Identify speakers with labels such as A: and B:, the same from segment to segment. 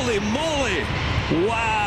A: Holy moly! Wow!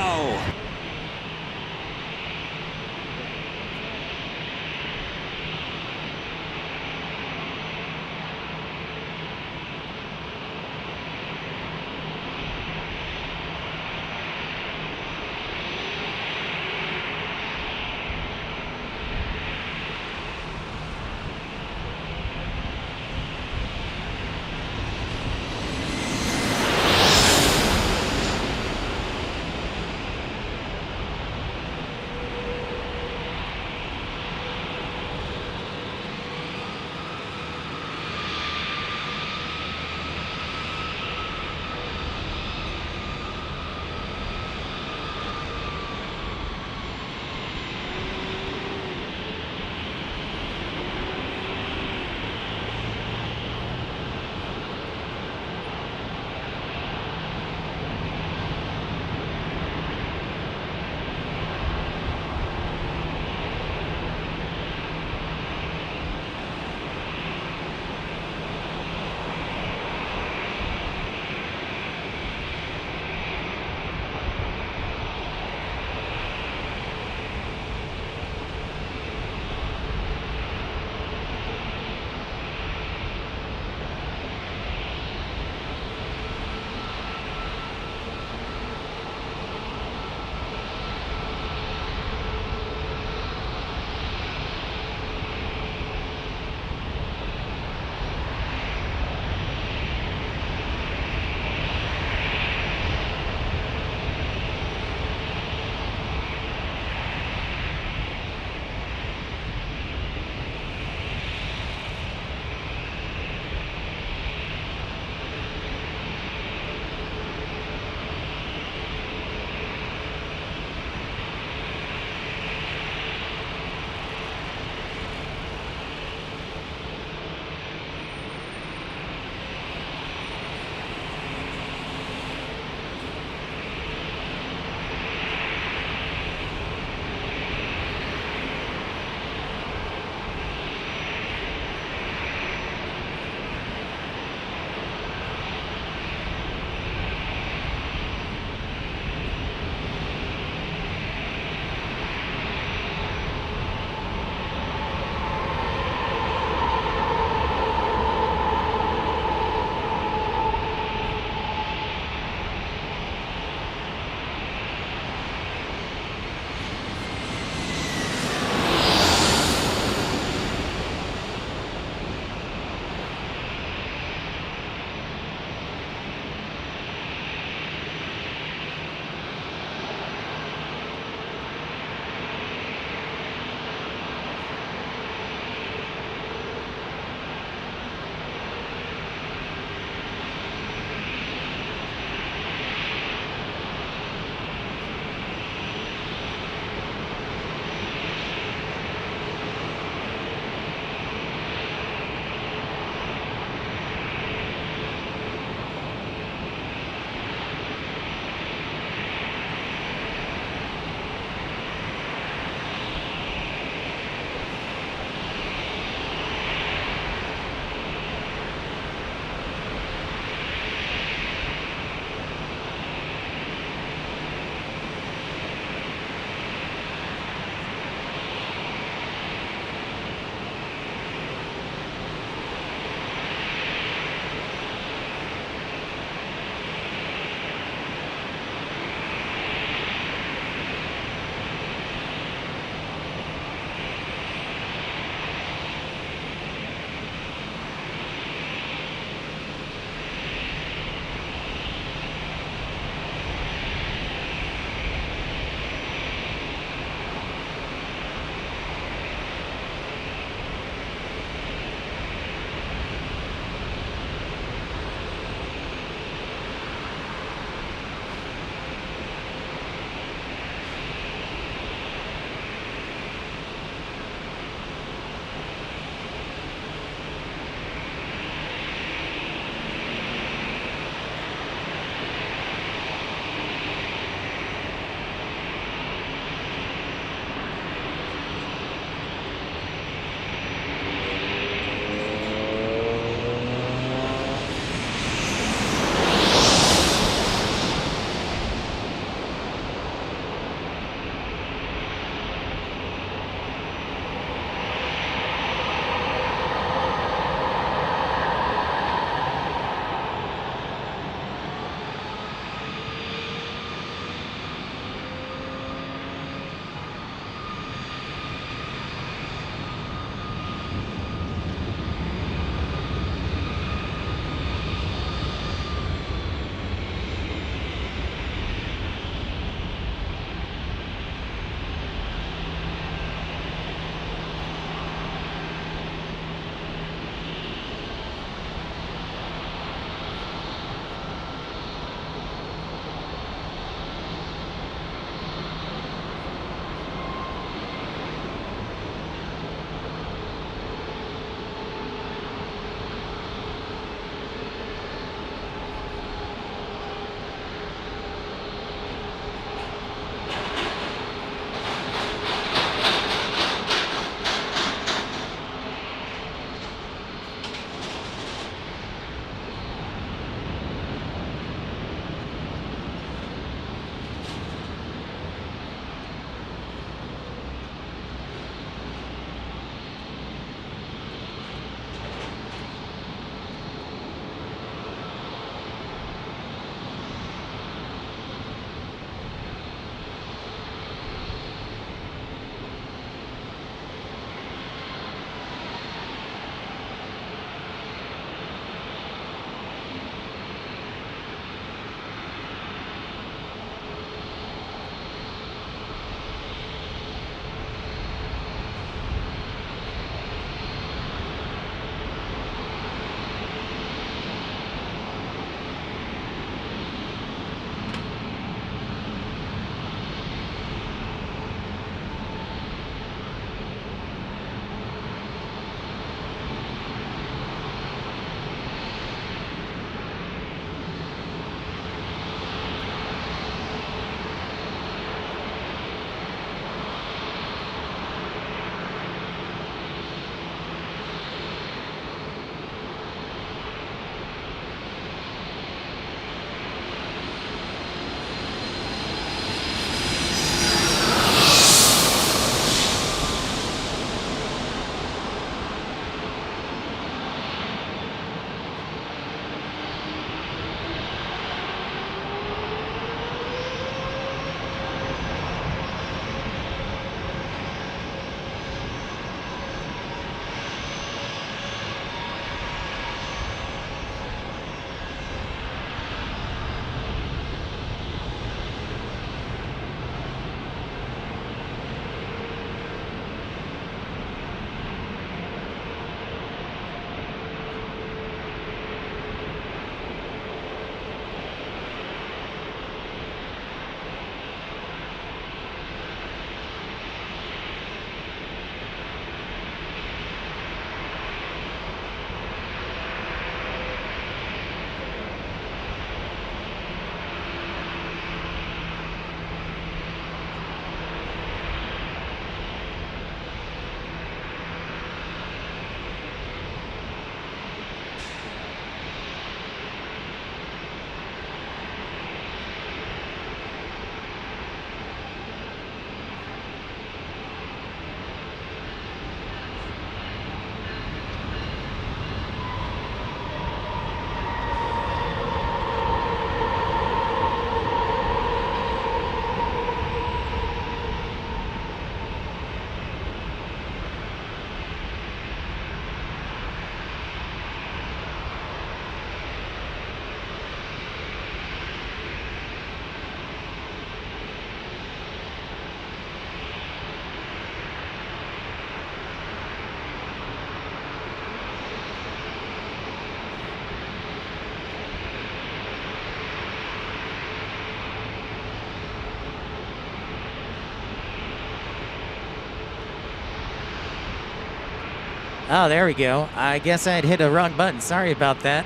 B: Oh, there we go. I guess I had hit a wrong button. Sorry about that.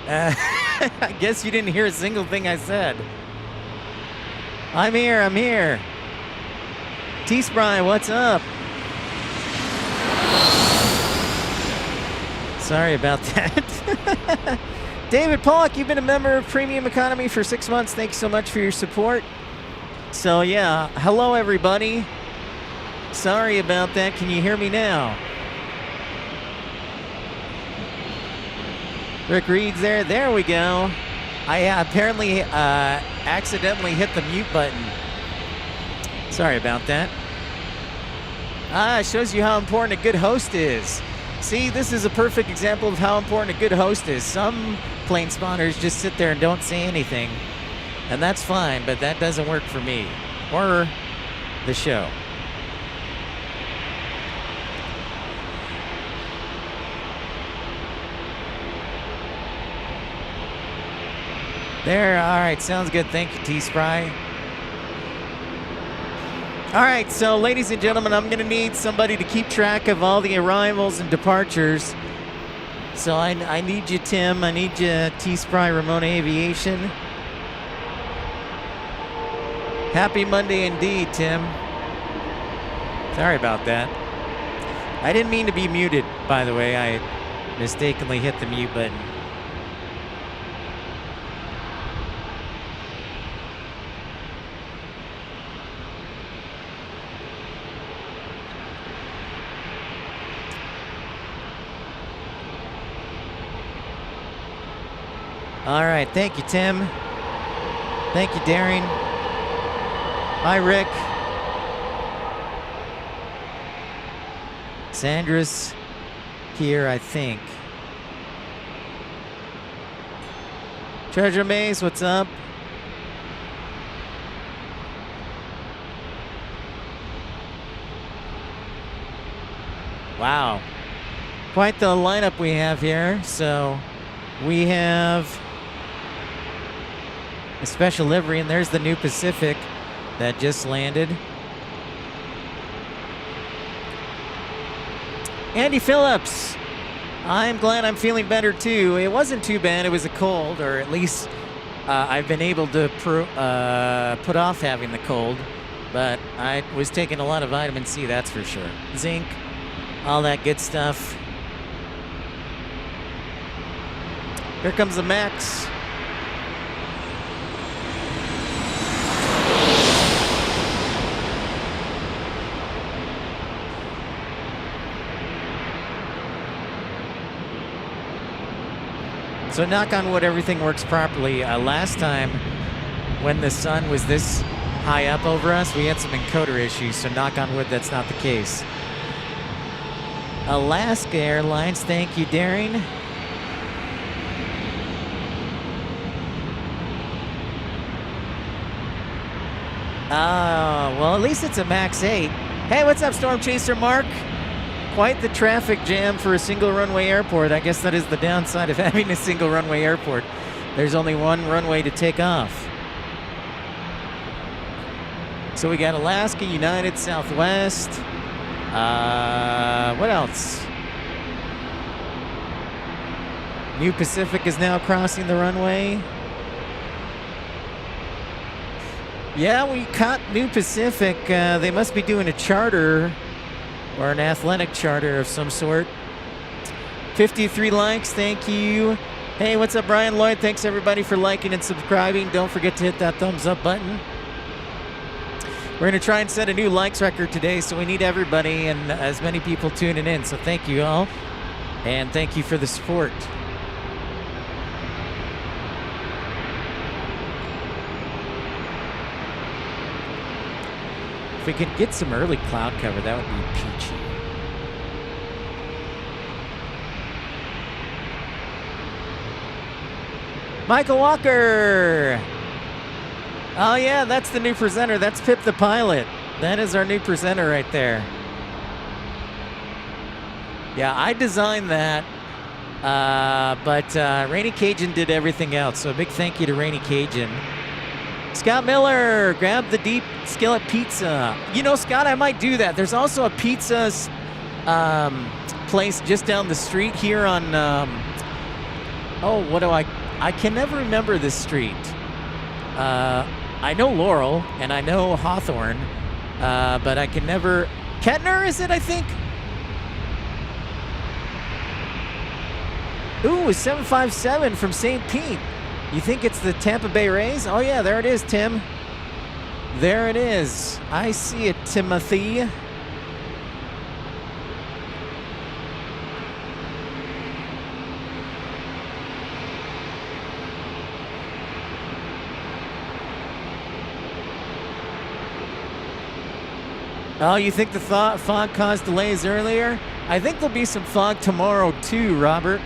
B: I guess you didn't hear a single thing I said. I'm here. T-Spry, what's up? Sorry about that. David Pollock, you've been a member of Premium Economy for 6 months. Thanks so much for your support. So yeah, hello everybody. Sorry about that. Can you hear me now? Rick Reed's there. There we go. I apparently accidentally hit the mute button. Sorry about that. It shows you how important a good host is. See, this is a perfect example of how important a good host is. Some plane spotters just sit there and don't say anything. And that's fine, but that doesn't work for me or the show. There, all right, sounds good. Thank you, T-Spry. All right, so ladies and gentlemen, I'm gonna need somebody to keep track of all the arrivals and departures. So I need you, Tim. I need you, T-Spry, Ramona Aviation. Happy Monday indeed, Tim. Sorry about that. I didn't mean to be muted, by the way. I mistakenly hit the mute button. All right, thank you, Tim. Thank you, Daring. Hi, Rick. Sandra's here, I think. Treasure Maze, what's up? Wow. Quite the lineup we have here. So we have a special livery, and there's the new Pacific that just landed. Andy Phillips, I'm glad I'm feeling better too. It wasn't too bad. It was a cold, or at least I've been able to put off having the cold, but I was taking a lot of vitamin C, that's for sure. Zinc, all that good stuff. Here comes the Max. So knock on wood, everything works properly. Last time, when the sun was this high up over us, we had some encoder issues, so knock on wood, that's not the case. Alaska Airlines, thank you, Daring. Well, at least it's a Max 8. Hey, what's up, Storm Chaser Mark? Quite the traffic jam for a single runway airport. I guess that is the downside of having a single runway airport. There's only one runway to take off. So we got Alaska, United, Southwest. What else? New Pacific is now crossing the runway. Yeah, we caught New Pacific. They must be doing a charter or an athletic charter of some sort. 53 likes, thank you. Hey, what's up, Brian Lloyd? Thanks everybody for liking and subscribing. Don't forget to hit that thumbs up button. We're gonna try and set a new likes record today, so we need everybody and as many people tuning in. So thank you all, and thank you for the support. If we could get some early cloud cover, that would be peachy. Michael Walker! Oh yeah, that's the new presenter. That's Pip the pilot. That is our new presenter right there. Yeah, I designed that, but Rainy Cajun did everything else, so a big thank you to Rainy Cajun. Scott Miller, grab the deep skillet pizza. You know, Scott, I might do that. There's also a pizza place just down the street here on, I can never remember this street. I know Laurel, and I know Hawthorne, but I can never... Kettner, is it, I think? Ooh, 757 from St. Pete. You think it's the Tampa Bay Rays? Oh, yeah, there it is, Tim. There it is. I see it, Timothy. Oh, you think the fog caused delays earlier? I think there'll be some fog tomorrow too, Robert.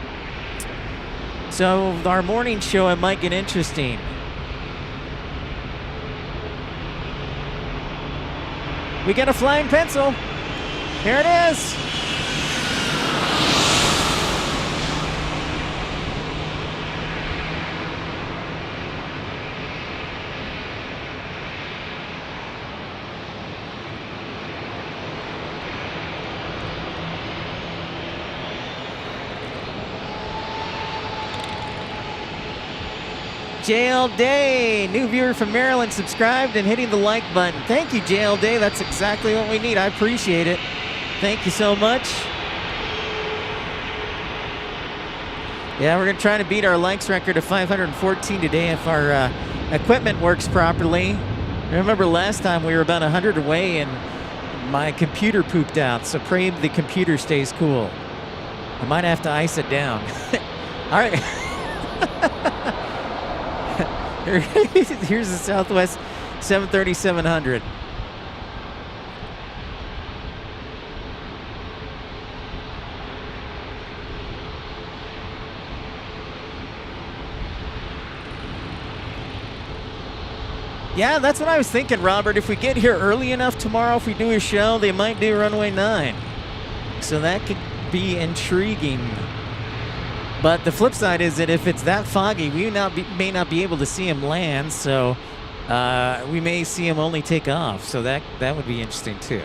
B: So our morning show, it might get interesting. We get a flying pencil. Here it is. JL Day, new viewer from Maryland, subscribed and hitting the like button. Thank you, JL Day. That's exactly what we need. I appreciate it. Thank you so much. Yeah, we're going to try to beat our likes record of 514 today if our equipment works properly. I remember last time we were about 100 away and my computer pooped out, so pray the computer stays cool. I might have to ice it down. All right. Here's the Southwest 730-700. Yeah, that's what I was thinking, Robert. If we get here early enough tomorrow, if we do a show, they might do runway 9. So that could be intriguing. But the flip side is that if it's that foggy, we may not be able to see him land, so we may see him only take off. So that would be interesting too.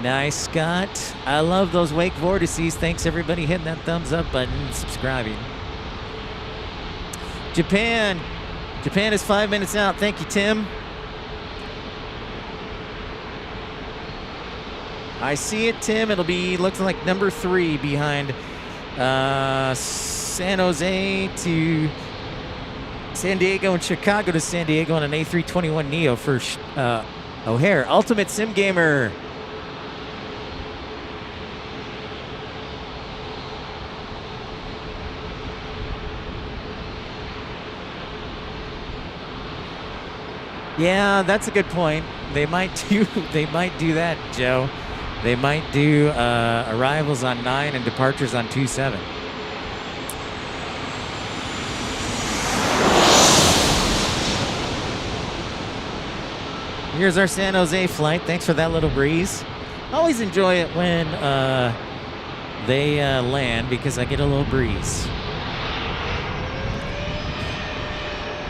B: Nice, Scott. I love those wake vortices. Thanks everybody hitting that thumbs up button and subscribing. Japan is 5 minutes out. Thank you, Tim. I see it, Tim. It'll be, looks like number 3 behind San Jose to San Diego and Chicago to San Diego on an A321neo for O'Hare. Ultimate Sim Gamer. Yeah, that's a good point. They might do that, Joe. They might do arrivals on 9 and departures on 27. Here's our San Jose flight. Thanks for that little breeze. Always enjoy it when they land because I get a little breeze.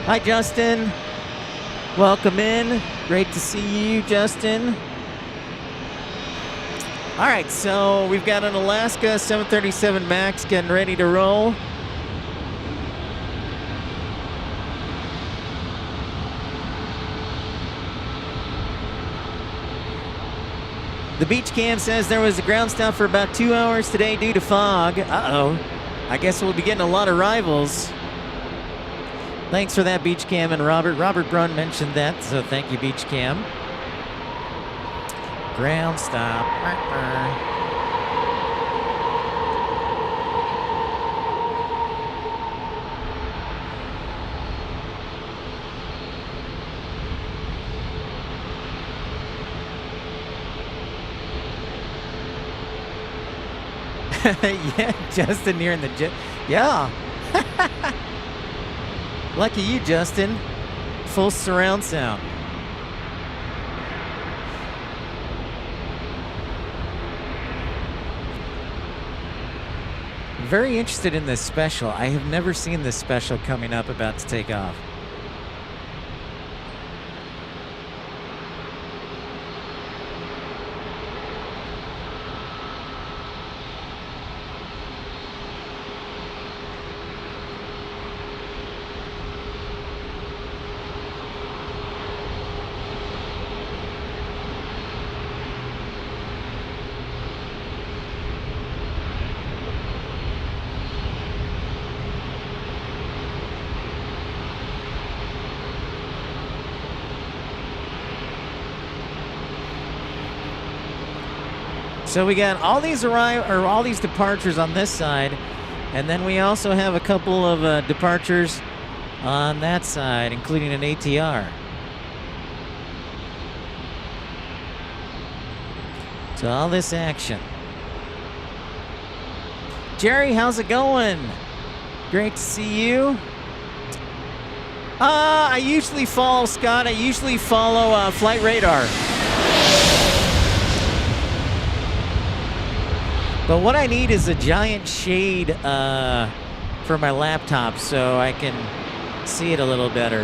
B: Hi, Justin. Welcome in. Great to see you, Justin. All right, so we've got an Alaska 737 MAX getting ready to roll. The beach cam says there was a ground stop for about 2 hours today due to fog. Uh-oh. I guess we'll be getting a lot of rivals. Thanks for that, Beach Cam and Robert. Robert Brunn mentioned that, so thank you, Beach Cam. Ground stop. Yeah, Justin nearing the jet. Yeah. Lucky you, Justin. Full surround sound. I'm very interested in this special. I have never seen this special coming up about to take off. So we got all these all these departures on this side, and then we also have a couple of departures on that side, including an ATR. So all this action. Jerry, how's it going? Great to see you. I usually follow Scott. I usually follow Flight Radar. But what I need is a giant shade for my laptop so I can see it a little better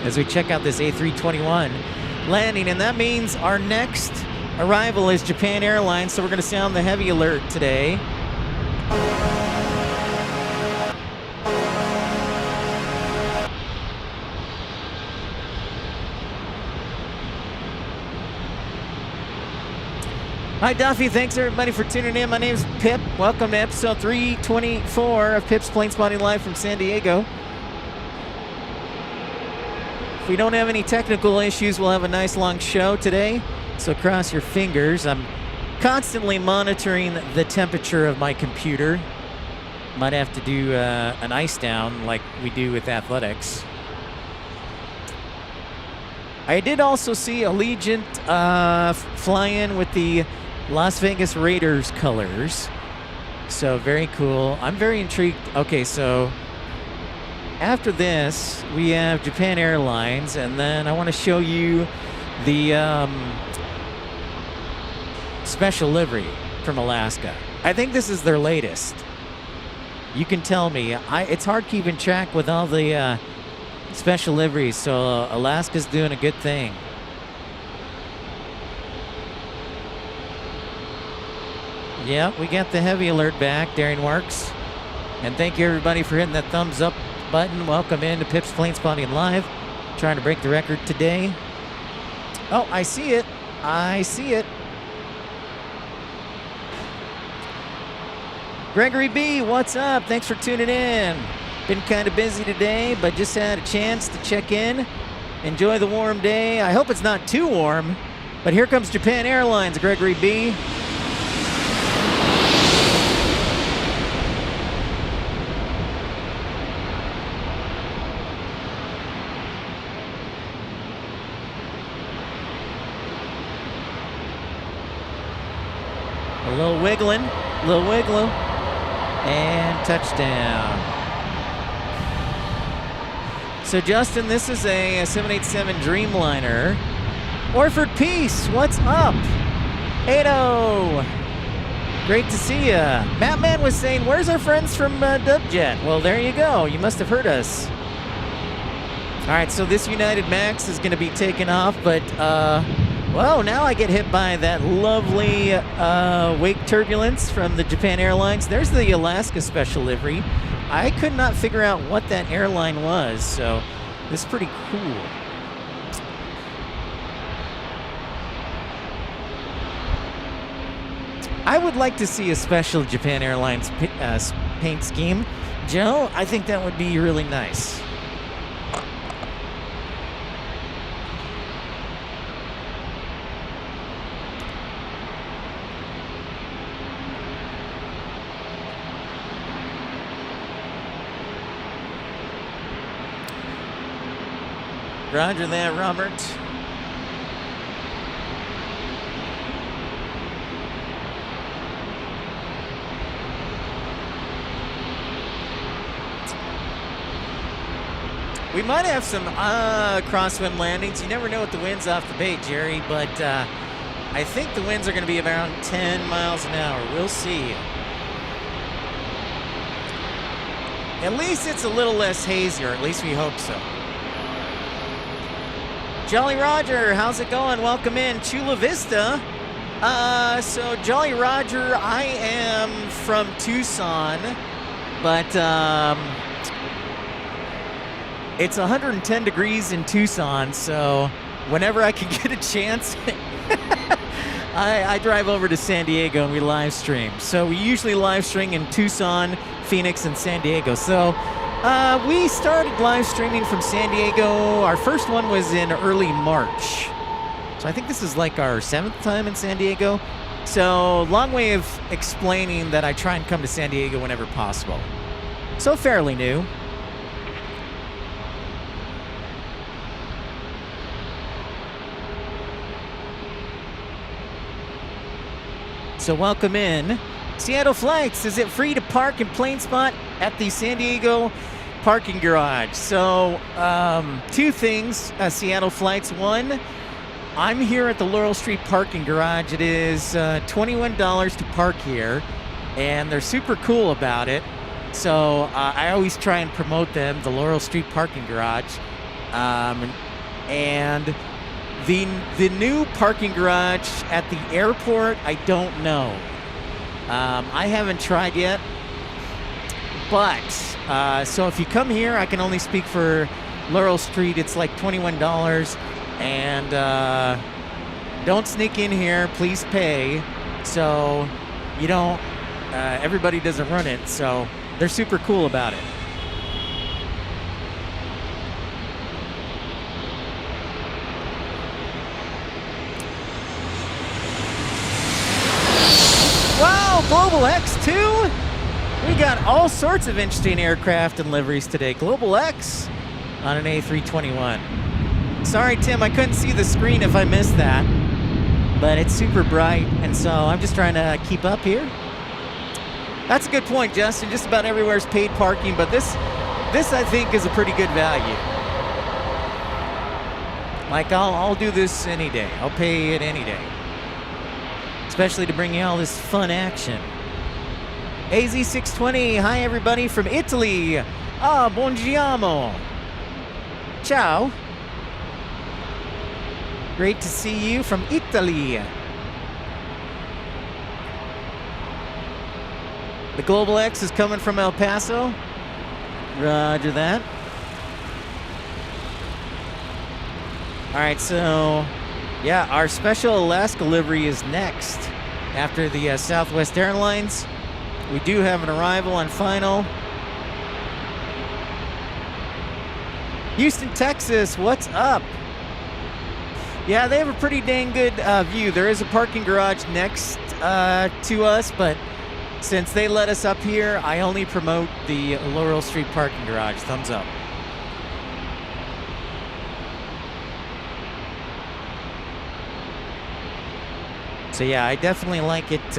B: as we check out this A321 landing. And that means our next arrival is Japan Airlines, so we're going to sound the heavy alert today. Hi, Duffy. Thanks, everybody, for tuning in. My name's Pip. Welcome to episode 324 of Pip's Plane Spotting Live from San Diego. If we don't have any technical issues, we'll have a nice long show today, so cross your fingers. I'm constantly monitoring the temperature of my computer. Might have to do an ice down like we do with athletics. I did also see Allegiant fly in with the Las Vegas Raiders colors. So very cool. I'm very intrigued. Okay, so after this, we have Japan Airlines, and then I want to show you the special livery from Alaska. I think this is their latest. You can tell me. It's hard keeping track with all the special liveries, so Alaska's doing a good thing. Yeah, we got the heavy alert back, Daring Works. And thank you, everybody, for hitting that thumbs up button. Welcome into Pip's Plane Spotting Live. Trying to break the record today. Oh, I see it. I see it. Gregory B., what's up? Thanks for tuning in. Been kind of busy today, but just had a chance to check in. Enjoy the warm day. I hope it's not too warm, but here comes Japan Airlines, Gregory B. A little wiggling, and touchdown. So Justin, this is a 787 Dreamliner. Orford Peace, what's up? Ado, great to see ya. Mattman was saying, where's our friends from Dubjet? Well, there you go. You must have heard us. All right, so this United Max is going to be taken off, but well, now I get hit by that lovely wake turbulence from the Japan Airlines. There's the Alaska special livery. I could not figure out what that airline was, so this is pretty cool. I would like to see a special Japan Airlines paint scheme. Joe, I think that would be really nice. Roger that, Robert. We might have some crosswind landings. You never know with the winds off the bay, Jerry, but I think the winds are going to be around 10 miles an hour. We'll see. At least it's a little less hazy, or at least we hope so. Jolly Roger, how's it going? Welcome in. Chula Vista. So Jolly Roger, I am from Tucson, but it's 110 degrees in Tucson, so whenever I can get a chance, I drive over to San Diego and we live stream. So we usually live stream in Tucson, Phoenix, and San Diego. So we started live streaming from San Diego. Our first one was in early March. So I think this is like our 7th time in San Diego. So, long way of explaining that I try and come to San Diego whenever possible. So, fairly new. So, welcome in. Seattle Flights, is it free to park in PlaneSpot at the San Diego parking garage? So, two things, Seattle Flights. One, I'm here at the Laurel Street parking garage. It is $21 to park here, and they're super cool about it. So I always try and promote them, the Laurel Street parking garage. And the new parking garage at the airport, I don't know. I haven't tried yet. But, so if you come here, I can only speak for Laurel Street. It's like $21. And don't sneak in here. Please pay. So you don't, everybody doesn't run it. So they're super cool about it. Wow, Global X too? We got all sorts of interesting aircraft and liveries today. Global X on an A321. Sorry, Tim, I couldn't see the screen if I missed that. But it's super bright, and so I'm just trying to keep up here. That's a good point, Justin. Just about everywhere is paid parking, but this I think is a pretty good value. Like, I'll do this any day. I'll pay it any day. Especially to bring you all this fun action. AZ620, hi everybody from Italy. Ah, buongiorno. Ciao. Great to see you from Italy. The Global X is coming from El Paso. Roger that. All right, so yeah, our special Alaska livery is next after the Southwest Airlines. We do have an arrival on final. Houston, Texas, what's up? Yeah, they have a pretty dang good view. There is a parking garage next to us, but since they let us up here, I only promote the Laurel Street parking garage. Thumbs up. So yeah, I definitely like it.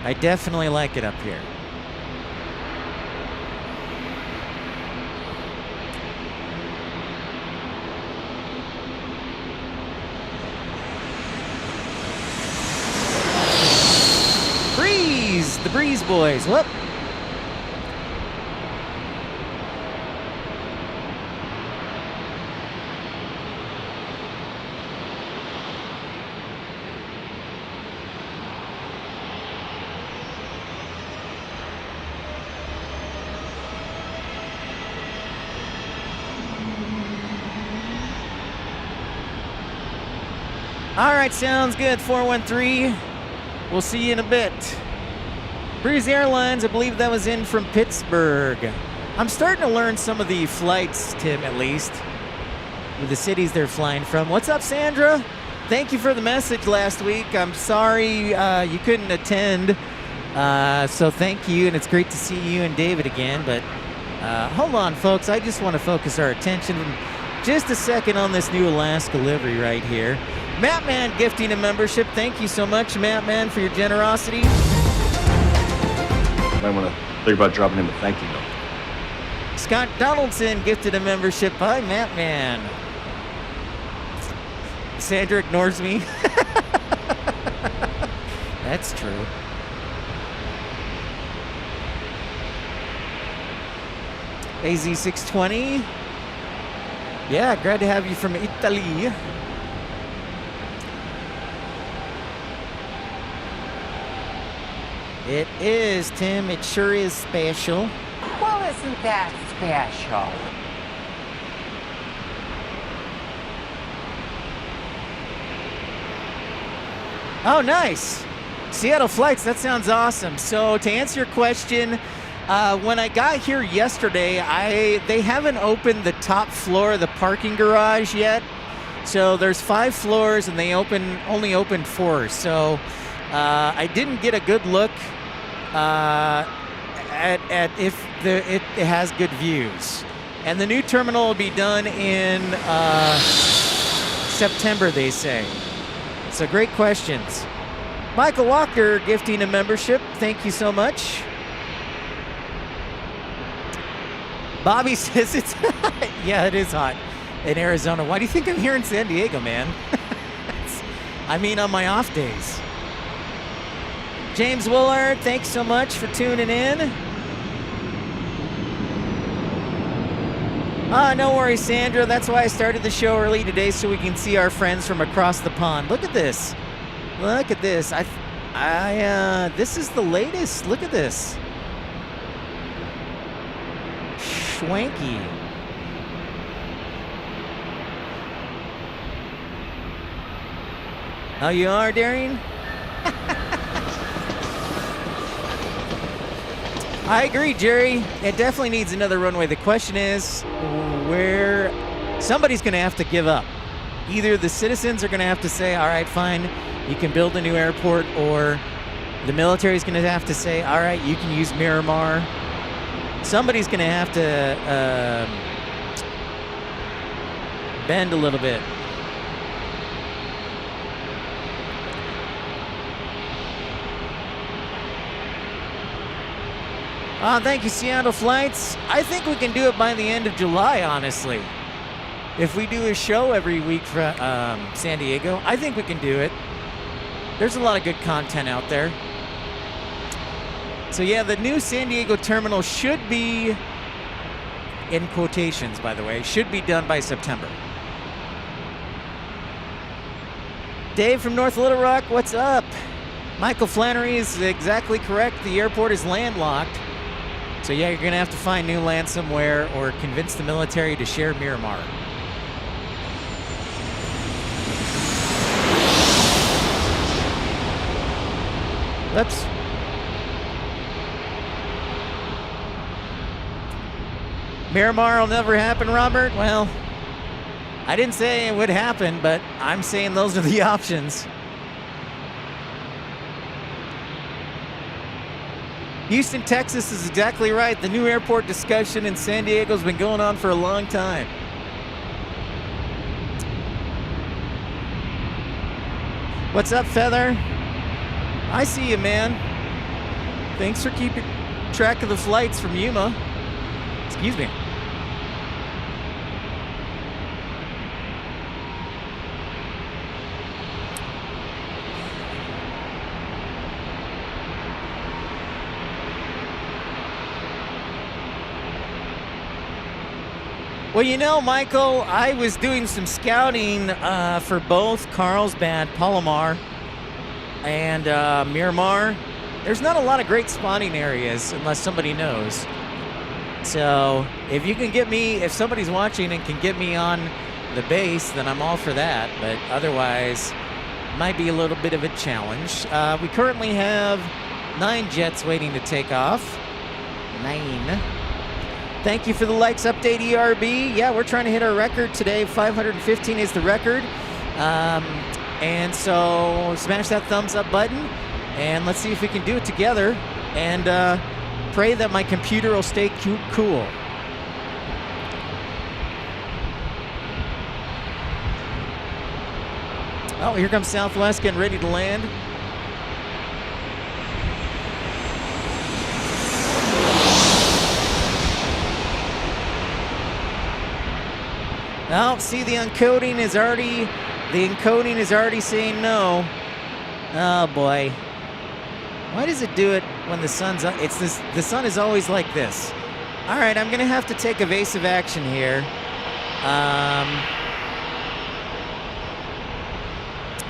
B: I definitely like it up here. Breeze! The Breeze Boys. Whoop! All right, sounds good, 413. We'll see you in a bit. Breeze Airlines, I believe that was in from Pittsburgh. I'm starting to learn some of the flights, Tim, at least, with the cities they're flying from. What's up, Sandra? Thank you for the message last week. I'm sorry you couldn't attend, so thank you, and it's great to see you and David again. But hold on, folks. I just want to focus our attention just a second on this new Alaska livery right here. Mattman gifting a membership. Thank you so much, Mattman, for your generosity.
C: I want to think about dropping him a thank you note.
B: Scott Donaldson gifted a membership. Hi, Mattman. Sandra ignores me. That's true. AZ620. Yeah, glad to have you from Italy. It is, Tim. It sure is special.
D: Well, isn't that special?
B: Oh, nice. Seattle Flights, that sounds awesome. So to answer your question, when I got here yesterday, they haven't opened the top floor of the parking garage yet. So there's 5 floors, and they only opened 4. So I didn't get a good look at if it has good views. And the new terminal will be done in September, they say. So great questions. Michael Walker gifting a membership. Thank you so much. Bobby says it's yeah, it is hot in Arizona. Why do you think I'm here in San Diego, man? I mean, on my off days. James Willard, thanks so much for tuning in. No worries, Sandra. That's why I started the show early today, so we can see our friends from across the pond. Look at this. Look at this. This is the latest. Look at this. Schwanky. Oh, you are, Darian? I agree, Jerry. It definitely needs another runway. The question is where somebody's going to have to give up. Either the citizens are going to have to say, all right, fine, you can build a new airport, or the military is going to have to say, all right, you can use Miramar. Somebody's going to have to bend a little bit. Thank you, Seattle Flights. I think we can do it by the end of July, honestly. If we do a show every week for San Diego, I think we can do it. There's a lot of good content out there. So yeah, the new San Diego terminal should be, in quotations by the way, should be done by September. Dave from North Little Rock, what's up? Michael Flannery is exactly correct. The airport is landlocked. So yeah, you're gonna have to find new land somewhere or convince the military to share Miramar. Oops. Miramar will never happen, Robert? Well, I didn't say it would happen, but I'm saying those are the options. Houston, Texas is exactly right. The new airport discussion in San Diego's been going on for a long time. What's up, Feather? I see you, man. Thanks for keeping track of the flights from Yuma. Excuse me. Well, you know, Michael, I was doing some scouting for both Carlsbad, Palomar, and Miramar. There's not a lot of great spawning areas unless somebody knows. So if you can get me, if somebody's watching and can get me on the base, then I'm all for that. But otherwise, might be a little bit of a challenge. We currently have 9 jets waiting to take off. 9. Thank you for the likes update, ERB. Yeah, we're trying to hit our record today. 515 is the record. And so smash that thumbs up button, and let's see if we can do it together. And pray that my computer will stay cool. Oh, here comes Southwest getting ready to land. Oh, see, the encoding is already saying no. Oh boy. Why does it do it when the sun's up? The sun is always like this. All right, I'm gonna have to take evasive action here.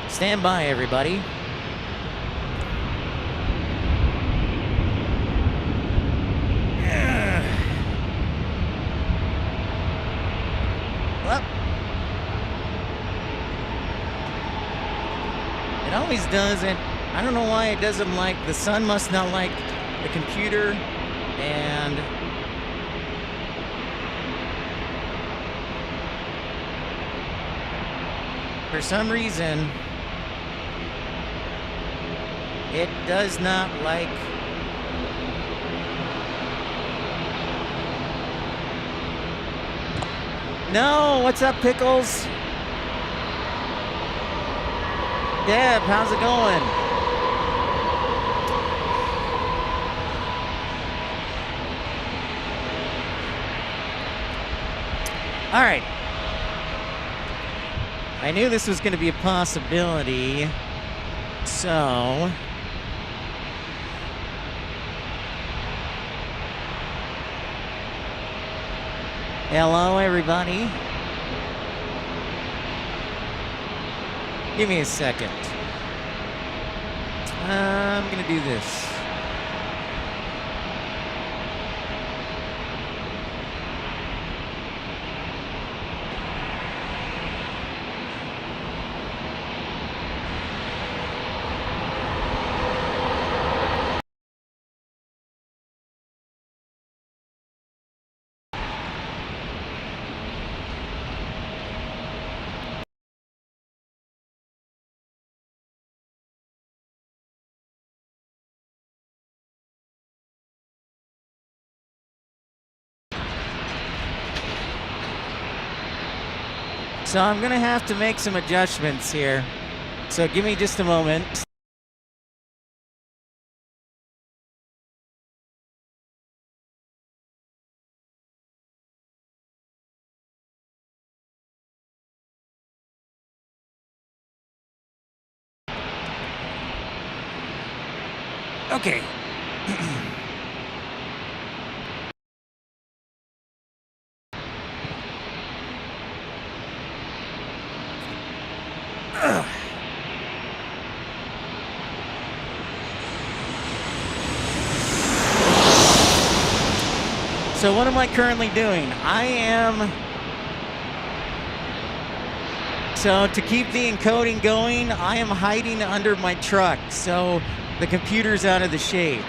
B: Stand by, everybody. Well, it always does it. I don't know why it doesn't like, the sun must not like the computer, and For some reason, it does not like... No, what's up, Pickles? Deb, how's it going? All right. I knew this was going to be a possibility, so... Hello, everybody. Give me a second. I'm gonna do this. So I'm gonna have to make some adjustments here. So give me just a moment. Okay. So what am I currently doing? So to keep the encoding going, I am hiding under my truck, so the computer's out of the shade.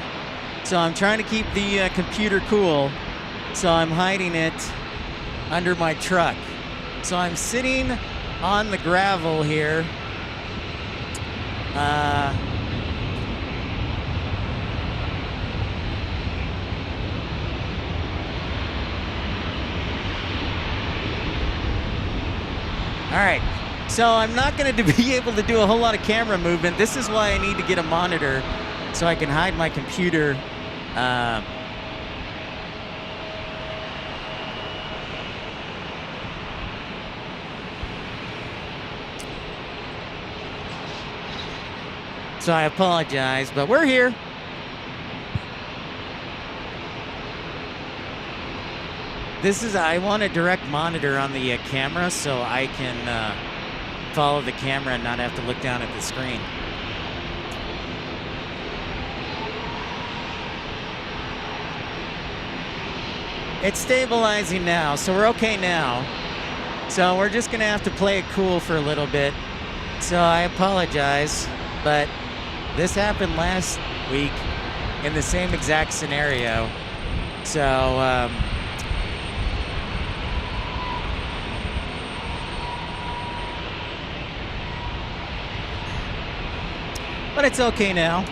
B: So I'm trying to keep the computer cool, so I'm hiding it under my truck. So I'm sitting on the gravel here. All right, so I'm not going to be able to do a whole lot of camera movement. This is why I need to get a monitor so I can hide my computer. So I apologize, but we're here. I want a direct monitor on the camera so I can follow the camera and not have to look down at the screen. It's stabilizing now, so we're okay now. So we're just gonna have to play it cool for a little bit. So I apologize, but this happened last week in the same exact scenario. So, but it's okay now,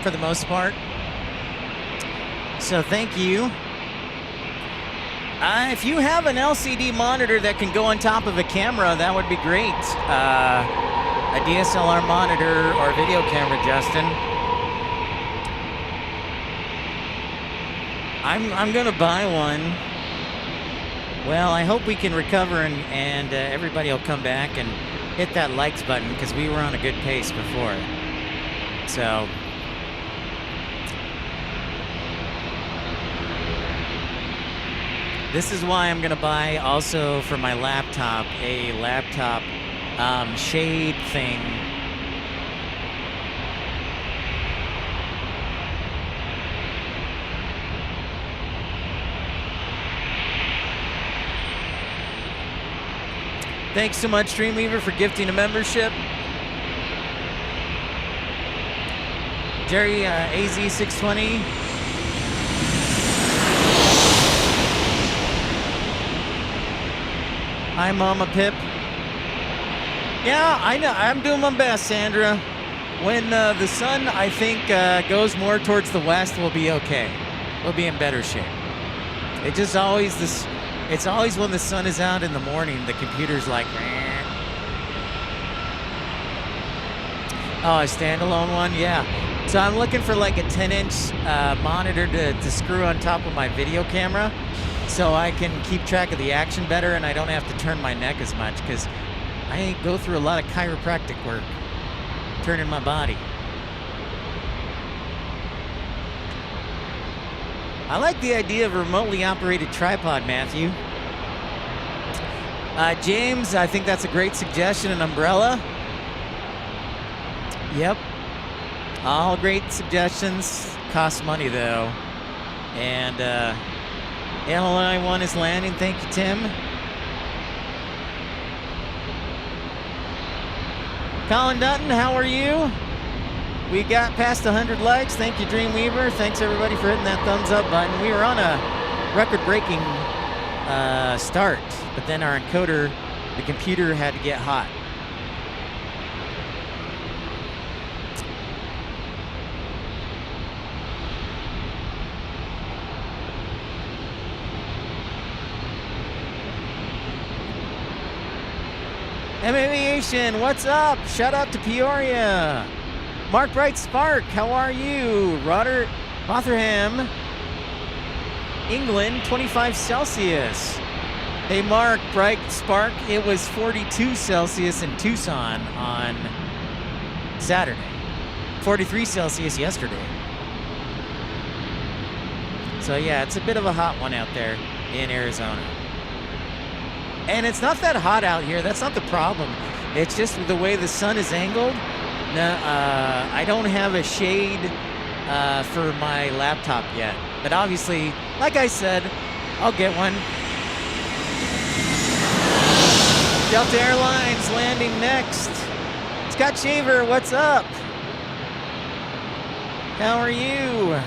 B: for the most part. So thank you. If you have an LCD monitor that can go on top of a camera, that would be great. A DSLR monitor or video camera, Justin. I'm gonna buy one. Well, I hope we can recover and everybody will come back and hit that likes button because we were on a good pace before. So, this is why I'm going to buy also for my laptop a laptop shade thing. Thanks so much, Dreamweaver, for gifting a membership. Jerry, AZ620. Hi, Mama Pip. Yeah, I know. I'm doing my best, Sandra. When the sun, I think, goes more towards the west, we'll be okay. We'll be in better shape. It just always this. It's always when the sun is out in the morning, the computer's like. Meh. Oh, a standalone one, yeah. So I'm looking for like a 10-inch monitor to screw on top of my video camera, so I can keep track of the action better, and I don't have to turn my neck as much because I go through a lot of chiropractic work, turning my body. I like the idea of a remotely operated tripod, Matthew. James, I think that's a great suggestion, an umbrella. Yep. All great suggestions. Cost money, though. And LI 1 is landing. Thank you, Tim. Colin Dutton, how are you? We got past 100 likes. Thank you, Dreamweaver. Thanks, everybody, for hitting that thumbs up button. We were on a record-breaking start, but then our encoder, the computer, had to get hot. Aviation, what's up? Shout out to Peoria. Mark Bright Spark, how are you? Rotherham, England, 25 Celsius. Hey, Mark Bright Spark, it was 42 Celsius in Tucson on Saturday. 43 Celsius yesterday. So yeah, it's a bit of a hot one out there in Arizona. And it's not that hot out here. That's not the problem. It's just the way the sun is angled. I don't have a shade for my laptop yet. But obviously, like I said, I'll get one. Delta Airlines landing next. Scott Shaver, what's up? How are you?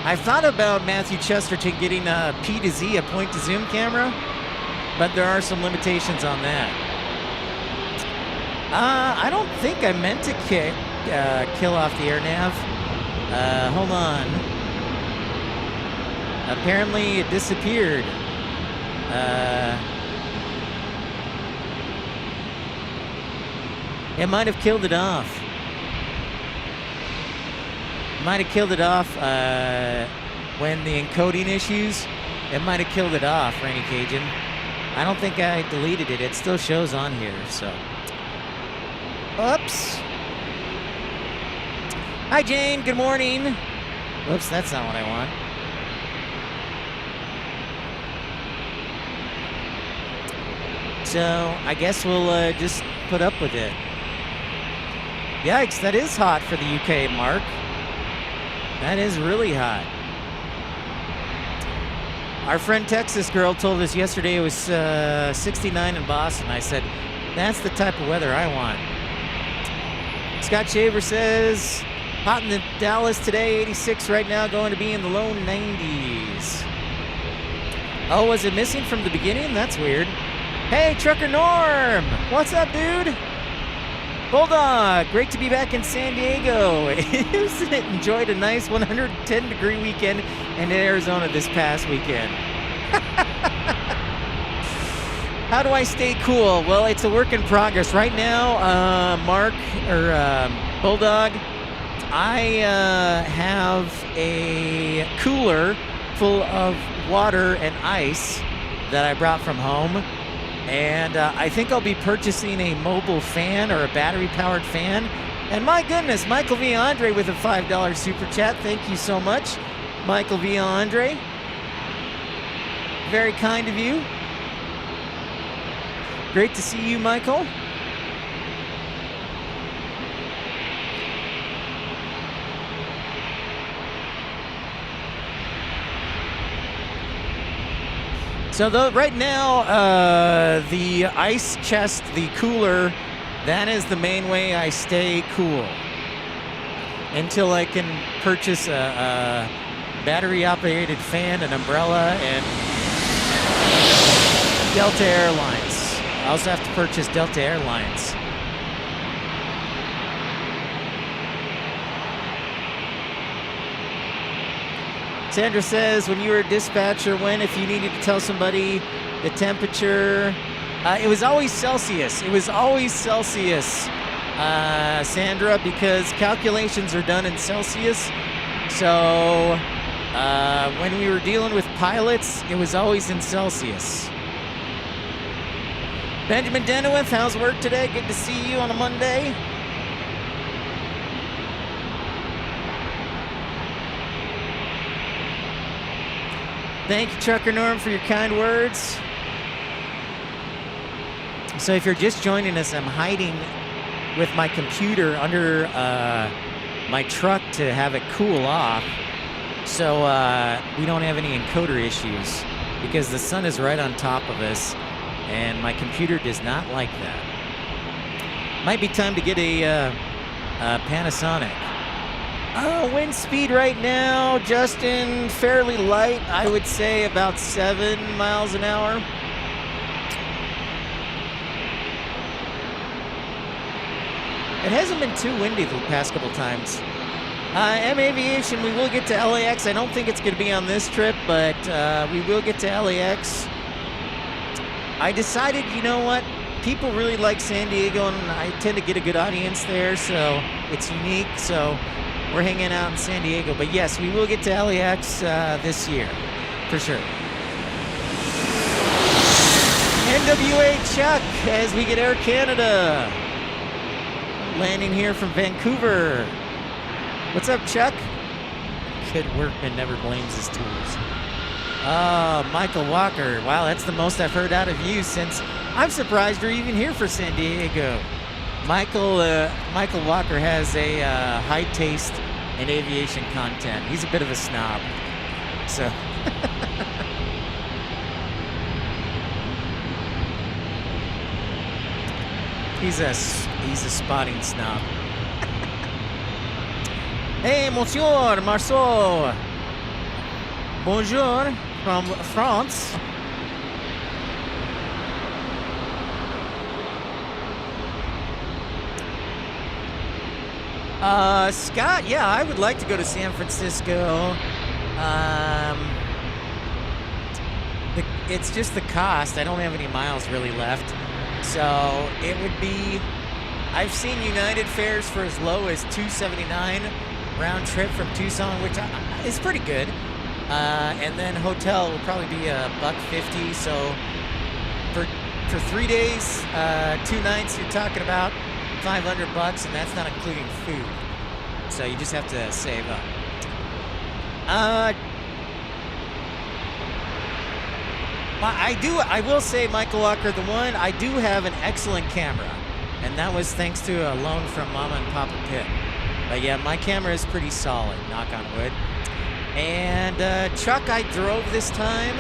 B: I thought about Matthew Chesterton getting a P to Z, a point to zoom camera, but there are some limitations on that. I don't think I meant to kill off the air nav. Hold on. Apparently it disappeared. It might have killed it off. Might have killed it off when the encoding issues. It might have killed it off, Rainy Cajun. I don't think I deleted it. It still shows on here, so. Oops. Hi, Jane. Good morning. Whoops, that's not what I want. So I guess we'll just put up with it. Yikes, that is hot for the UK, Mark. That is really hot. Our friend Texas Girl told us yesterday it was 69 in Boston. I said, that's the type of weather I want. Scott Shaver says, hot in Dallas today, 86 right now, going to be in the low 90s. Oh, was it missing from the beginning? That's weird. Hey, Trucker Norm! What's up, dude? Bulldog, great to be back in San Diego. Enjoyed a nice 110-degree weekend in Arizona this past weekend. How do I stay cool? Well, it's a work in progress. Right now, Bulldog, I have a cooler full of water and ice that I brought from home. And I think I'll be purchasing a mobile fan or a battery-powered fan. And my goodness, Michael V. Andre with a $5 super chat. Thank you so much, Michael V. Andre. Very kind of you. Great to see you, Michael. So right now, the ice chest, the cooler, that is the main way I stay cool until I can purchase battery-operated fan, an umbrella, and Delta Airlines. I also have to purchase Delta Airlines. Sandra says, when you were a dispatcher, when, if you needed to tell somebody the temperature, it was always Celsius. It was always Celsius, Sandra, because calculations are done in Celsius. So when we were dealing with pilots, it was always in Celsius. Benjamin Denowith, how's work today? Good to see you on a Monday. Thank you, Trucker Norm, for your kind words. So if you're just joining us, I'm hiding with my computer under my truck to have it cool off, so we don't have any encoder issues, because the sun is right on top of us, and my computer does not like that. Might be time to get a Panasonic. Wind speed right now, Justin, fairly light. I would say about 7 miles an hour. It hasn't been too windy the past couple times. M Aviation, we will get to LAX. I don't think it's going to be on this trip, but we will get to LAX. I decided, you know what? People really like San Diego, and I tend to get a good audience there, so it's unique. So we're hanging out in San Diego. But yes, we will get to LAX this year, for sure. NWA Chuck, as we get Air Canada. Landing here from Vancouver. What's up, Chuck? Good workman never blames his tools. Michael Walker. Wow, that's the most I've heard out of you since I'm surprised you're even here for San Diego. Michael Walker has a high taste in aviation content. He's a bit of a snob. So. He's a spotting snob. Hey, Monsieur Marceau. Bonjour from France. Scott, yeah, I would like to go to San Francisco. It's just the cost. I don't have any miles really left. So it would be, I've seen United fares for as low as $279 round trip from Tucson, which is pretty good. And then hotel will probably be $150. So for 3 days, 2 nights, you're talking about $500, and that's not including food. So you just have to save up. I will say, Michael Walker, I do have an excellent camera, and that was thanks to a loan from Mama and Papa Pip. But yeah, my camera is pretty solid, knock on wood. And Chuck, I drove this time.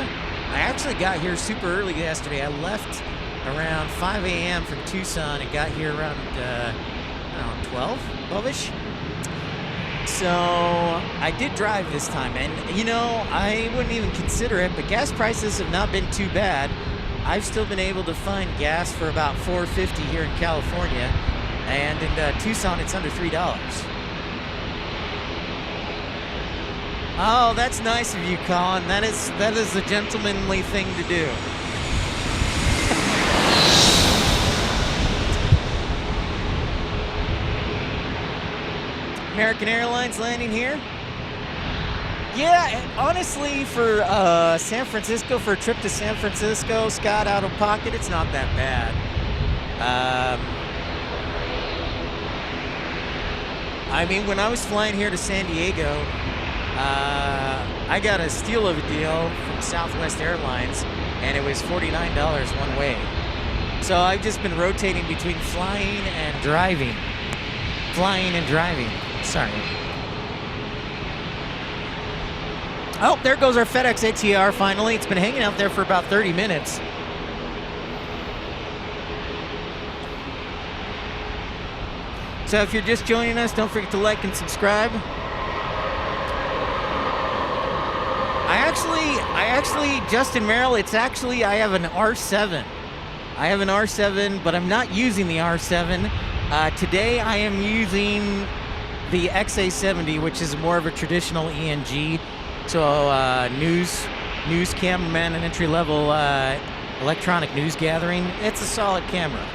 B: I actually got here super early yesterday. I left around 5 a.m. from Tucson and got here around, 12-ish. So I did drive this time, and you know, I wouldn't even consider it, but gas prices have not been too bad. I've still been able to find gas for about $4.50 here in California, and in Tucson it's under $3. Oh, that's nice of you, Colin. That is a gentlemanly thing to do. American Airlines landing here. Yeah, honestly, for San Francisco, for a trip to San Francisco, Scott, out of pocket, it's not that bad. I mean, when I was flying here to San Diego, I got a steal of a deal from Southwest Airlines, and it was $49 one way. So I've just been rotating between flying and driving. Flying and driving. Sorry. Oh, there goes our FedEx ATR finally. It's been hanging out there for about 30 minutes. So if you're just joining us, don't forget to like and subscribe. actually, Justin Merrill, I have an R7. I have an R7, but I'm not using the R7. Today I am using the XA70, which is more of a traditional ENG. So news cameraman and entry-level electronic news gathering. It's a solid camera.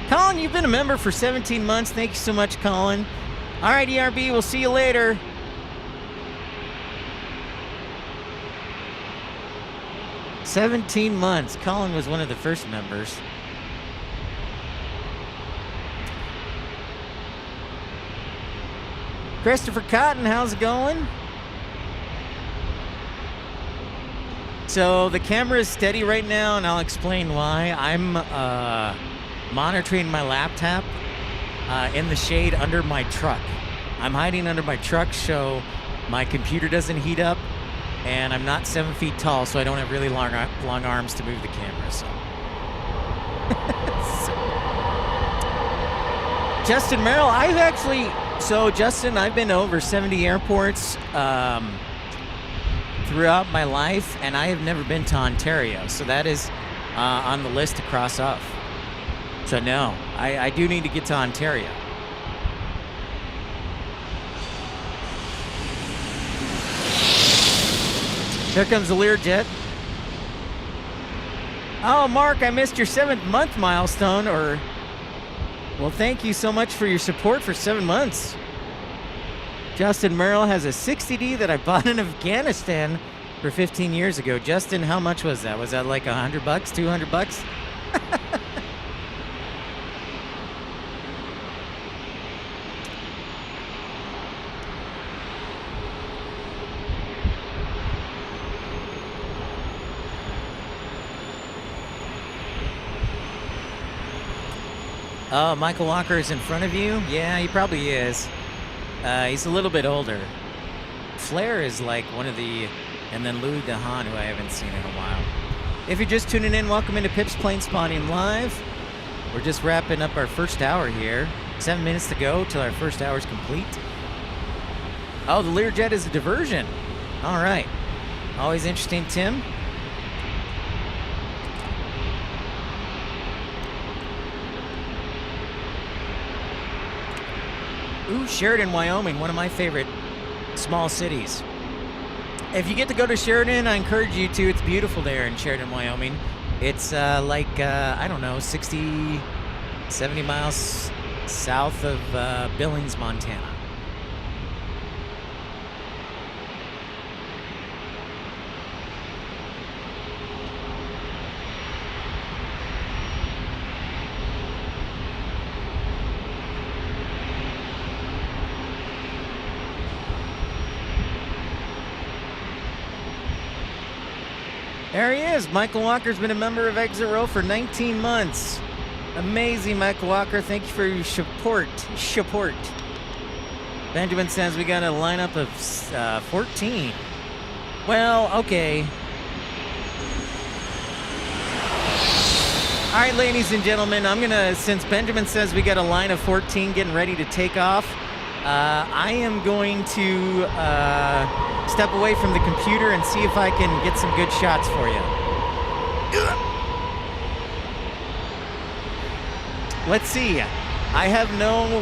B: Colin, you've been a member for 17 months. Thank you so much, Colin. All right, ERB, we'll see you later. "17 months. Colin was one of the first members. Christopher Cotton, how's it going? So the camera is steady right now, and I'll explain why. I'm monitoring my laptop in the shade under my truck. I'm hiding under my truck so my computer doesn't heat up, and I'm not 7 feet tall, so I don't have really long arms to move the camera. So. Justin Merrill, Justin, I've been to over 70 airports throughout my life, and I have never been to Ontario, so that is on the list to cross off. So no, I do need to get to Ontario. Here comes the Learjet. Oh, Mark, I missed your 7th month milestone, well, thank you so much for your support for 7 months. Justin Merrill has a 60D that I bought in Afghanistan for 15 years ago. Justin, how much was that? Was that like $100, $200? Oh, Michael Walker is in front of you? Yeah, he probably is. He's a little bit older. Flair is like one of the... And then Louis DeHaan, who I haven't seen in a while. If you're just tuning in, welcome into Pip's Plane Spotting Live. We're just wrapping up our first hour here. 7 minutes to go till our first hour is complete. Oh, the Learjet is a diversion. All right. Always interesting, Tim. Ooh, Sheridan, Wyoming, one of my favorite small cities. If you get to go to Sheridan, I encourage you to. It's beautiful there in Sheridan, Wyoming. It's I don't know, 60, 70 miles south of Billings, Montana. There he is. Michael Walker's been a member of Exit Row for 19 months. Amazing, Michael Walker. Thank you for your support. Benjamin says we got a lineup of 14. Well, okay. All right, ladies and gentlemen, since Benjamin says we got a line of 14 getting ready to take off, I am going to step away from the computer and see if I can get some good shots for you. Let's see. I have no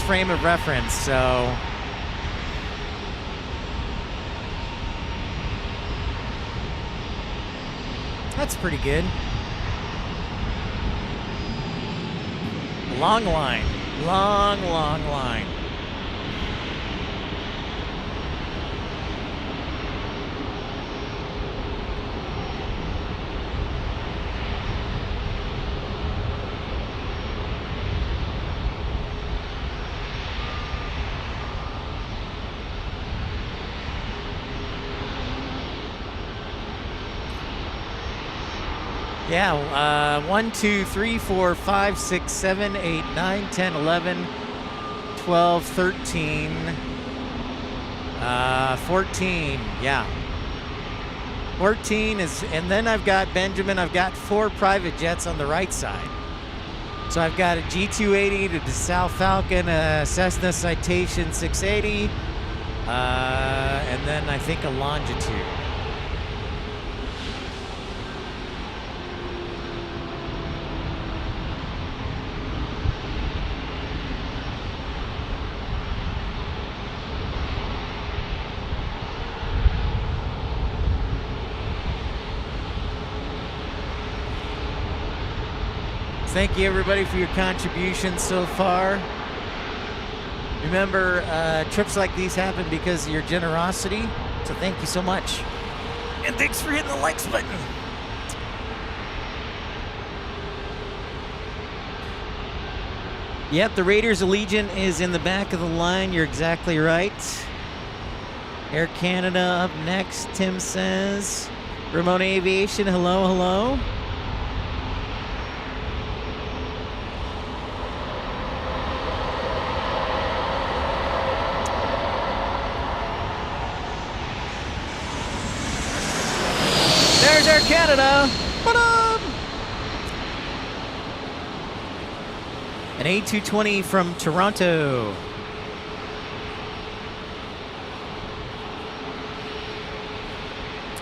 B: frame of reference, so... That's pretty good. Long line. Long line. Yeah, 1, 2, 3, 4, 5, 6, 7, 8, 9, 10, 11, 12, 13, 14, yeah. 14 is, and then I've got Benjamin, I've got 4 private jets on the right side. So I've got a G280 to the South Falcon, a Cessna Citation 680, and then I think a Longitude. Thank you, everybody, for your contributions so far. Remember, trips like these happen because of your generosity, so thank you so much. And thanks for hitting the likes button. Yep, the Raiders Allegiant is in the back of the line. You're exactly right. Air Canada up next, Tim says. Ramona Aviation, hello, hello. There's Air Canada. What up? An A220 from Toronto.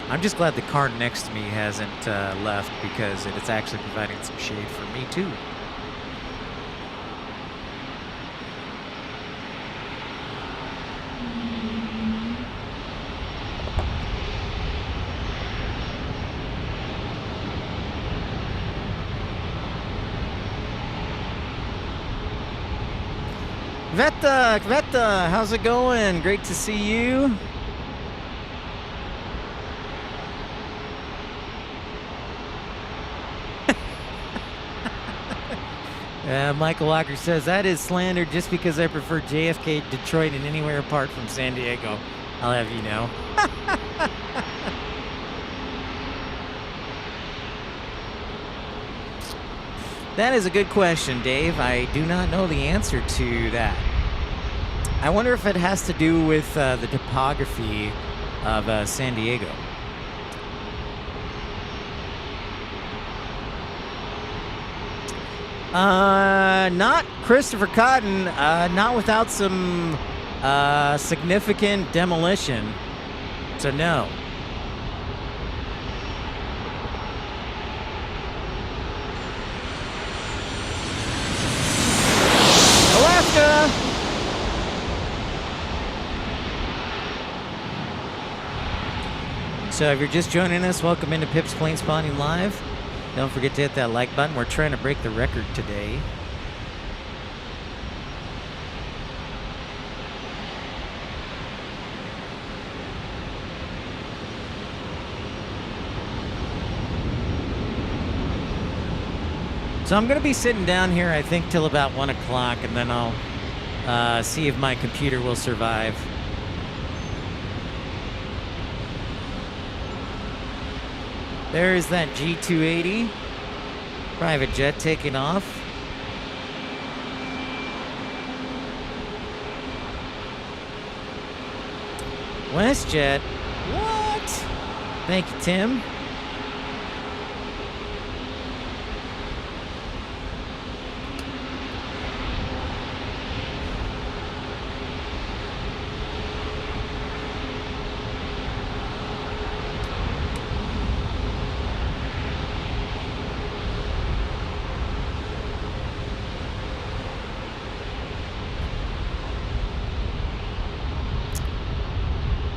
B: I'm just glad the car next to me hasn't left because it's actually providing some shade for me too. Kveta, how's it going? Great to see you. Michael Walker says, that is slander just because I prefer JFK Detroit and anywhere apart from San Diego. I'll have you know. That is a good question, Dave. I do not know the answer to that. I wonder if it has to do with the topography of San Diego. Not Christopher Cotton, not without some significant demolition. So no. Alaska. So if you're just joining us, welcome into Pip's PlaneSpotting Live. Don't forget to hit that like button. We're trying to break the record today. So I'm going to be sitting down here, I think, till about 1 o'clock, and then I'll see if my computer will survive. There's that G280 private jet taking off. WestJet. What? Thank you, Tim.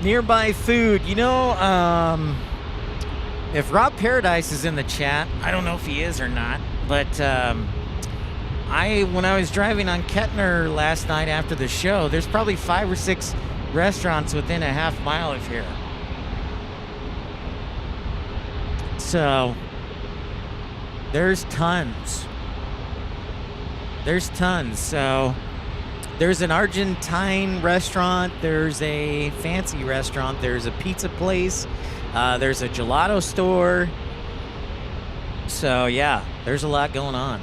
B: Nearby food. You know, if Rob Paradise is in the chat, I don't know if he is or not, but when I was driving on Kettner last night after the show, there's probably 5 or 6 restaurants within a half mile of here. So there's tons. There's tons. So there's an Argentine restaurant, there's a fancy restaurant, there's a pizza place, there's a gelato store. So yeah, there's a lot going on.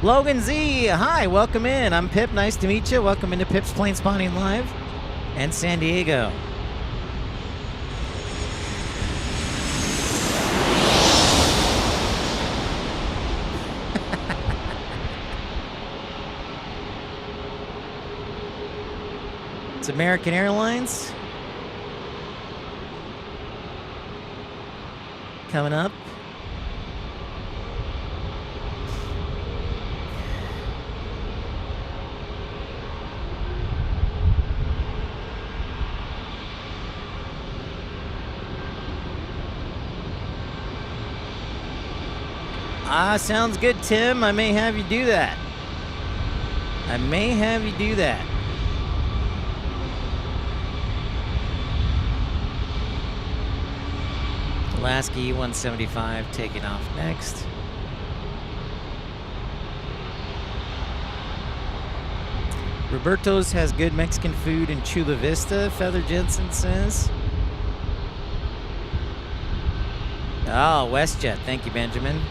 B: Logan Z, hi, welcome in. I'm Pip, nice to meet you. Welcome into Pip's PlaneSpotting Live and San Diego. It's American Airlines. Coming up. Sounds good, Tim. I may have you do that. I may have you do that. Alaska E-175 taking off next. Roberto's has good Mexican food in Chula Vista, Feather Jensen says. Oh, WestJet. Thank you, Benjamin.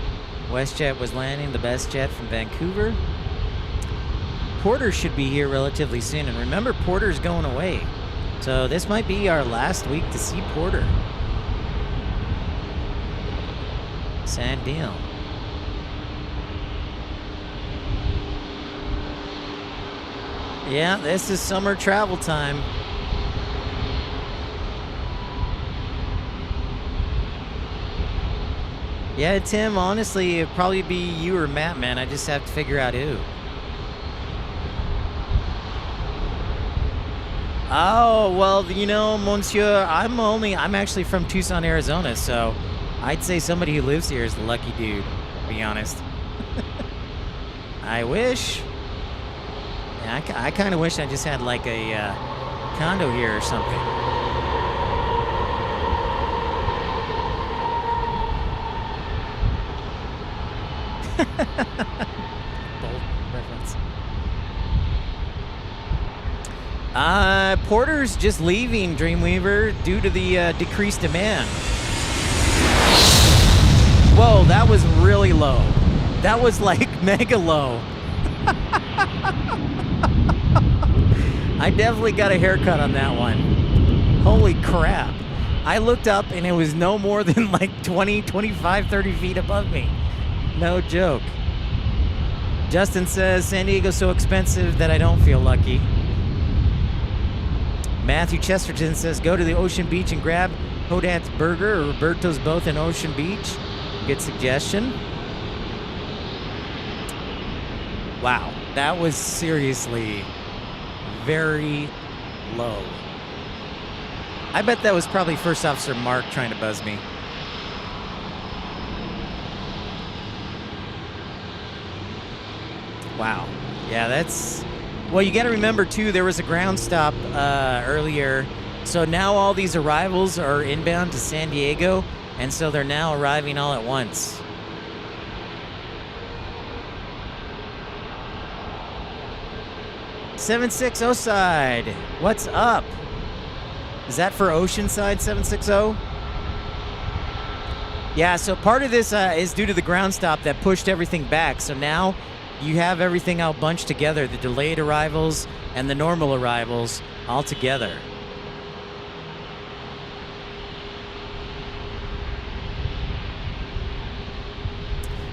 B: WestJet was landing the best jet from Vancouver. Porter should be here relatively soon. And remember, Porter's going away. So this might be our last week to see Porter. Sad deal. Yeah, this is summer travel time. Yeah, Tim, honestly, it'd probably be you or Matt, man. I just have to figure out who. Oh, well, you know, Monsieur, I'm actually from Tucson, Arizona, so I'd say somebody who lives here is the lucky dude, to be honest. I wish. Yeah, I kind of wish I just had like a condo here or something. Bold reference. Porter's just leaving, Dreamweaver, due to the decreased demand. Whoa, that was really low. That was like mega low. I definitely got a haircut on that one. Holy crap. I looked up and it was no more than like 20, 25, 30 feet above me. No joke. Justin says, San Diego's so expensive that I don't feel lucky. Matthew Chesterton says, go to the Ocean Beach and grab Hodat's Burger or Roberto's, both in Ocean Beach. Good suggestion. Wow, that was seriously very low. I bet that was probably First Officer Mark trying to buzz me. Wow. Yeah, that's... Well, you got to remember, too, there was a ground stop earlier. So now all these arrivals are inbound to San Diego, and so they're now arriving all at once. $760 side. What's up? Is that for Oceanside 760? Yeah, so part of this is due to the ground stop that pushed everything back. So now you have everything out bunched together, the delayed arrivals and the normal arrivals all together.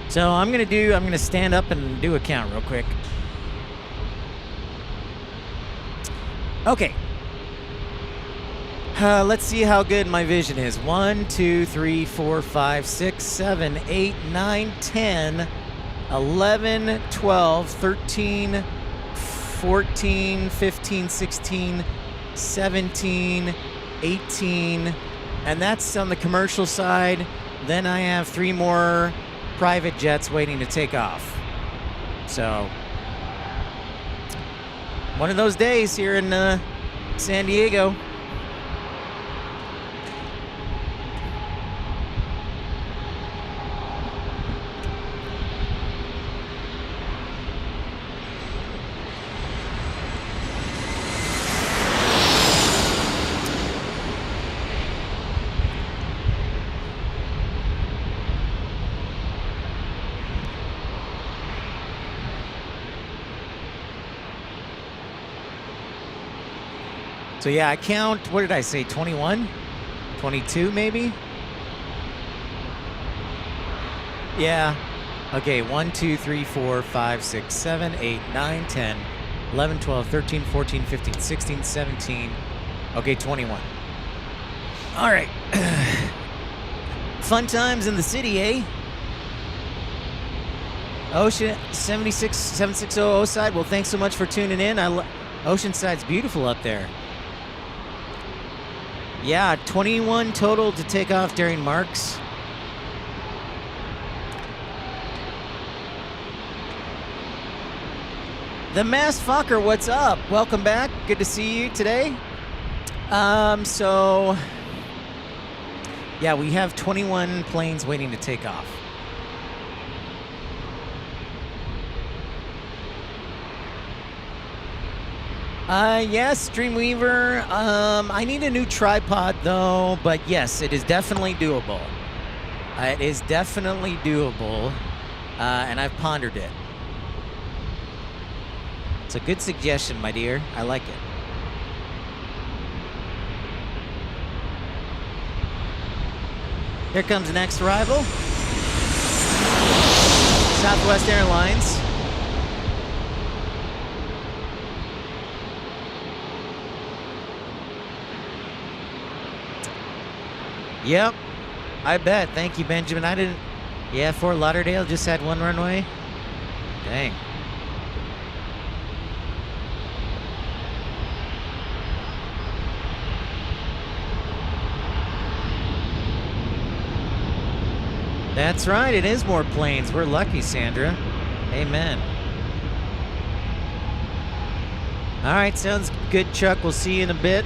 B: So I'm gonna stand up and do a count real quick. Okay. Let's see how good my vision is. 1, 2, 3, 4, 5, 6, 7, 8, 9, 10, 11, 12, 13, 14, 15, 16, 17, 18, and that's on the commercial side. Then I have 3 more private jets waiting to take off. So, one of those days here in San Diego. So yeah, I count, what did I say, 21? 22 maybe? Yeah. Okay, 1, 2, 3, 4, 5, 6, 7, 8, 9, 10, 11, 12, 13, 14, 15, 16, 17. Okay, 21. All right. Fun times in the city, eh? Ocean 760 Oceanside. Well, thanks so much for tuning in. Oceanside's beautiful up there. Yeah, 21 total to take off during marks. The Masked Fucker, what's up? Welcome back. Good to see you today. So yeah, we have 21 planes waiting to take off. Yes, Dreamweaver. I need a new tripod though, but yes, it is definitely doable. It is definitely doable, and I've pondered it. It's a good suggestion, my dear. I like it. Here comes the next arrival. Southwest Airlines. Yep, I bet. Thank you, Benjamin. I didn't... Yeah, Fort Lauderdale just had one runway. Dang. That's right, it is more planes. We're lucky, Sandra. Amen. All right, sounds good, Chuck. We'll see you in a bit.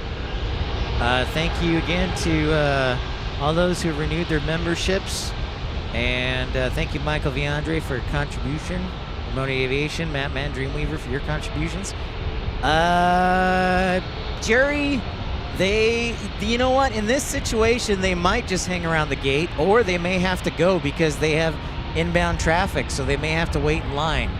B: Thank you again to all those who renewed their memberships. And thank you, Michael Viandre, for your contribution. Remote Aviation, Matt Man, Dreamweaver, for your contributions. Jerry... you know what? In this situation, they might just hang around the gate, or they may have to go because they have inbound traffic, so they may have to wait in line.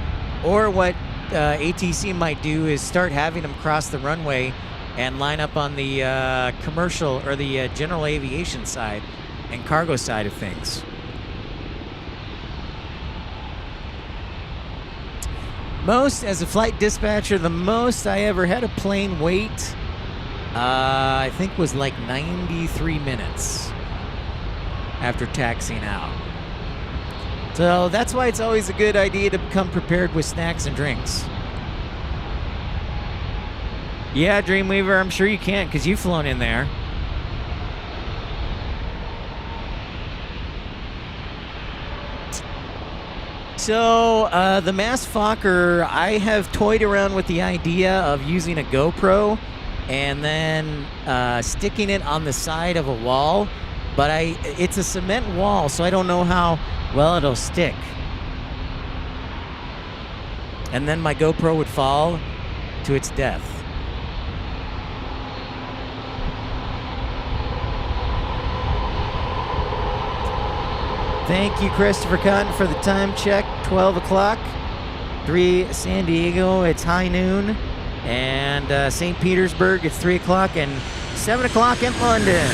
B: Or what ATC might do is start having them cross the runway and line up on the commercial or the general aviation side and cargo side of things. As a flight dispatcher, the most I ever had a plane wait, I think was like 93 minutes after taxiing out. So that's why it's always a good idea to come prepared with snacks and drinks. Yeah, Dreamweaver, I'm sure you can because you've flown in there. So the Masked Fokker, I have toyed around with the idea of using a GoPro and then sticking it on the side of a wall, but it's a cement wall, so I don't know how well it'll stick. And then my GoPro would fall to its death. Thank you, Christopher Cotton, for the time check. 12 o'clock. 3 San Diego, it's high noon. And St. Petersburg, it's 3 o'clock, and 7 o'clock in London.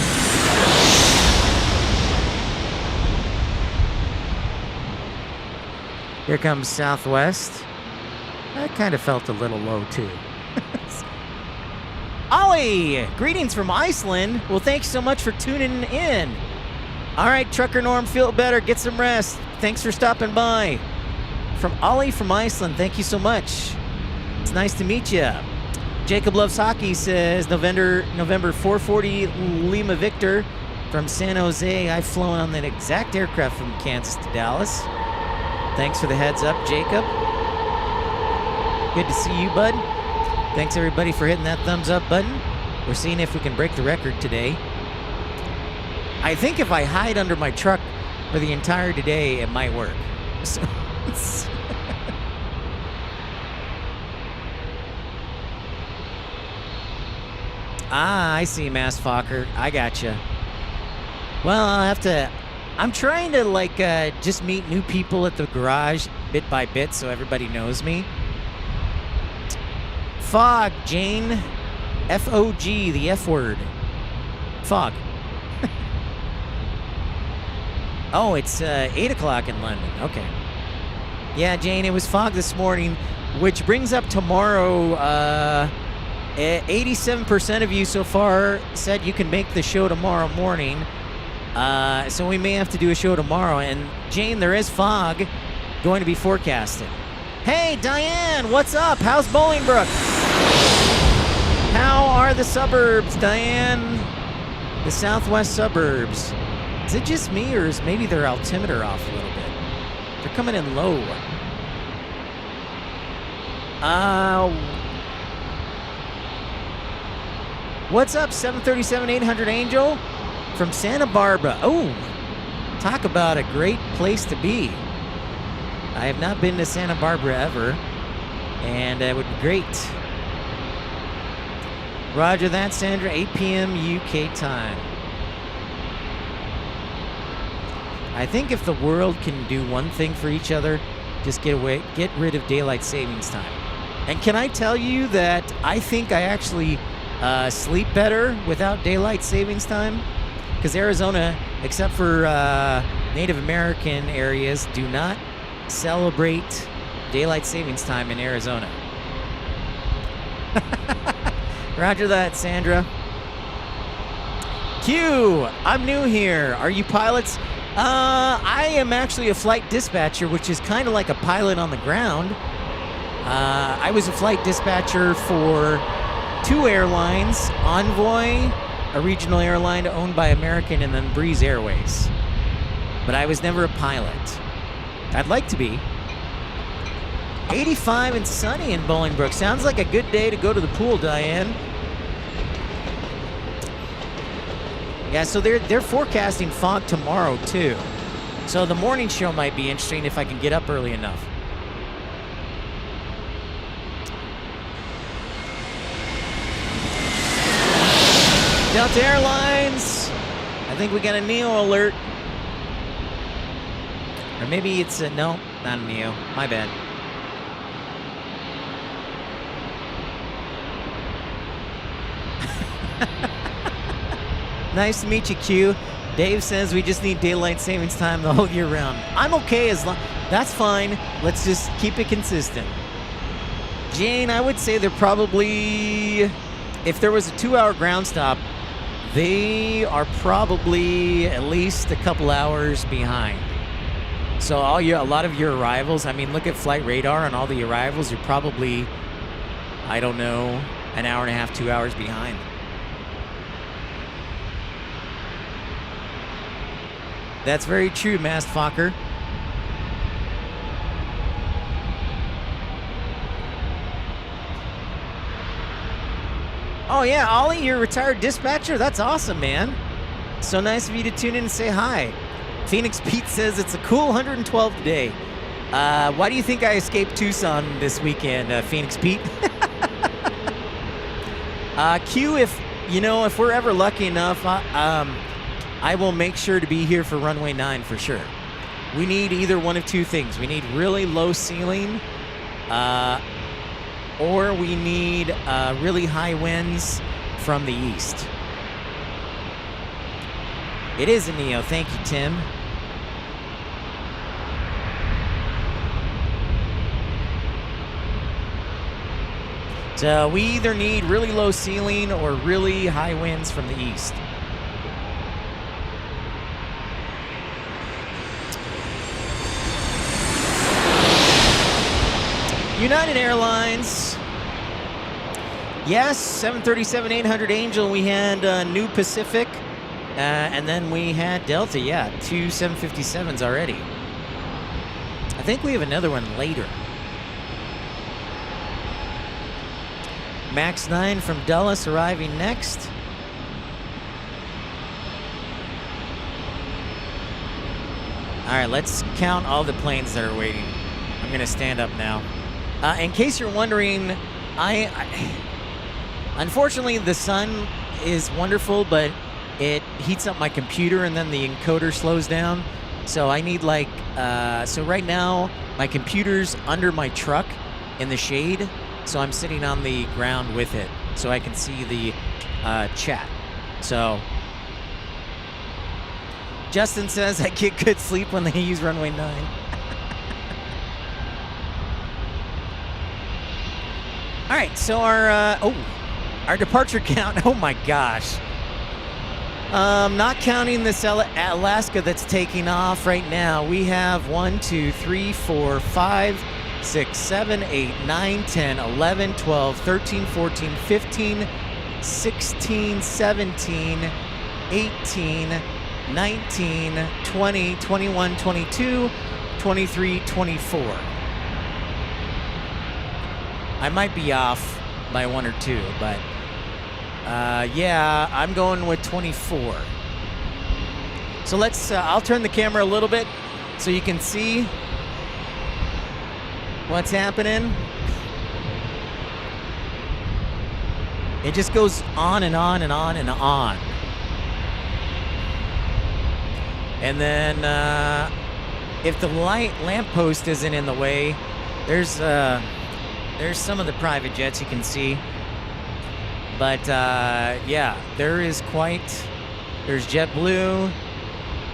B: Here comes Southwest. That kind of felt a little low, too. Ollie, greetings from Iceland. Well, thanks so much for tuning in. All right, Trucker Norm, feel better. Get some rest. Thanks for stopping by. From Ollie from Iceland, thank you so much. It's nice to meet you. Jacob Loves Hockey says, November 440 Lima Victor from San Jose. I've flown on that exact aircraft from Kansas to Dallas. Thanks for the heads up, Jacob. Good to see you, bud. Thanks, everybody, for hitting that thumbs up button. We're seeing if we can break the record today. I think if I hide under my truck for the entire day, it might work. So, I see, Masked Fokker. I gotcha. Well, I'm trying to, just meet new people at the garage bit by bit so everybody knows me. Fog, Jane. F-O-G, the F word. Fog. Oh, it's 8 o'clock in London. Okay. Yeah, Jane, it was fog this morning. which brings up tomorrow. 87% of you so far said you can make the show tomorrow morning. So we may have to do a show tomorrow. And Jane, there is fog going to be forecasted. Hey, Diane, what's up? How's Bolingbrook? How are the suburbs, Diane? The southwest suburbs. Is it just me, or is maybe their altimeter off a little bit? They're coming in low. What's up, 737-800 Angel? From Santa Barbara. Oh, talk about a great place to be. I have not been to Santa Barbara ever, and it would be great. Roger that, Sandra. 8 p.m. UK time. I think if the world can do one thing for each other, just get rid of daylight savings time. And can I tell you that I think I actually sleep better without daylight savings time? Because Arizona, except for Native American areas, do not celebrate daylight savings time in Arizona. Roger that, Sandra. Q, I'm new here. Are you pilots? I am actually a flight dispatcher, which is kind of like a pilot on the ground. I was a flight dispatcher for 2 airlines, Envoy, a regional airline owned by American, and then Breeze Airways. But I was never a pilot. I'd like to be. 85 and sunny in Bolingbrook. Sounds like a good day to go to the pool, Diane. Yeah, so they're forecasting fog tomorrow, too. So the morning show might be interesting if I can get up early enough. Delta Airlines, I think we got a Neo alert. Or maybe it's a, no, not a Neo, my bad. Nice to meet you, Q. Dave says we just need daylight savings time the whole year round. I'm okay as long, that's fine. Let's just keep it consistent. Jane, I would say they're probably, if there was a 2-hour ground stop, they are probably at least a couple hours behind. So a lot of your arrivals, I mean, look at Flight Radar and all the arrivals, you're probably, I don't know, an hour and a half, 2 hours behind. That's very true, Mast Fokker. Oh yeah, Ollie, you're a retired dispatcher? That's awesome, man. So nice of you to tune in and say hi. Phoenix Pete says it's a cool 112 today. Why do you think I escaped Tucson this weekend, Phoenix Pete? Q, if we're ever lucky enough, I will make sure to be here for runway 9 for sure. We need either one of two things. We need really low ceiling, or we need really high winds from the east. It is a Neo. Thank you, Tim. So we either need really low ceiling or really high winds from the east. United Airlines. Yes, 737-800 Angel. We had New Pacific. And then we had Delta. Yeah, 2 757s already. I think we have another one later. Max 9 from Dulles arriving next. All right, let's count all the planes that are waiting. I'm going to stand up now. In case you're wondering, unfortunately, the sun is wonderful, but it heats up my computer and then the encoder slows down. So I need so right now, my computer's under my truck in the shade. So I'm sitting on the ground with it so I can see the chat. So Justin says I get good sleep when they use runway 9. All right, so our departure count, oh my gosh. Not counting this Alaska that's taking off right now, we have 1, 2, 3, 4, 5, 6, 7, 8, 9, 10, 11, 12, 13, 14, 15, 16, 17, 18, 19, 20, 21, 22, 23, 24. I might be off by 1 or 2, but yeah, I'm going with 24. So let's, I'll turn the camera a little bit so you can see what's happening. It just goes on and on and on and on. And then if the lamppost isn't in the way, there's some of the private jets you can see. But yeah, there's JetBlue.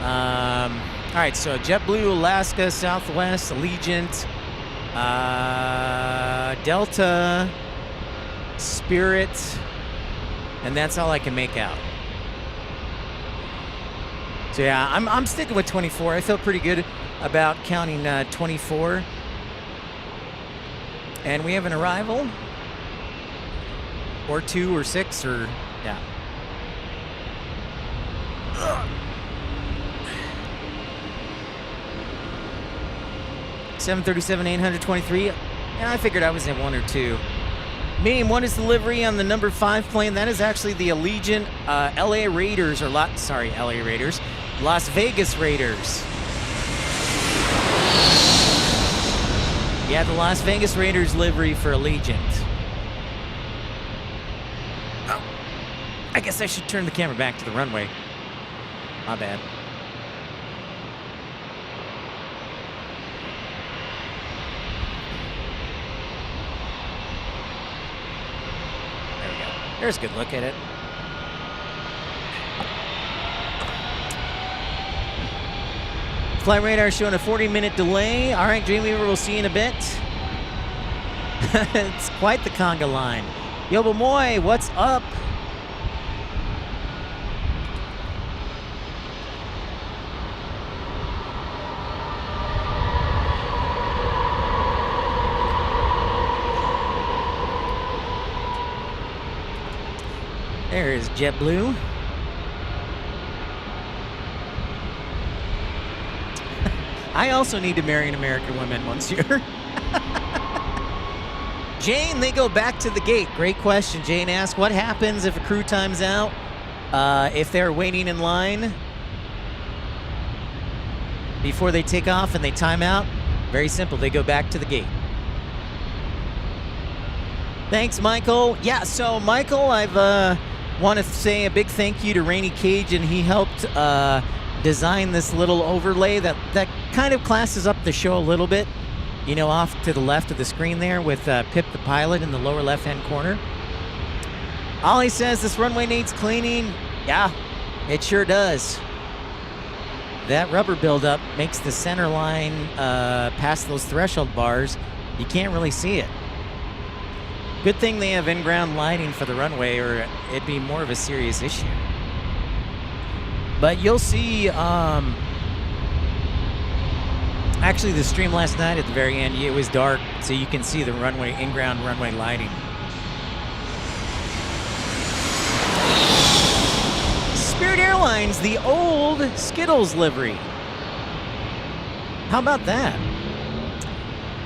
B: All right, so JetBlue, Alaska, Southwest, Allegiant, Delta, Spirit, and that's all I can make out. So yeah, I'm sticking with 24. I feel pretty good about counting 24. And we have an arrival, or 2 or 6, or yeah. 737, 823. Yeah, I figured I was in 1 or 2. Meme, what is the livery on the number 5 plane? That is actually the Allegiant LA Raiders, or LA Raiders, Las Vegas Raiders. Yeah, the Las Vegas Raiders livery for Allegiant. Oh, I guess I should turn the camera back to the runway. My bad. There we go. There's a good look at it. Flight radar showing a 40-minute delay. All right, Dreamweaver, we'll see you in a bit. It's quite the conga line. Yobo Moy, what's up? There is JetBlue. I also need to marry an American woman once a year. Jane, they go back to the gate. Great question. Jane asks, what happens if a crew times out? If they're waiting in line before they take off and they time out? Very simple. They go back to the gate. Thanks, Michael. Yeah, so Michael, I want to say a big thank you to Rainy Cage, and he helped design this little overlay that kind of classes up the show a little bit. You know, off to the left of the screen there with Pip the pilot in the lower left-hand corner. Ollie says this runway needs cleaning. Yeah, it sure does. That rubber buildup makes the center line past those threshold bars. You can't really see it. Good thing they have in-ground lighting for the runway, or it'd be more of a serious issue. But you'll see, actually the stream last night at the very end, it was dark, so you can see the runway, in-ground runway lighting. Spirit Airlines, the old Skittles livery. How about that?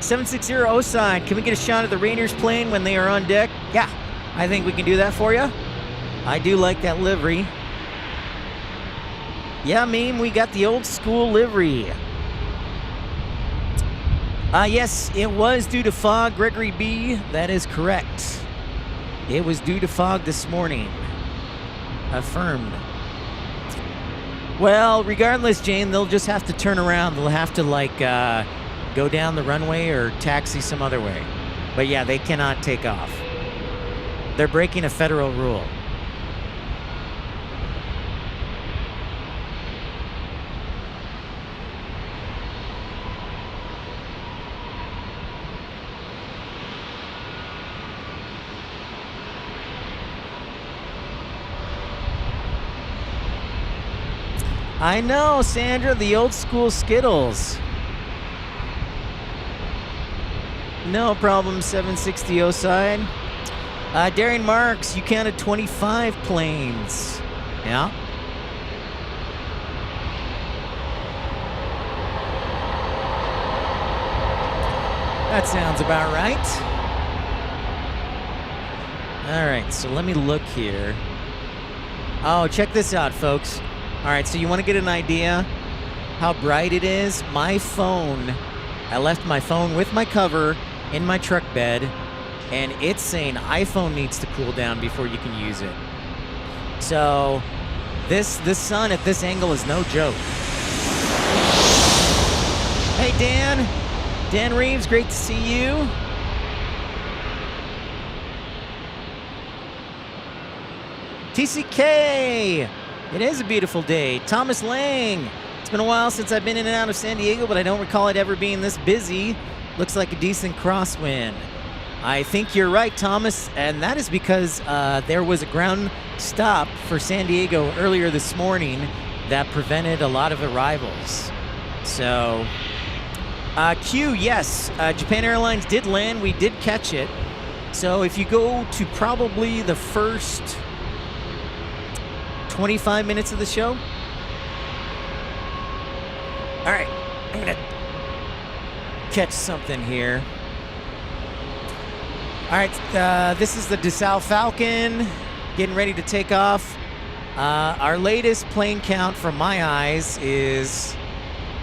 B: 760 Oside, can we get a shot of the Raiders plane when they are on deck? Yeah, I think we can do that for you. I do like that livery. Yeah, Meme, we got the old school livery. Yes, it was due to fog, Gregory B. That is correct. It was due to fog this morning. Affirmed. Well, regardless, Jane, they'll just have to turn around. They'll have to, like, go down the runway or taxi some other way. But yeah, they cannot take off. They're breaking a federal rule. I know, Sandra, the old school Skittles. No problem, 760 side. Darian Marks, you counted 25 planes. Yeah. That sounds about right. All right, so let me look here. Oh, check this out, folks. All right, so you want to get an idea how bright it is? My phone, I left my phone with my cover in my truck bed, and it's saying iPhone needs to cool down before you can use it. So this sun at this angle is no joke. Hey, Dan. Dan Reeves, great to see you. TCK, it is a beautiful day. Thomas Lang, it's been a while since I've been in and out of San Diego, but I don't recall it ever being this busy. Looks like a decent crosswind. I think you're right, Thomas, and that is because there was a ground stop for San Diego earlier this morning that prevented a lot of arrivals. So, Q, yes, Japan Airlines did land. We did catch it. So if you go to probably the first 25 minutes of the show. All right, I'm gonna catch something here. All right, this is the Dassault Falcon getting ready to take off. Our latest plane count from my eyes is,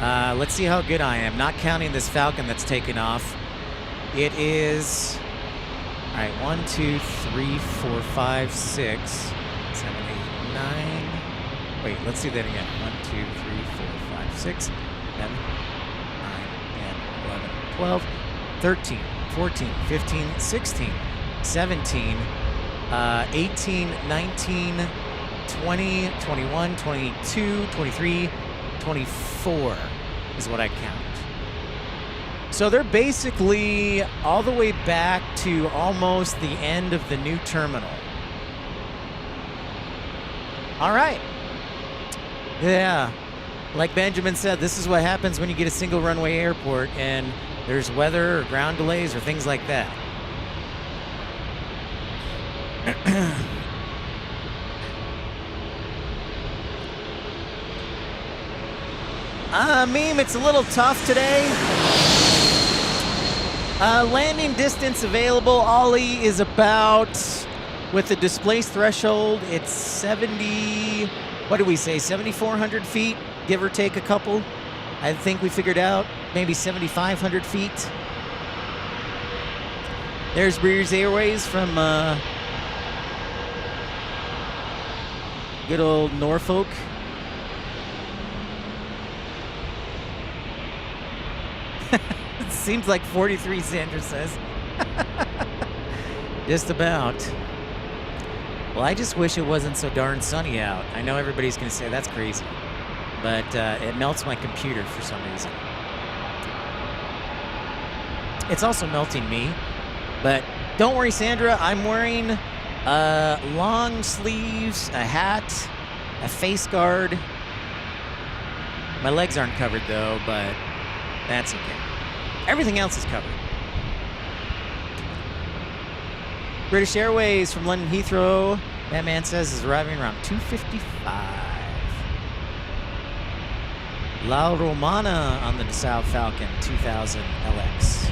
B: let's see how good I am, not counting this Falcon that's taken off. It is, all right, 1, 2, 3, 4, 5, 6, 7, 8, 9. Wait, let's do that again. 1, 2, 3, 4, 5, 6, 7, 9, 10, 11, 12, 13, 14, 15, 16, 17, 18, 19, 20, 21, 22, 23, 24 is what I count. So they're basically all the way back to almost the end of the new terminal. All right. Yeah. Like Benjamin said, this is what happens when you get a single runway airport and there's weather or ground delays or things like that. Meme, it's a little tough today. Landing distance available. Ollie is about, with the displaced threshold, it's 70, what do we say, 7,400 feet, give or take a couple. I think we figured out maybe 7,500 feet. There's Breers Airways from good old Norfolk. It seems like 43, Sandra says. Just about. Well, I just wish it wasn't so darn sunny out. I know everybody's going to say that's crazy, but it melts my computer for some reason. It's also melting me, but don't worry, Sandra. I'm wearing long sleeves, a hat, a face guard. My legs aren't covered, though, but that's okay. Everything else is covered. British Airways from London Heathrow, Batman says, is arriving around 2:55. La Romana on the Dassault Falcon 2000 LX.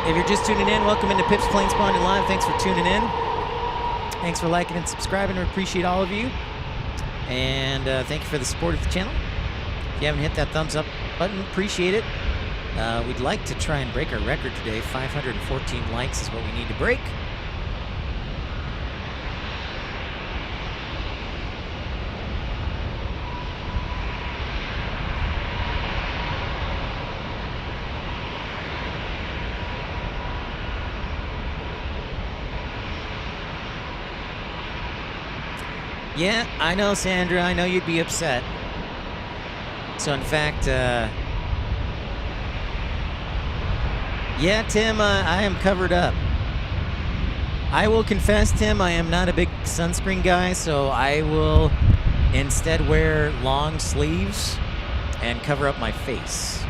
B: If you're just tuning in, welcome into Pip's PLANESPOTTING Live. Thanks for tuning in. Thanks for liking and subscribing. We appreciate all of you. And thank you for the support of the channel. If you haven't hit that thumbs up button, appreciate it. We'd like to try and break our record today. 514 likes is what we need to break. Yeah, I know, Sandra. I know you'd be upset. So, in fact, yeah, Tim, I am covered up. I will confess, Tim, I am not a big sunscreen guy, so I will instead wear long sleeves and cover up my face.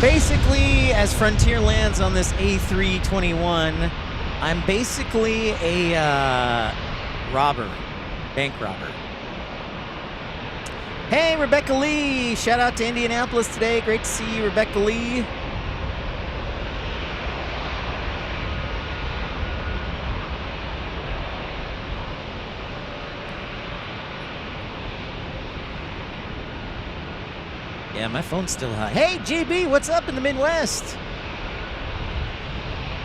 B: Basically, as Frontier lands on this A321, I'm basically a robber, bank robber. Hey, Rebecca Lee! Shout out to Indianapolis today. Great to see you, Rebecca Lee. Yeah, my phone's still hot. Hey, JB, what's up in the Midwest?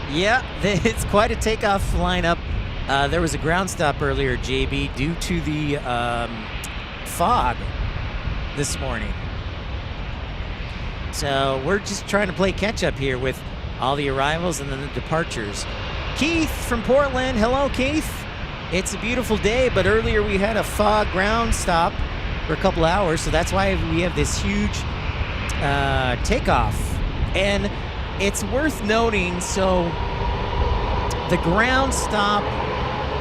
B: Yeah, it's quite a takeoff lineup. There was a ground stop earlier, JB, due to the fog this morning. So we're just trying to play catch up here with all the arrivals and then the departures. Keith from Portland. Hello, Keith. It's a beautiful day, but earlier we had a fog ground stop for a couple hours, so that's why we have this huge takeoff. And it's worth noting, so the ground stop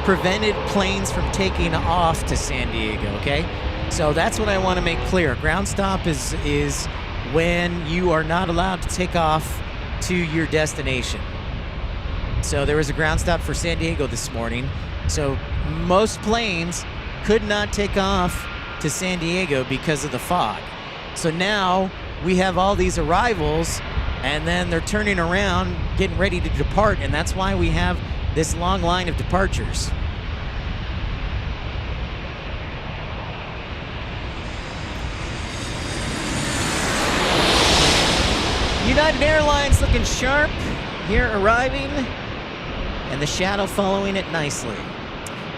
B: prevented planes from taking off to San Diego, okay? So that's what I want to make clear. Ground stop is when you are not allowed to take off to your destination. So there was a ground stop for San Diego this morning. So most planes could not take off to San Diego because of the fog. So now we have all these arrivals, and then they're turning around, getting ready to depart, and that's why we have this long line of departures. United Airlines looking sharp here arriving, and the shadow following it nicely.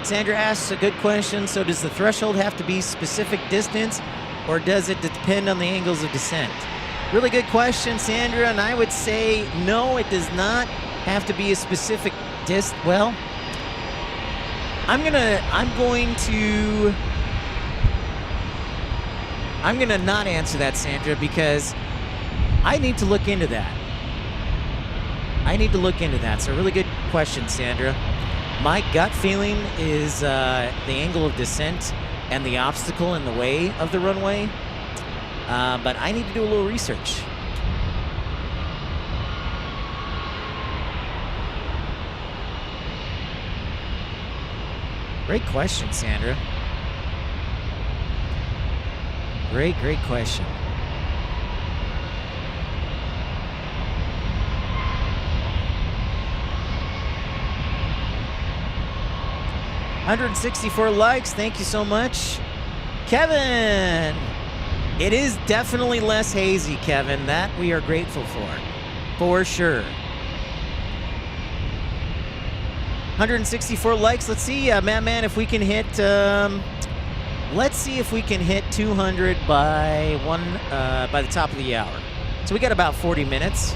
B: Sandra asks a good question. So does the threshold have to be specific distance, or does it depend on the angles of descent? Really good question, Sandra, and I would say no, it does not have to be a specific well, I'm gonna not answer that, Sandra, because I need to look into that. So really good question, Sandra. My gut feeling is the angle of descent and the obstacle in the way of the runway, but I need to do a little research. Great question, Sandra. Great question. $164 likes. Thank you so much. Kevin! It is definitely less hazy, Kevin. That we are grateful for sure. 164 likes. Let's see, Man, if we can hit. Let's see if we can hit 200 by the top of the hour. So we got about 40 minutes.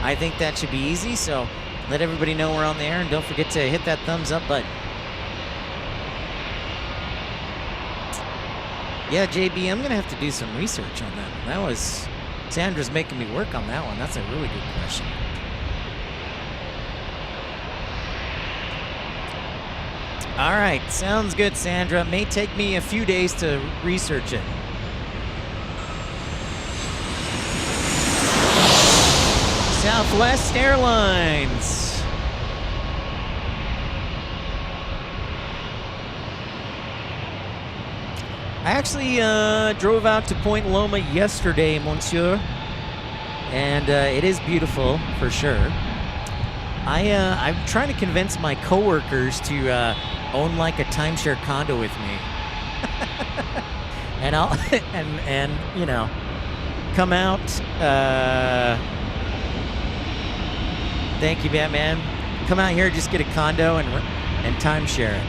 B: I think that should be easy. So let everybody know we're on the air, and don't forget to hit that thumbs up button. Yeah, JB, I'm gonna have to do some research on that one. That was Sandra's making me work on that one. That's a really good question. All right, sounds good, Sandra. It may take me a few days to research it. Southwest Airlines. I actually drove out to Point Loma yesterday, monsieur, and it is beautiful for sure. I'm trying to convince my coworkers to own like a timeshare condo with me, and I'll and you know, come out. Thank you, Batman. Come out here, just get a condo and timeshare it.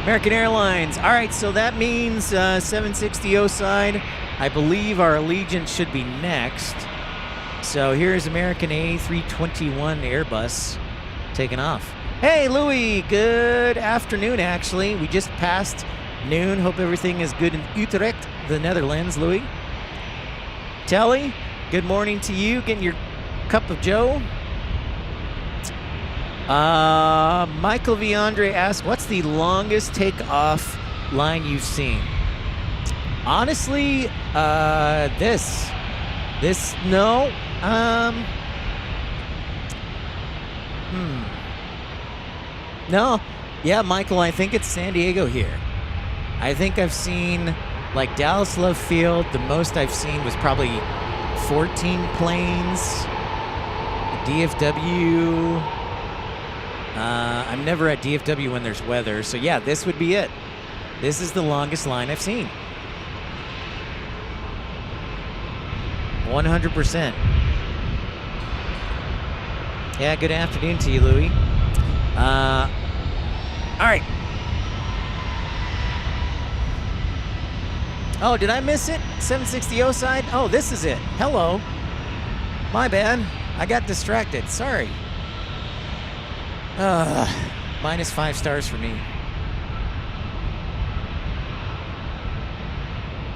B: American Airlines. All right, so that means 760 side. I believe our Allegiant should be next. So here's American A321 Airbus taking off. Hey, Louie. Good afternoon, actually. We just passed afternoon. Hope everything is good in Utrecht, the Netherlands, Louis. Telly, good morning to you. Getting your cup of joe. Michael Viandre asks, what's the longest takeoff line you've seen? Honestly, no. No. Yeah, Michael, I think it's San Diego here. I think I've seen, like, Dallas Love Field, the most I've seen was probably 14 planes. DFW. I'm never at DFW when there's weather, so yeah, this would be it. This is the longest line I've seen. 100%. Yeah, good afternoon to you, Louie. All right. Oh, did I miss it? 760 side? Oh, this is it. Hello. My bad. I got distracted. Sorry. Minus 5 stars for me.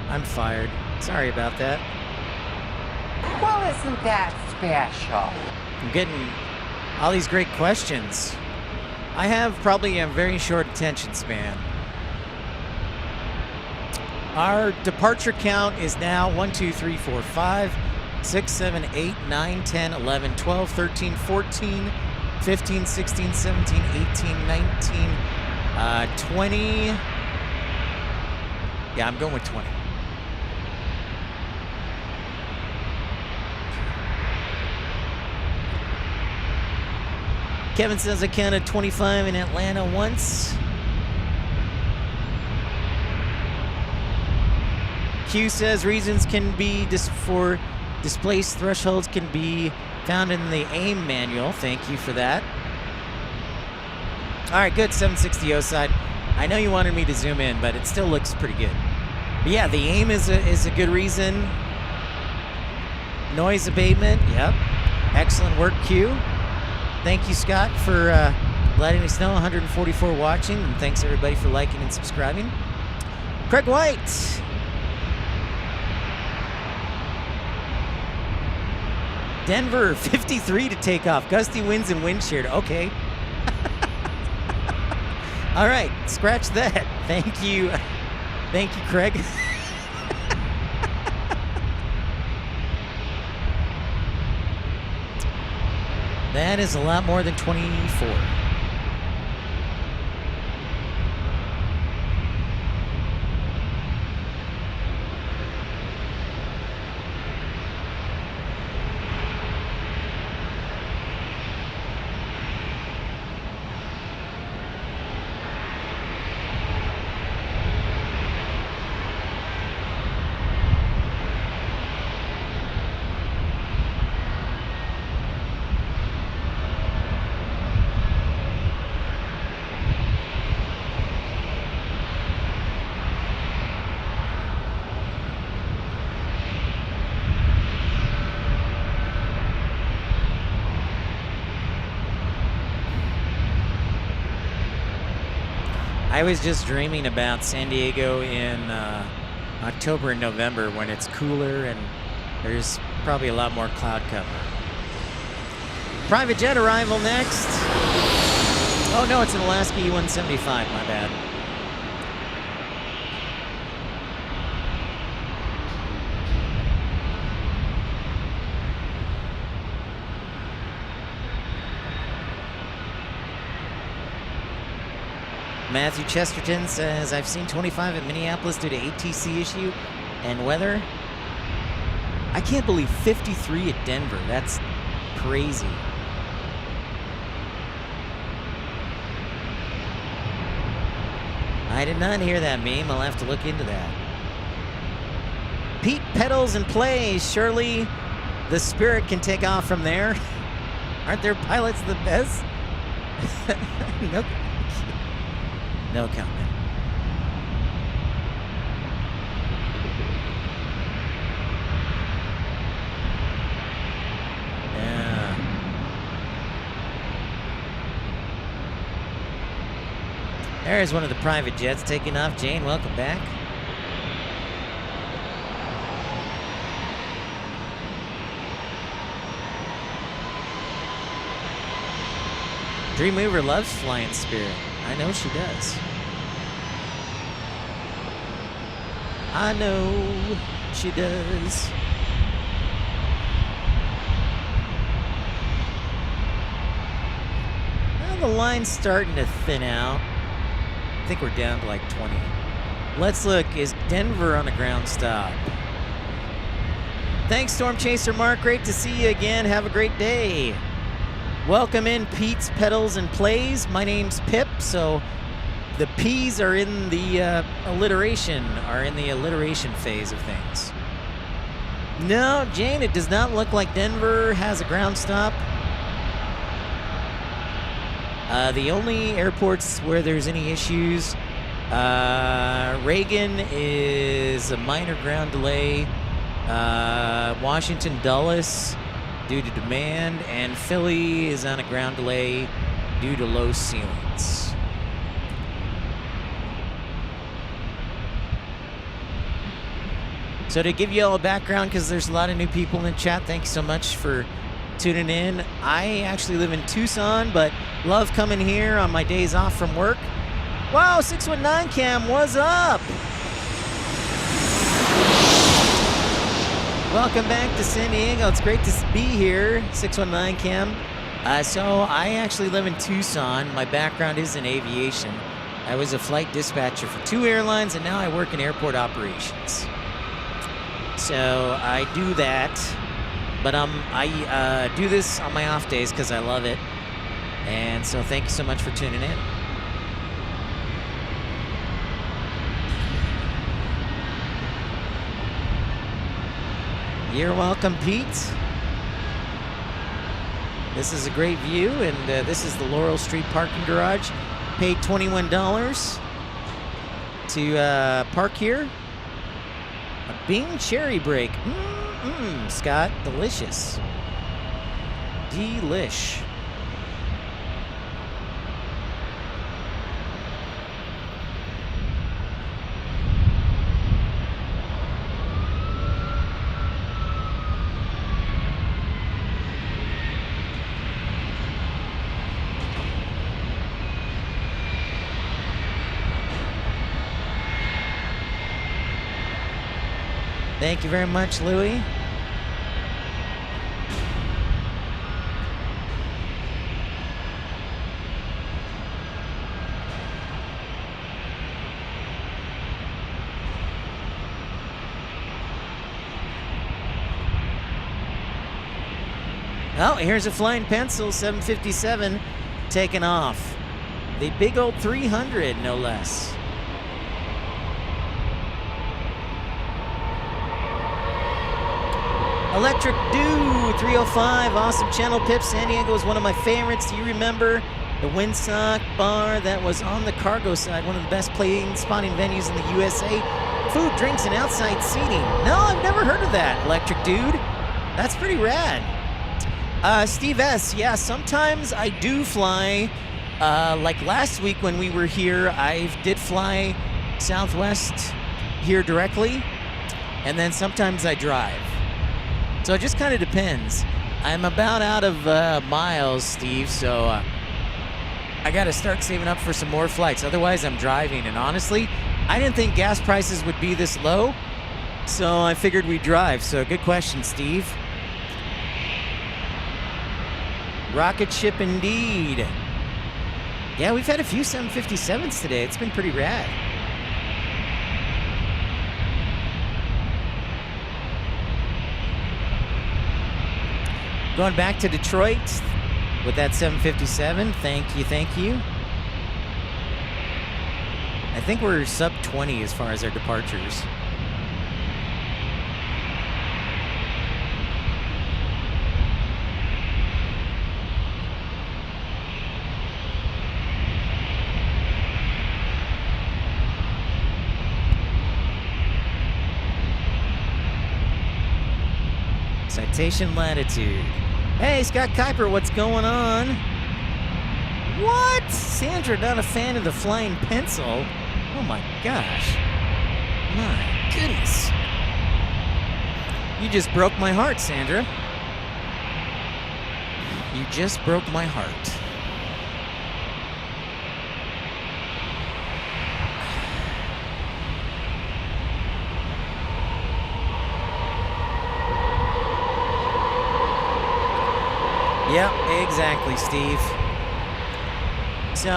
B: I'm fired. Sorry about that.
D: Well, isn't that special?
B: I'm getting all these great questions. I have probably a very short attention span. Our departure count is now 1, 2, 3, 4, 5, 6, 7, 8, 9, 10, 11, 12, 13, 14, 15, 16, 17, 18, 19, 20. Yeah, I'm going with 20. Kevin says I counted 25 in Atlanta once. Q says reasons can be for displaced thresholds can be found in the AIM manual. Thank you for that. All right, good. 760 side. I know you wanted me to zoom in, but it still looks pretty good. But yeah, the AIM is a good reason. Noise abatement. Yep. Excellent work, Q. Thank you, Scott, for letting us know. 144 watching, and thanks everybody for liking and subscribing. Craig White. Denver, 53 to take off. Gusty winds and wind shear. Okay. All right, scratch that. Thank you. Thank you, Craig. That is a lot more than 24. I was just dreaming about San Diego in October and November when it's cooler and there's probably a lot more cloud cover. Private jet arrival next. Oh no, it's an Alaska E-175, my bad. Matthew Chesterton says, I've seen 25 at Minneapolis due to ATC issue and weather. I can't believe 53 at Denver. That's crazy. I did not hear that meme. I'll have to look into that. Pete pedals and plays. Surely the Spirit can take off from there. Aren't their pilots the best? Nope. No comment. Yeah. There's one of the private jets taking off. Jane, welcome back. Dream Mover loves flying Spirit. I know she does. I know she does. Well, the line's starting to thin out. I think we're down to like 20. Let's look. Is Denver on a ground stop? Thanks, Storm Chaser Mark. Great to see you again. Have a great day. Welcome in Pete's Pedals and Plays. My name's Pip, so the P's are in the alliteration phase of things. No, Jane, it does not look like Denver has a ground stop. The only airports where there's any issues, Reagan is a minor ground delay, Washington Dulles due to demand, and Philly is on a ground delay due to low ceilings. So to give you all a background, because there's a lot of new people in the chat, thanks so much for tuning in. I actually live in Tucson, but love coming here on my days off from work. Wow, 619 Cam, what's up? Welcome back to San Diego. It's great to be here, 619 Cam. So I actually live in Tucson. My background is in aviation. I was a flight dispatcher for 2 airlines, and now I work in airport operations. So I do that, but I do this on my off days because I love it. And so thank you so much for tuning in. You're welcome, Pete. This is a great view, and this is the Laurel Street parking garage. Paid $21 to park here. A Bing cherry break. Scott, delicious. Delish. Thank you very much, Louie. Oh, here's a flying pencil, 757, taking off. The big old 300, no less. Electric Dew 305, awesome channel. Pip, San Diego is one of my favorites. Do you remember the Windsock bar that was on the cargo side? One of the best plane spotting venues in the USA. Food, drinks, and outside seating. No, I've never heard of that, Electric Dude. That's pretty rad. Steve S., yeah, sometimes I do fly. Like last week when we were here, I did fly Southwest here directly, and then sometimes I drive. So it just kind of depends. I'm about out of miles, Steve, so I got to start saving up for some more flights. Otherwise, I'm driving. And honestly, I didn't think gas prices would be this low, so I figured we'd drive. So good question, Steve. Rocket ship indeed. Yeah, we've had a few 757s today. It's been pretty rad. Going back to Detroit with that 757. Thank you, thank you. I think we're sub 20 as far as our departures. Citation latitude. Hey, Scott Kuiper, what's going on? What? Sandra, not a fan of the flying pencil? Oh my gosh. My goodness. You just broke my heart, Sandra. You just broke my heart. Yep, exactly, Steve. So,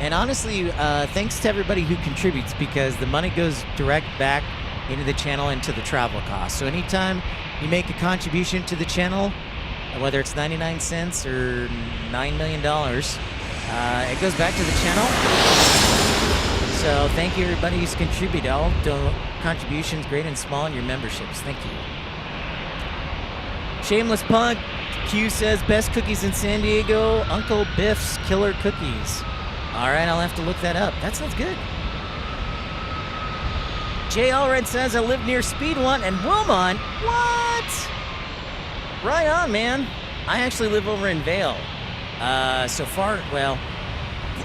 B: and honestly, thanks to everybody who contributes, because the money goes direct back into the channel and to the travel costs. So anytime you make a contribution to the channel, whether it's 99 cents or $9 million, it goes back to the channel. So thank you everybody who's contributed. All contributions, great and small, and your memberships. Thank you. Shameless Punk Q says, best cookies in San Diego, Uncle Biff's Killer Cookies. All right, I'll have to look that up. That sounds good. Jay Allred says, I live near Speedwant and Wilmont. What? Right on, man. I actually live over in Vail. So far, well,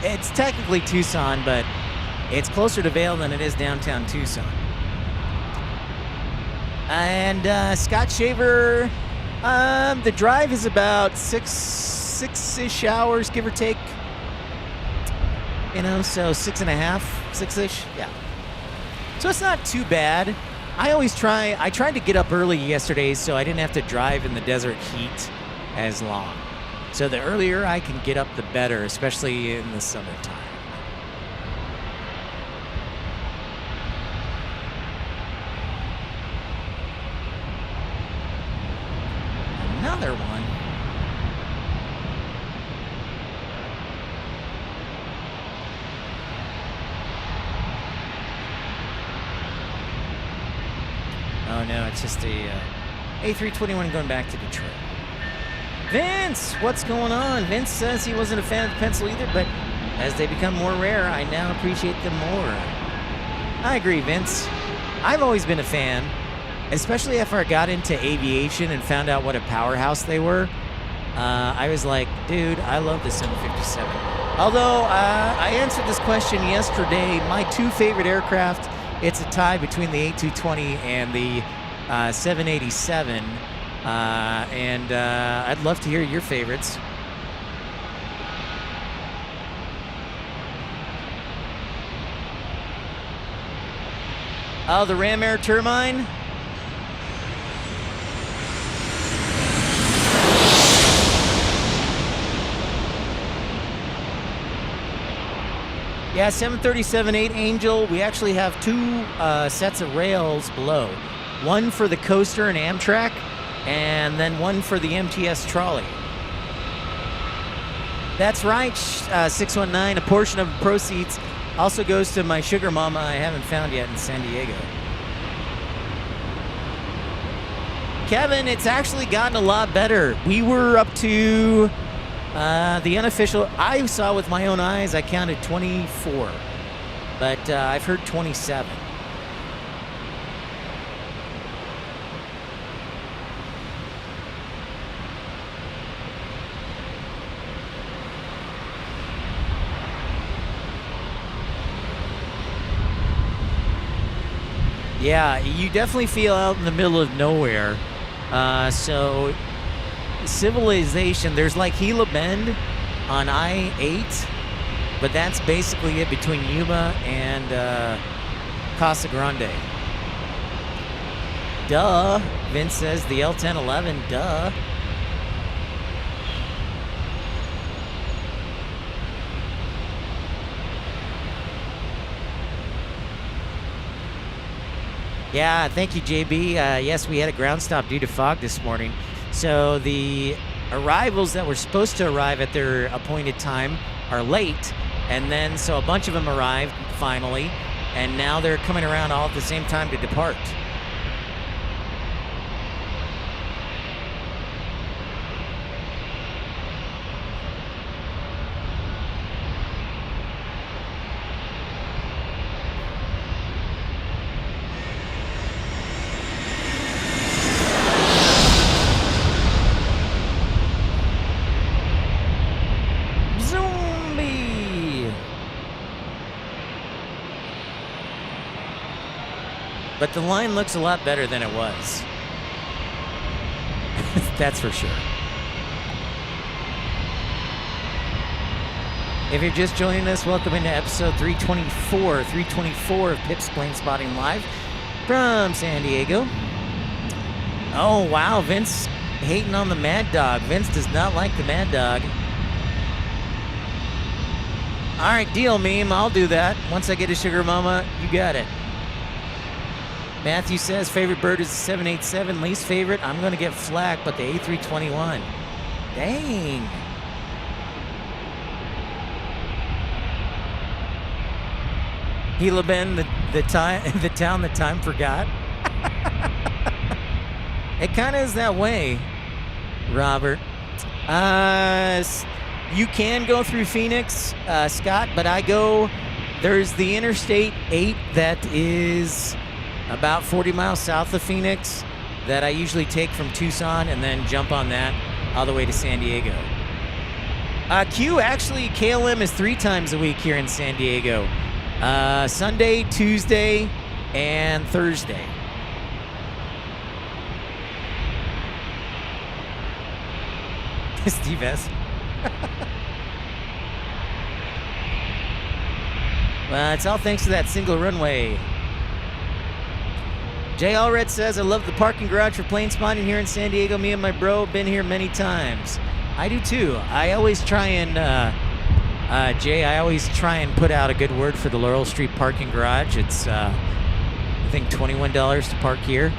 B: it's technically Tucson, but it's closer to Vail than it is downtown Tucson. And Scott Shaver, the drive is about six-ish hours, give or take. You know, so 6.5, 6-ish, yeah. So it's not too bad. I tried to get up early yesterday so I didn't have to drive in the desert heat as long. So the earlier I can get up, the better, especially in the summertime. Another one. Oh no, it's just a A321 going back to Detroit. Vince, what's going on? Vince says he wasn't a fan of the pencil either, but as they become more rare, I now appreciate them more. I agree, Vince. I've always been a fan, especially after I got into aviation and found out what a powerhouse they were. I was like, dude, I love the 757. Although I answered this question yesterday, my two favorite aircraft, it's a tie between the A220 and the 787. And I'd love to hear your favorites. Oh, the Ram Air turbine? Yeah, 737-8 Angel. We actually have two sets of rails below. One for the coaster and Amtrak, and then one for the MTS trolley. That's right, 619. A portion of the proceeds also goes to my sugar mama I haven't found yet in San Diego. Kevin, it's actually gotten a lot better. We were up to the unofficial, I saw with my own eyes, I counted 24, but I've heard 27. Yeah, you definitely feel out in the middle of nowhere. So civilization, there's like Gila Bend on I-8, but that's basically it between Yuma and Casa Grande. Duh, Vince says the L1011, duh. Yeah, thank you, JB. Yes, we had a ground stop due to fog this morning. So the arrivals that were supposed to arrive at their appointed time are late. And then, so a bunch of them arrived finally. And now they're coming around all at the same time to depart. But the line looks a lot better than it was. That's for sure. If you're just joining us, welcome into episode 324 of Pip's Planespotting Live from San Diego. Oh, wow, Vince hating on the Mad Dog. Vince does not like the Mad Dog. All right, deal, meme. I'll do that. Once I get a sugar mama, you got it. Matthew says favorite bird is the 787. Least favorite, I'm going to get flack, but the A321. Dang. Gila Bend, the town that time forgot. It kind of is that way, Robert. You can go through Phoenix, Scott, but there's the Interstate 8 that is about 40 miles south of Phoenix that I usually take from Tucson and then jump on that all the way to San Diego. KLM is 3 times a week here in San Diego. Sunday, Tuesday, and Thursday. Steve S. Well, it's all thanks to that single runway. Jay Allred says, I love the parking garage for plane spotting here in San Diego. Me and my bro been here many times. I do too. I always try and, Jay, I always try and put out a good word for the Laurel Street parking garage. It's, I think, $21 to park here.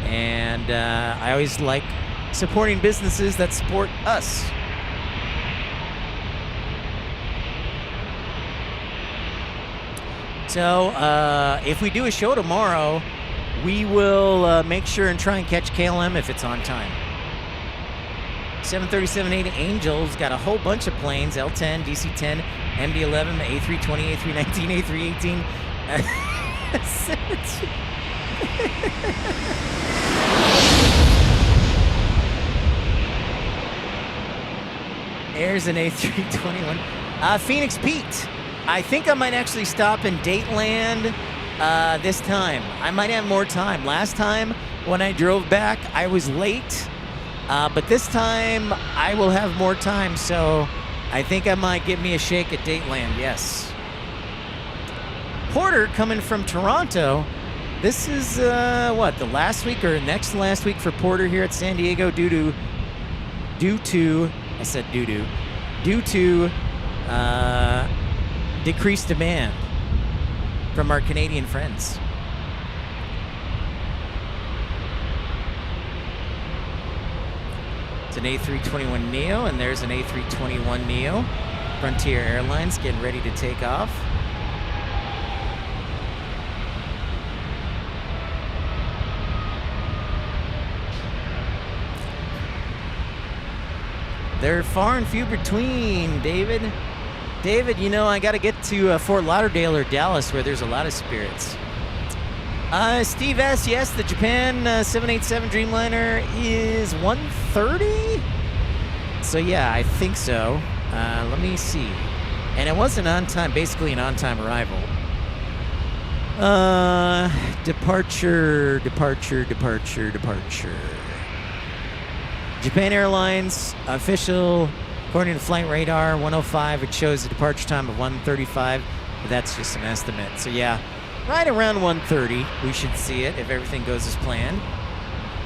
B: And I always like supporting businesses that support us. So, if we do a show tomorrow, we will make sure and try and catch KLM if it's on time. 737-8 Angels got a whole bunch of planes, L-10, DC-10, MD-11, the A320, A319, A318. There's an A321. Phoenix Pete. I think I might actually stop in Dateland this time. I might have more time. Last time when I drove back, I was late. But this time I will have more time, so I think I might give me a shake at Dateland, yes. Porter coming from Toronto. This is, the last week or next to last week for Porter here at San Diego due to decreased demand from our Canadian friends. It's an A321neo, and there's an A321neo. Frontier Airlines getting ready to take off. They're far and few between, David. David, you know, I got to get to Fort Lauderdale or Dallas where there's a lot of spirits. Steve S., yes, the Japan 787 Dreamliner is 1:30? So, yeah, I think so. Let me see. And it was an on-time, basically an on-time arrival. Departure. Japan Airlines, official, according to Flight Radar, 105. It shows a departure time of 1:35, but that's just an estimate. So, yeah, right around 1:30, we should see it if everything goes as planned.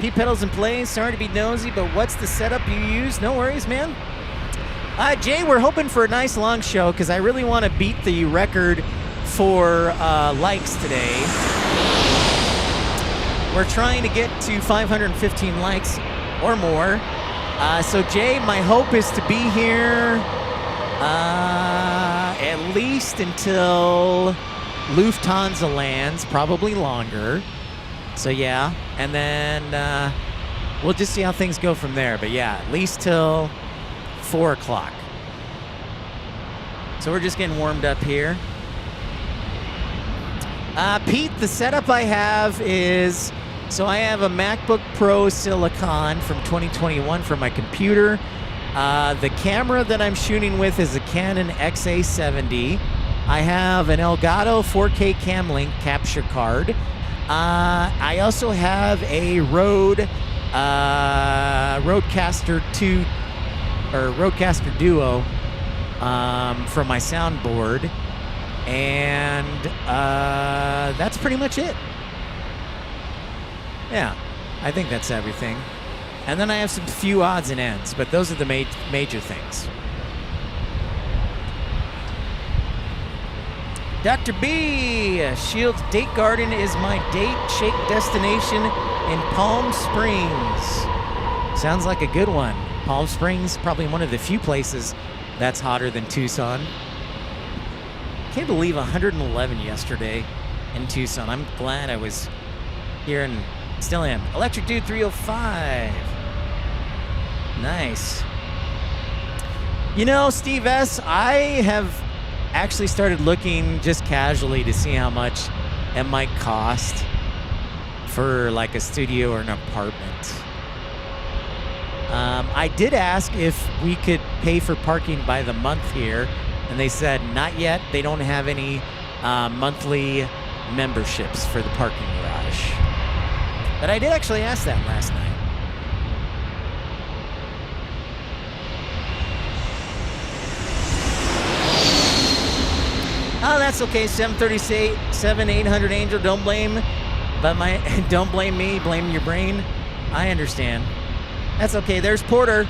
B: Pete Pedals and Plays, sorry to be nosy, but what's the setup you use? No worries, man. Jay, we're hoping for a nice long show because I really want to beat the record for likes today. We're trying to get to 515 likes or more. So, Jay, my hope is to be here at least until Lufthansa lands, probably longer. So, yeah, and then we'll just see how things go from there. But, yeah, at least till 4 o'clock. So we're just getting warmed up here. Pete, the setup I have is, so I have a MacBook Pro Silicon from 2021 for my computer. The camera that I'm shooting with is a Canon XA70. I have an Elgato 4K Camlink capture card. I also have a Roadcaster 2 or Roadcaster Duo for my soundboard, and that's pretty much it. Yeah, I think that's everything. And then I have some few odds and ends, but those are the major things. Dr. B, Shields Date Garden is my date shake destination in Palm Springs. Sounds like a good one. Palm Springs, probably one of the few places that's hotter than Tucson. Can't believe 111 yesterday in Tucson. I'm glad I was here and still am. Electric Dude 305. Nice. You know, Steve S., I have actually started looking just casually to see how much it might cost for like a studio or an apartment. I did ask if we could pay for parking by the month here, and they said not yet. They don't have any monthly memberships for the parking garage. But I did actually ask that last night. Oh, that's okay. 737 800 Angel. Don't blame me. Blame your brain. I understand. That's okay. There's Porter.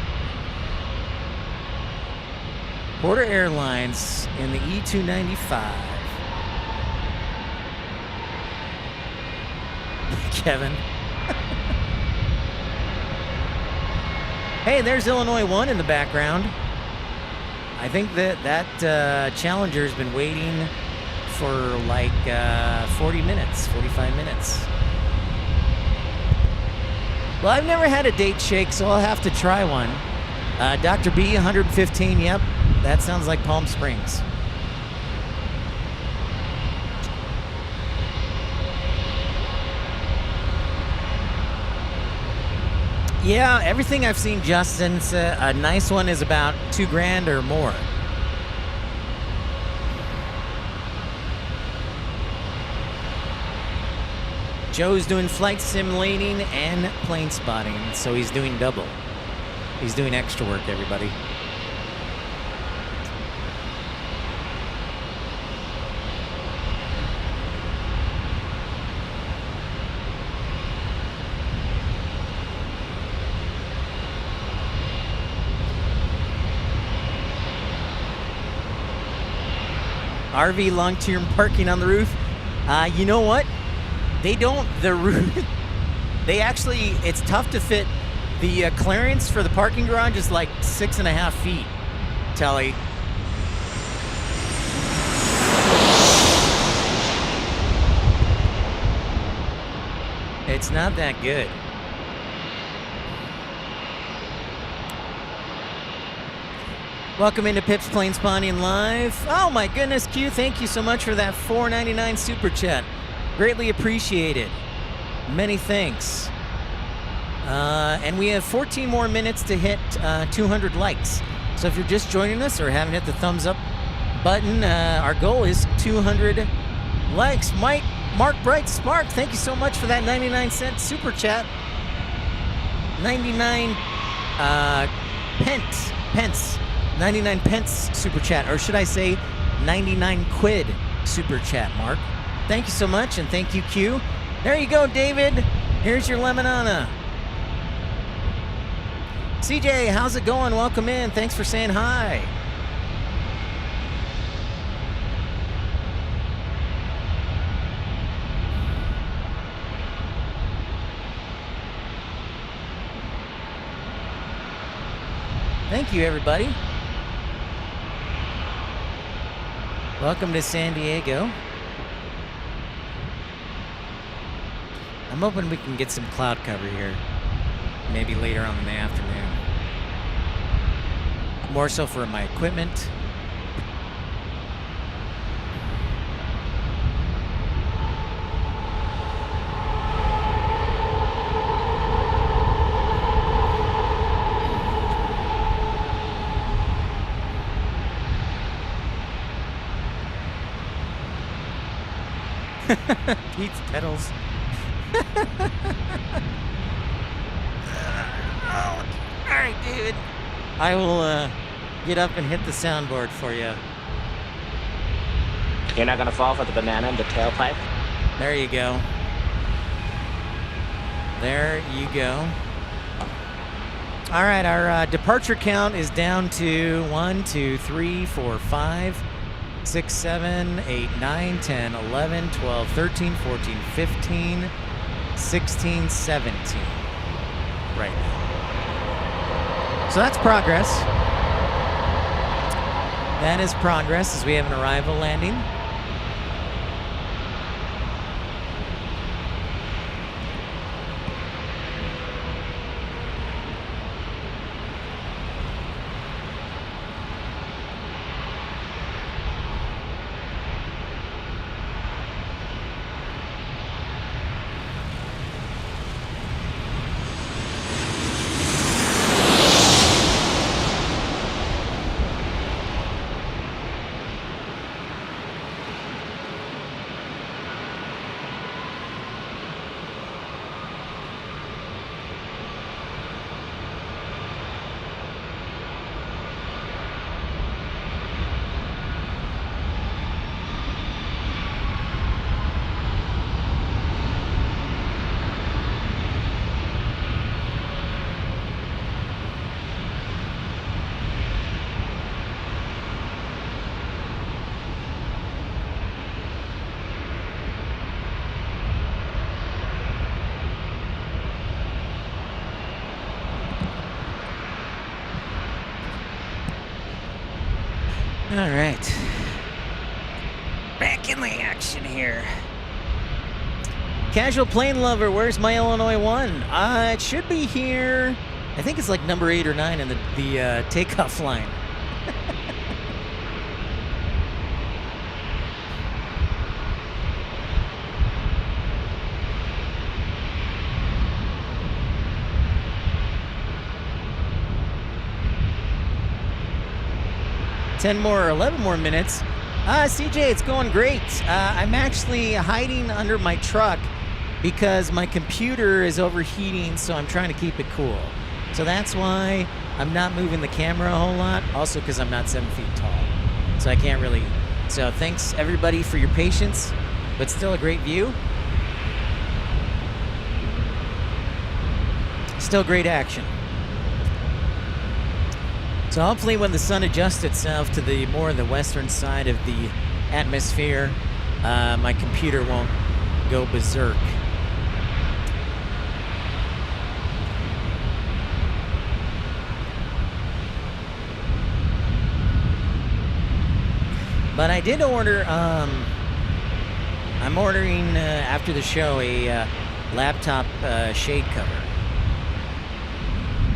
B: Porter Airlines in the E295. Kevin. Hey, there's Illinois 1 in the background. I think that Challenger's been waiting for like 45 minutes. Well, I've never had a date shake, so I'll have to try one. Dr. B, 115, yep. That sounds like Palm Springs. Yeah, everything I've seen, Justin, a nice one is about $2,000 or more. Joe's doing flight simulating and plane spotting, so he's doing double. He's doing extra work, everybody. RV long-term parking on the roof. You know what? They don't, the roof, they actually, it's tough to fit. The clearance for the parking garage is like 6.5 feet, Telly. It's not that good. Welcome into Pip's PLANESPOTTING Live. Oh my goodness, Q, thank you so much for that $4.99 super chat. Greatly appreciated. Many thanks. And we have 14 more minutes to hit 200 likes. So if you're just joining us or haven't hit the thumbs up button, our goal is 200 likes. Mark Bright Spark, thank you so much for that 99-cent super chat. 99 pence. 99 pence super chat, or should I say 99 quid super chat, Mark. Thank you so much, and thank you, Q. There you go, David. Here's your lemonana. CJ, how's it going? Welcome in. Thanks for saying hi. Thank you, everybody. Welcome to San Diego. I'm hoping we can get some cloud cover here, maybe later on in the afternoon. More so for my equipment. Pete's pedals. I will get up and hit the soundboard for you.
E: You're not gonna fall for the banana in the tailpipe?
B: There you go. There you go. All right, our departure count is down to 1, 2, 3, 4, 5, 6, 7, 8, 9, 10, 11, 12, 13, 14, 15, 16, 17 right now. So that's progress. That is progress as we have an arrival landing. All right. Back in the action here. Casual plane lover, where's my Illinois one? It should be here. I think it's like number 8 or 9 in the takeoff line. Ten more or 11 more minutes. CJ, it's going great. I'm actually hiding under my truck because my computer is overheating, so I'm trying to keep it cool. So that's why I'm not moving the camera a whole lot. Also because I'm not 7 feet tall. So I can't really. So thanks everybody for your patience, but still a great view. Still great action. So hopefully when the sun adjusts itself to the more the western side of the atmosphere, my computer won't go berserk. But I did order, I'm ordering after the show a laptop shade cover.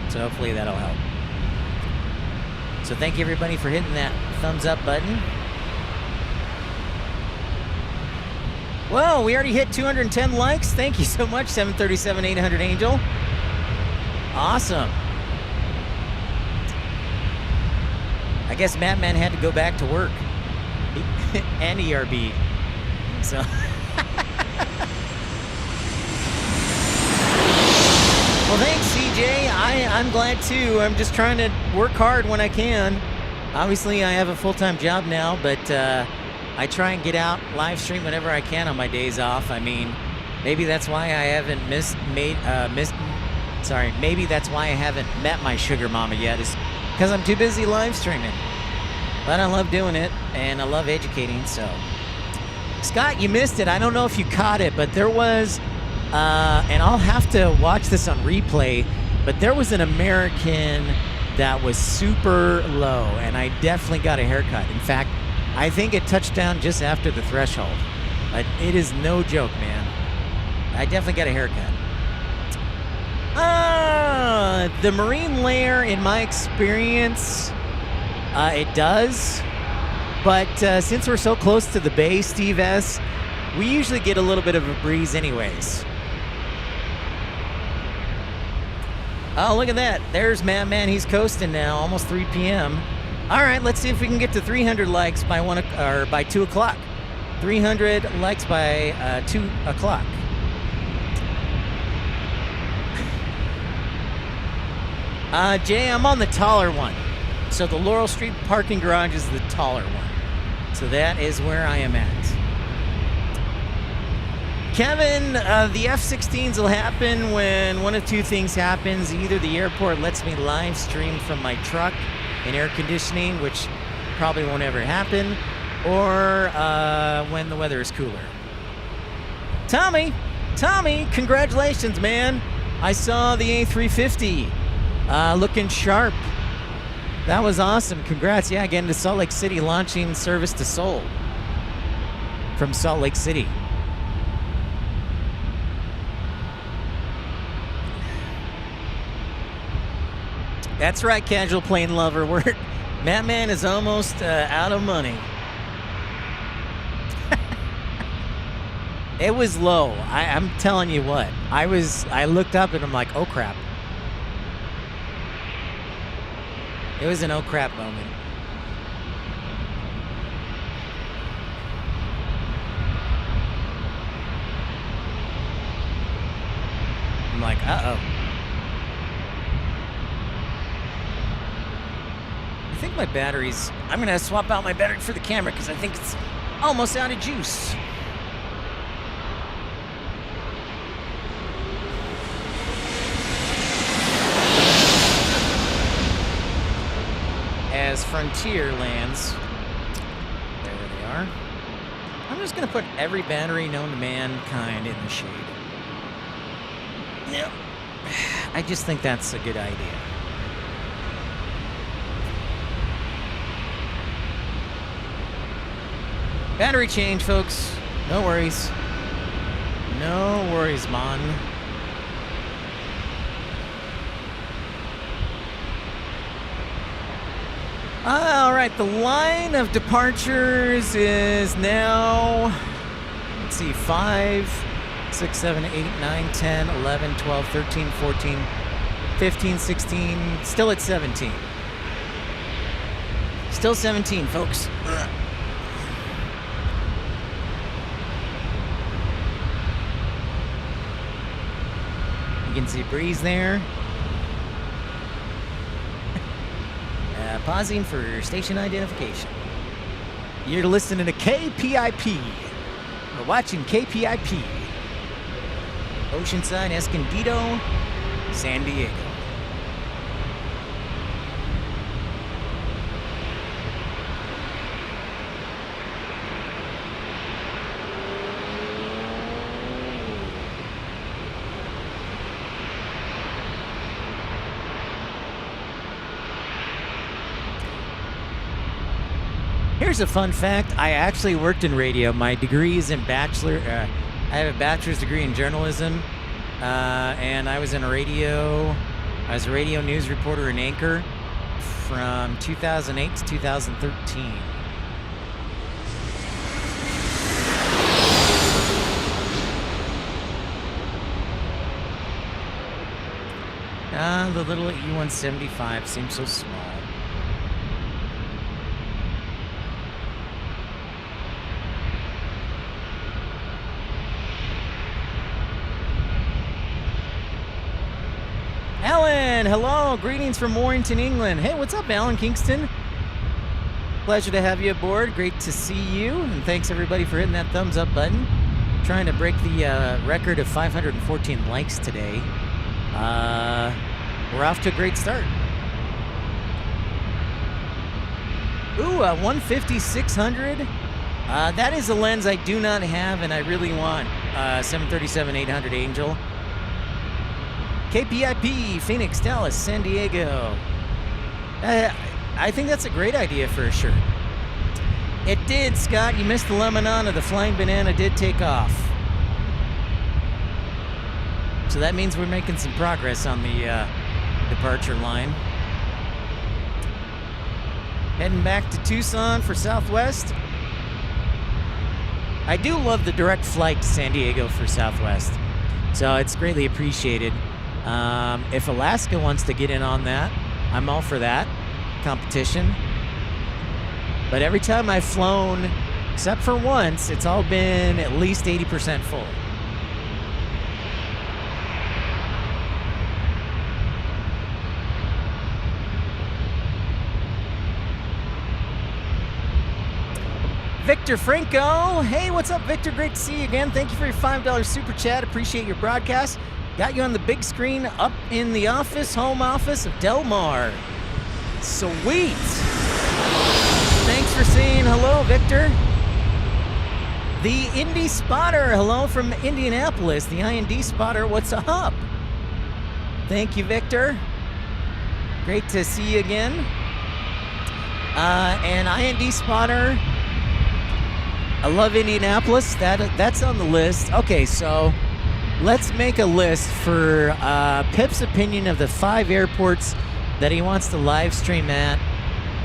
B: So hopefully that'll help. So thank you everybody for hitting that thumbs up button. Well, we already hit 210 likes. Thank you so much, 737 800 Angel. Awesome. I guess Madman had to go back to work. And ERB. So well, thanks, CJ. I'm glad too. I'm just trying to work hard when I can. Obviously, I have a full-time job now, but I try and get out, live stream whenever I can on my days off. I mean, maybe that's why I haven't maybe that's why I haven't met my sugar mama yet, is because I'm too busy live streaming. But I love doing it, and I love educating, so. Scott, you missed it. I don't know if you caught it, but there was, and I'll have to watch this on replay, but there was an American that was super low, and I definitely got a haircut. In fact, I think it touched down just after the threshold. But it is no joke, man. I definitely got a haircut. The Marine layer, in my experience, it does. But since we're so close to the bay, Steve S., we usually get a little bit of a breeze anyways. Oh, look at that. There's Madman. He's coasting now, almost 3 p.m. All right, let's see if we can get to 300 likes by 2 o'clock. 300 likes by 2 o'clock. Jay, I'm on the taller one. So the Laurel Street parking garage is the taller one. So that is where I am at. Kevin, the F-16s will happen when one of two things happens. Either the airport lets me live stream from my truck in air conditioning, which probably won't ever happen, or when the weather is cooler. Tommy, congratulations, man. I saw the A350 looking sharp. That was awesome. Congrats. Yeah, again to Salt Lake City, launching service to Seoul from Salt Lake City. That's right, casual plane lover. Mattman is almost out of money. It was low. I'm telling you what. I looked up and I'm like, oh crap. It was an oh crap moment. I'm like, uh-oh. I think my batteries... I'm going to swap out my battery for the camera because I think it's almost out of juice. As Frontier lands, there they are. I'm just going to put every battery known to mankind in the shade. Yep. I just think that's a good idea. Battery change, folks. No worries. No worries, man. All right, the line of departures is now, let's see, 5, 6, 7, 8, 9, 10, 11, 12, 13, 14, 15, 16, still at 17. Still 17, folks. You can see Breeze there. Pausing for station identification. You're listening to KPIP. We're watching KPIP. Oceanside, Escondido, San Diego. Here's a fun fact. I actually worked in radio. My degree is in I have a bachelor's degree in journalism, and I was in radio. I was a radio news reporter and anchor from 2008 to 2013. The little E-175 seems so small. Alan, hello, greetings from Warrington, England. Hey, what's up, Alan Kingston? Pleasure to have you aboard. Great to see you, and thanks everybody for hitting that thumbs up button. Trying to break the record of 514 likes today. We're off to a great start. Ooh, a 150-600. That is a lens I do not have, and I really want. 737-800 Angel. KPIP, Phoenix, Dallas, San Diego. I think that's a great idea for a shirt. It did, Scott. You missed the Lemonana. The Flying Banana did take off. So that means we're making some progress on the departure line. Heading back to Tucson for Southwest. I do love the direct flight to San Diego for Southwest. So it's greatly appreciated. If Alaska wants to get in on that, I'm all for that competition. But every time I've flown, except for once, it's all been at least 80% full. Victor Franco. Hey, what's up, Victor? Great to see you again. Thank you for your $5 super chat. Appreciate your broadcast. Got you on the big screen up in the office, home office of Del Mar. Sweet. Thanks for saying hello, Victor. The Indy Spotter. Hello from Indianapolis. The IND Spotter. What's up? Thank you, Victor. Great to see you again. And IND Spotter. I love Indianapolis. That's on the list. Okay, so let's make a list for Pip's opinion of the 5 airports that he wants to live stream at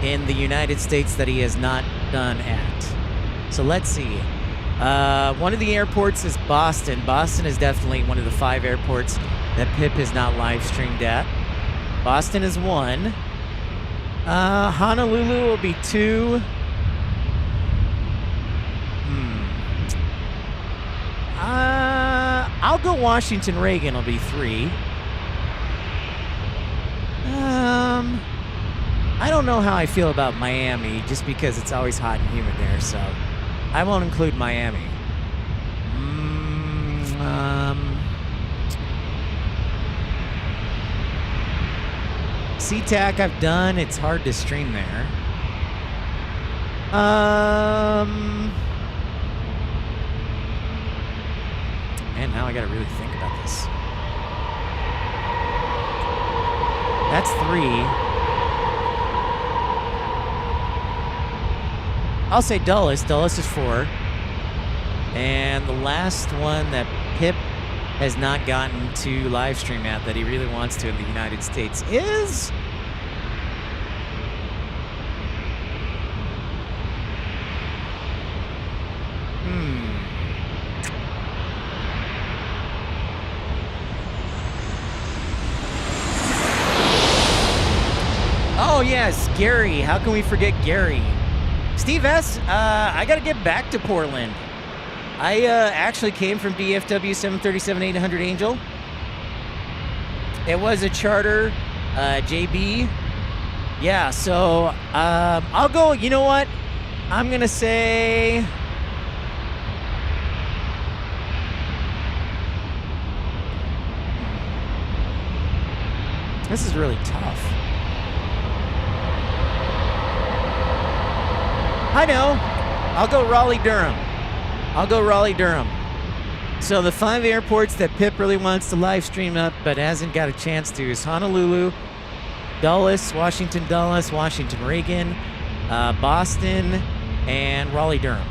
B: in the United States that he has not done at. So let's see. One of the airports is Boston. Boston is definitely one of the 5 airports that Pip has not live streamed at. Boston is 1. Honolulu will be 2. I'll go Washington Reagan will be 3. I don't know how I feel about Miami just because it's always hot and humid there, so I won't include Miami. SeaTac I've done. It's hard to stream there. Man, now I gotta really think about this. That's 3. I'll say Dulles. Dulles is 4. And the last one that Pip has not gotten to live stream at that he really wants to in the United States is... Oh, yes, Gary. How can we forget Gary? Steve S., I got to get back to Portland. I actually came from DFW 737-800 Angel. It was a charter, JB. Yeah, so I'll go, you know what? I'm going to say... This is really tough. I know. I'll go Raleigh-Durham. So the 5 airports that Pip really wants to live stream up but hasn't got a chance to is Honolulu, Dulles, Washington Dulles, Washington Reagan, Boston, and Raleigh-Durham.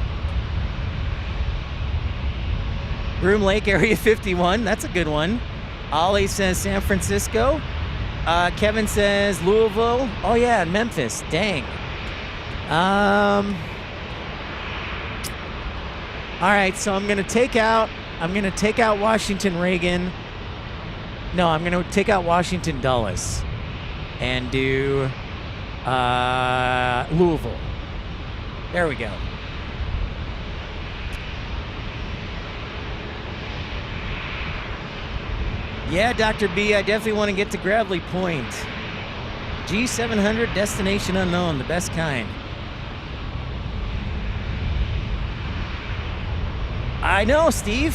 B: Groom Lake, Area 51. That's a good one. Ollie says San Francisco. Kevin says Louisville. Oh, yeah, and Memphis. Dang. All right, so I'm gonna take out Washington Reagan. No, I'm gonna take out Washington Dulles and do Louisville. There we go. Yeah, Dr. B, I definitely want to get to Gravelly Point. G700, destination unknown, the best kind. I know, Steve.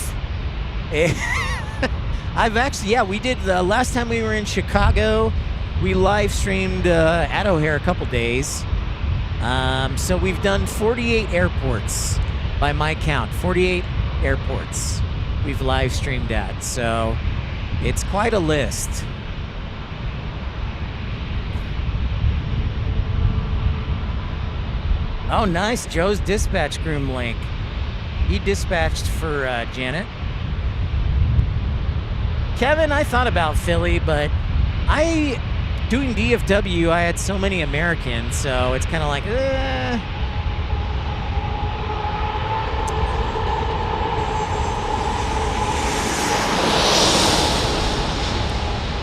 B: I've actually, yeah, we did the last time we were in Chicago. We live streamed at O'Hare a couple days. So we've done 48 airports by my count. 48 airports we've live streamed at. So it's quite a list. Oh, nice. Joe's dispatch groom link. He dispatched for Janet. Kevin, I thought about Philly, but doing DFW, I had so many Americans, so it's kind of like,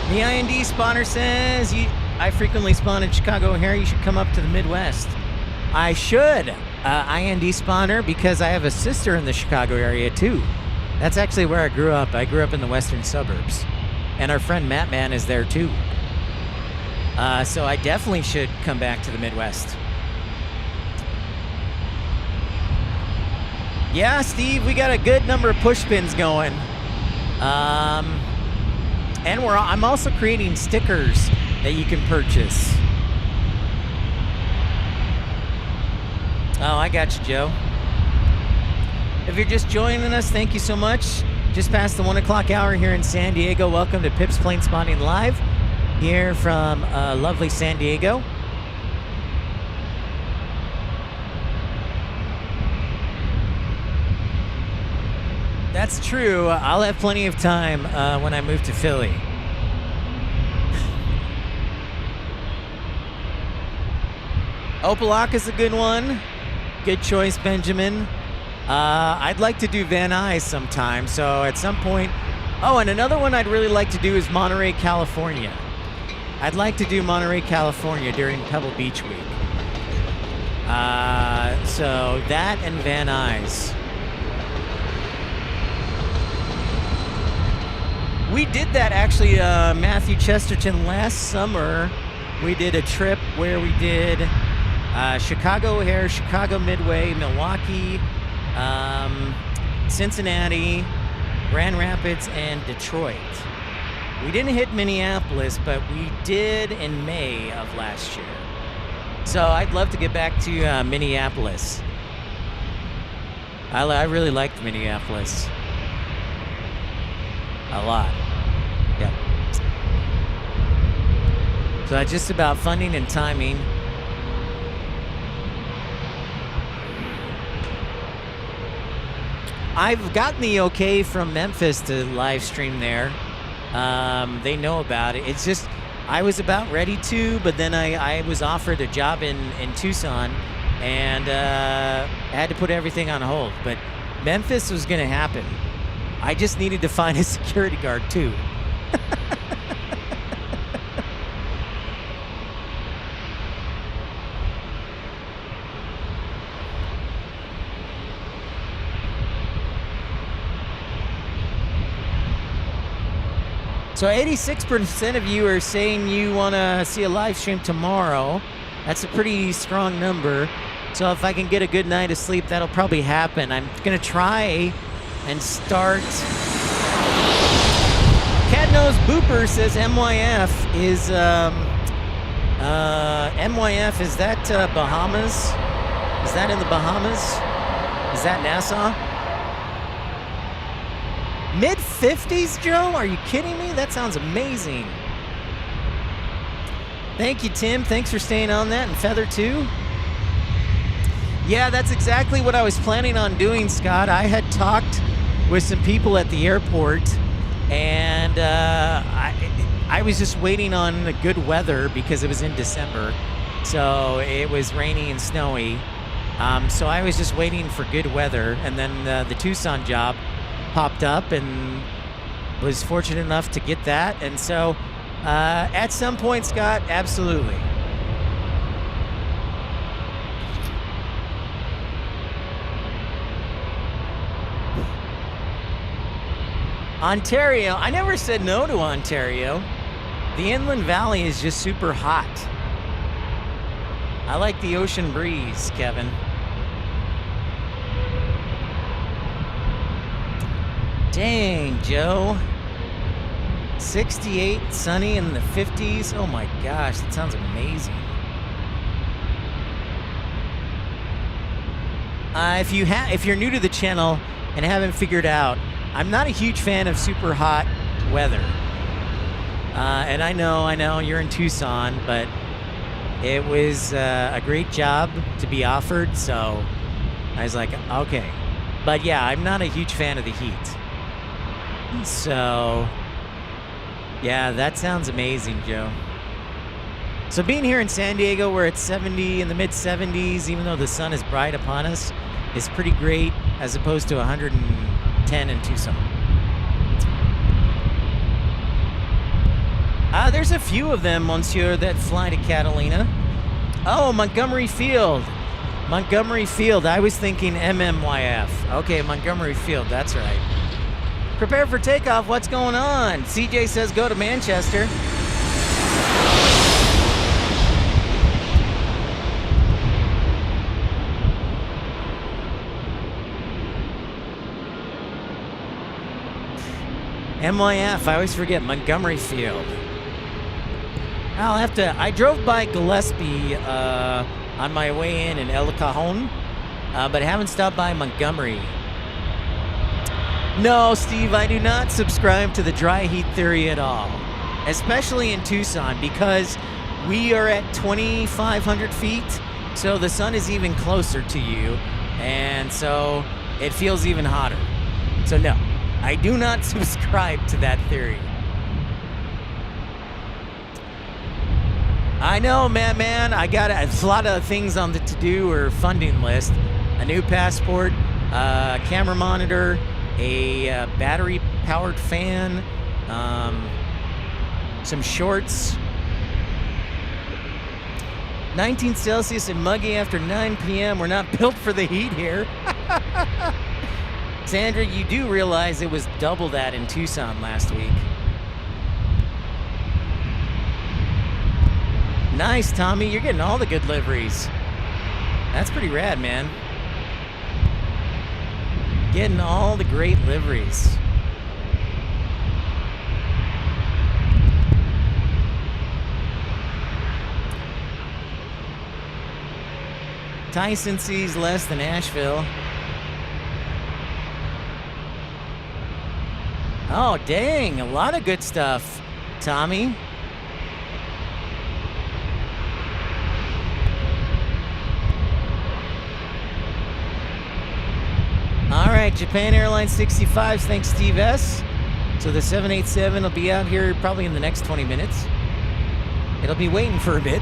B: The IND spawner says, I frequently spawn in Chicago O'Hare. You should come up to the Midwest. I should, IND spawner, because I have a sister in the Chicago area too. That's actually where I grew up. I grew up in the western suburbs. And our friend Matt Man is there too. So I definitely should come back to the Midwest. Yeah, Steve, we got a good number of push pins going. And I'm also creating stickers that you can purchase. Oh, I got you, Joe. If you're just joining us, thank you so much. Just past the 1 o'clock hour here in San Diego. Welcome to Pip's Plane Spotting Live here from lovely San Diego. That's true. I'll have plenty of time when I move to Philly. Opalaka's a good one. Good choice, Benjamin. I'd like to do Van Nuys sometime, so at some point... Oh, and another one I'd really like to do is Monterey, California. I'd like to do Monterey, California during Pebble Beach Week. So that and Van Nuys. We did that actually, Matthew Chesterton, last summer. We did a trip where we did Chicago O'Hare, Chicago Midway, Milwaukee, Cincinnati, Grand Rapids, and Detroit. We didn't hit Minneapolis, but we did in May of last year. So I'd love to get back to Minneapolis. I really liked Minneapolis. A lot. Yeah. So it's just about funding and timing. I've gotten the okay from Memphis to live stream there. They know about it. It's just, I was about ready to, but then I was offered a job in Tucson and had to put everything on hold. But Memphis was going to happen. I just needed to find a security guard too. So 86% of you are saying you want to see a live stream tomorrow. That's a pretty strong number. So if I can get a good night of sleep, that'll probably happen. I'm going to try and start. Cat Nose Booper says MYF is MYF, is that Bahamas? Is that in the Bahamas? Is that Nassau? Mid-50s, Joe? Are you kidding me? That sounds amazing. Thank you, Tim. Thanks for staying on that. And Feather, too. Yeah, that's exactly what I was planning on doing, Scott. I had talked with some people at the airport, and I was just waiting on the good weather because it was in December. So it was rainy and snowy. So I was just waiting for good weather, and then the Tucson job popped up and was fortunate enough to get that. And so at some point, Scott, absolutely. Ontario, I never said no to Ontario. The Inland Valley is just super hot. I like the ocean breeze, Kevin. Dang, Joe. 68, sunny in the 50s. Oh my gosh, that sounds amazing. If you're new to the channel and haven't figured out, I'm not a huge fan of super hot weather. And I know you're in Tucson, but it was a great job to be offered, so I was like, okay. But yeah, I'm not a huge fan of the heat. So, yeah, that sounds amazing, Joe. So being here in San Diego where it's 70 in the mid-70s, even though the sun is bright upon us, is pretty great as opposed to 110 in Tucson. There's a few of them, Monsieur, that fly to Catalina. Oh, Montgomery Field. Montgomery Field. I was thinking MMYF. Okay, Montgomery Field. That's right. Prepare for takeoff. What's going on? CJ says go to Manchester. MYF, I always forget, Montgomery Field. I drove by Gillespie on my way in El Cajon, but haven't stopped by Montgomery. No, Steve, I do not subscribe to the dry heat theory at all, especially in Tucson, because we are at 2,500 feet, so the sun is even closer to you, and so it feels even hotter. So no, I do not subscribe to that theory. I know, man. I got a lot of things on the to-do or funding list. A new passport, a camera monitor, a battery-powered fan, some shorts. 19 Celsius and muggy after 9 p.m. We're not built for the heat here. Sandra, you do realize it was double that in Tucson last week. Nice, Tommy. You're getting all the good liveries. That's pretty rad, man. Getting all the great liveries. Tyson sees less than Asheville. Oh, dang. A lot of good stuff, Tommy. All right, Japan Airlines 65s, thanks Steve S. So the 787 will be out here probably in the next 20 minutes. It'll be waiting for a bit.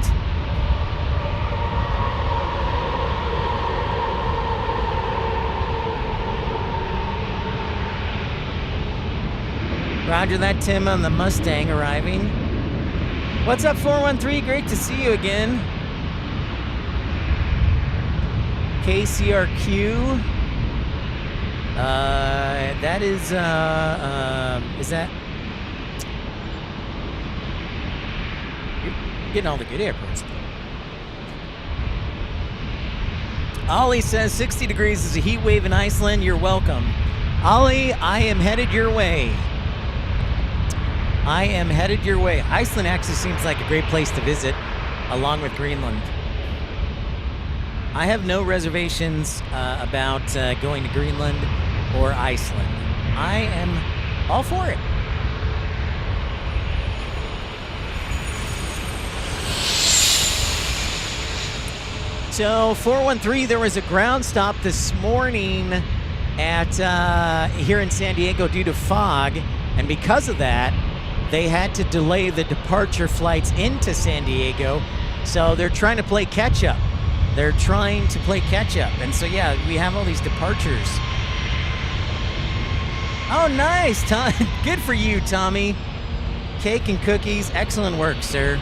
B: Roger that, Tim, on the Mustang arriving. What's up, 413? Great to see you again. KCRQ. That is that? You're getting all the good airports. Ollie says 60 degrees is a heat wave in Iceland. You're welcome. Ollie, I am headed your way. I am headed your way. Iceland actually seems like a great place to visit, along with Greenland. I have no reservations about going to Greenland or Iceland. I am all for it. So 413, there was a ground stop this morning at here in San Diego due to fog, and because of that, they had to delay the departure flights into San Diego. So they're trying to play catch up. They're trying to play catch up, and so yeah, we have all these departures. Oh, nice, Tom. Good for you, Tommy. Cake and cookies. Excellent work, sir.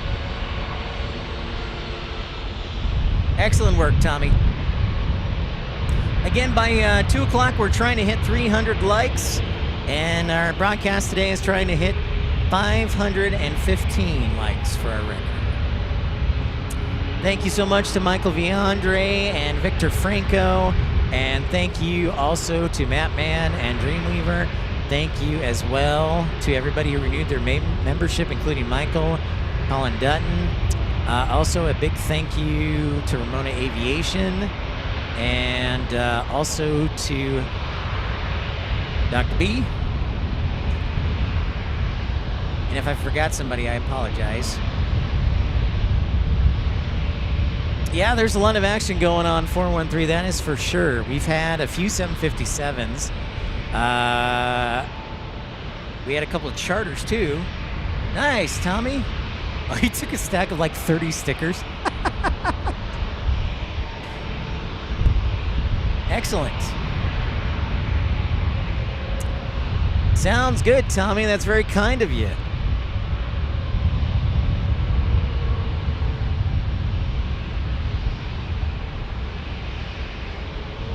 B: Excellent work, Tommy. Again, by 2 o'clock, we're trying to hit 300 likes, and our broadcast today is trying to hit 515 likes for our record. Thank you so much to Michael Viandre and Victor Franco. And thank you also to Mattman and Dreamweaver. Thank you as well to everybody who renewed their membership, including Michael, Colin Dutton. Also a big thank you to Ramona Aviation. And also to Dr. B. And if I forgot somebody, I apologize. Yeah, there's a lot of action going on, 413, that is for sure. We've had a few 757s. We had a couple of charters, too. Nice, Tommy. Oh, he took a stack of like 30 stickers. Excellent. Sounds good, Tommy. That's very kind of you.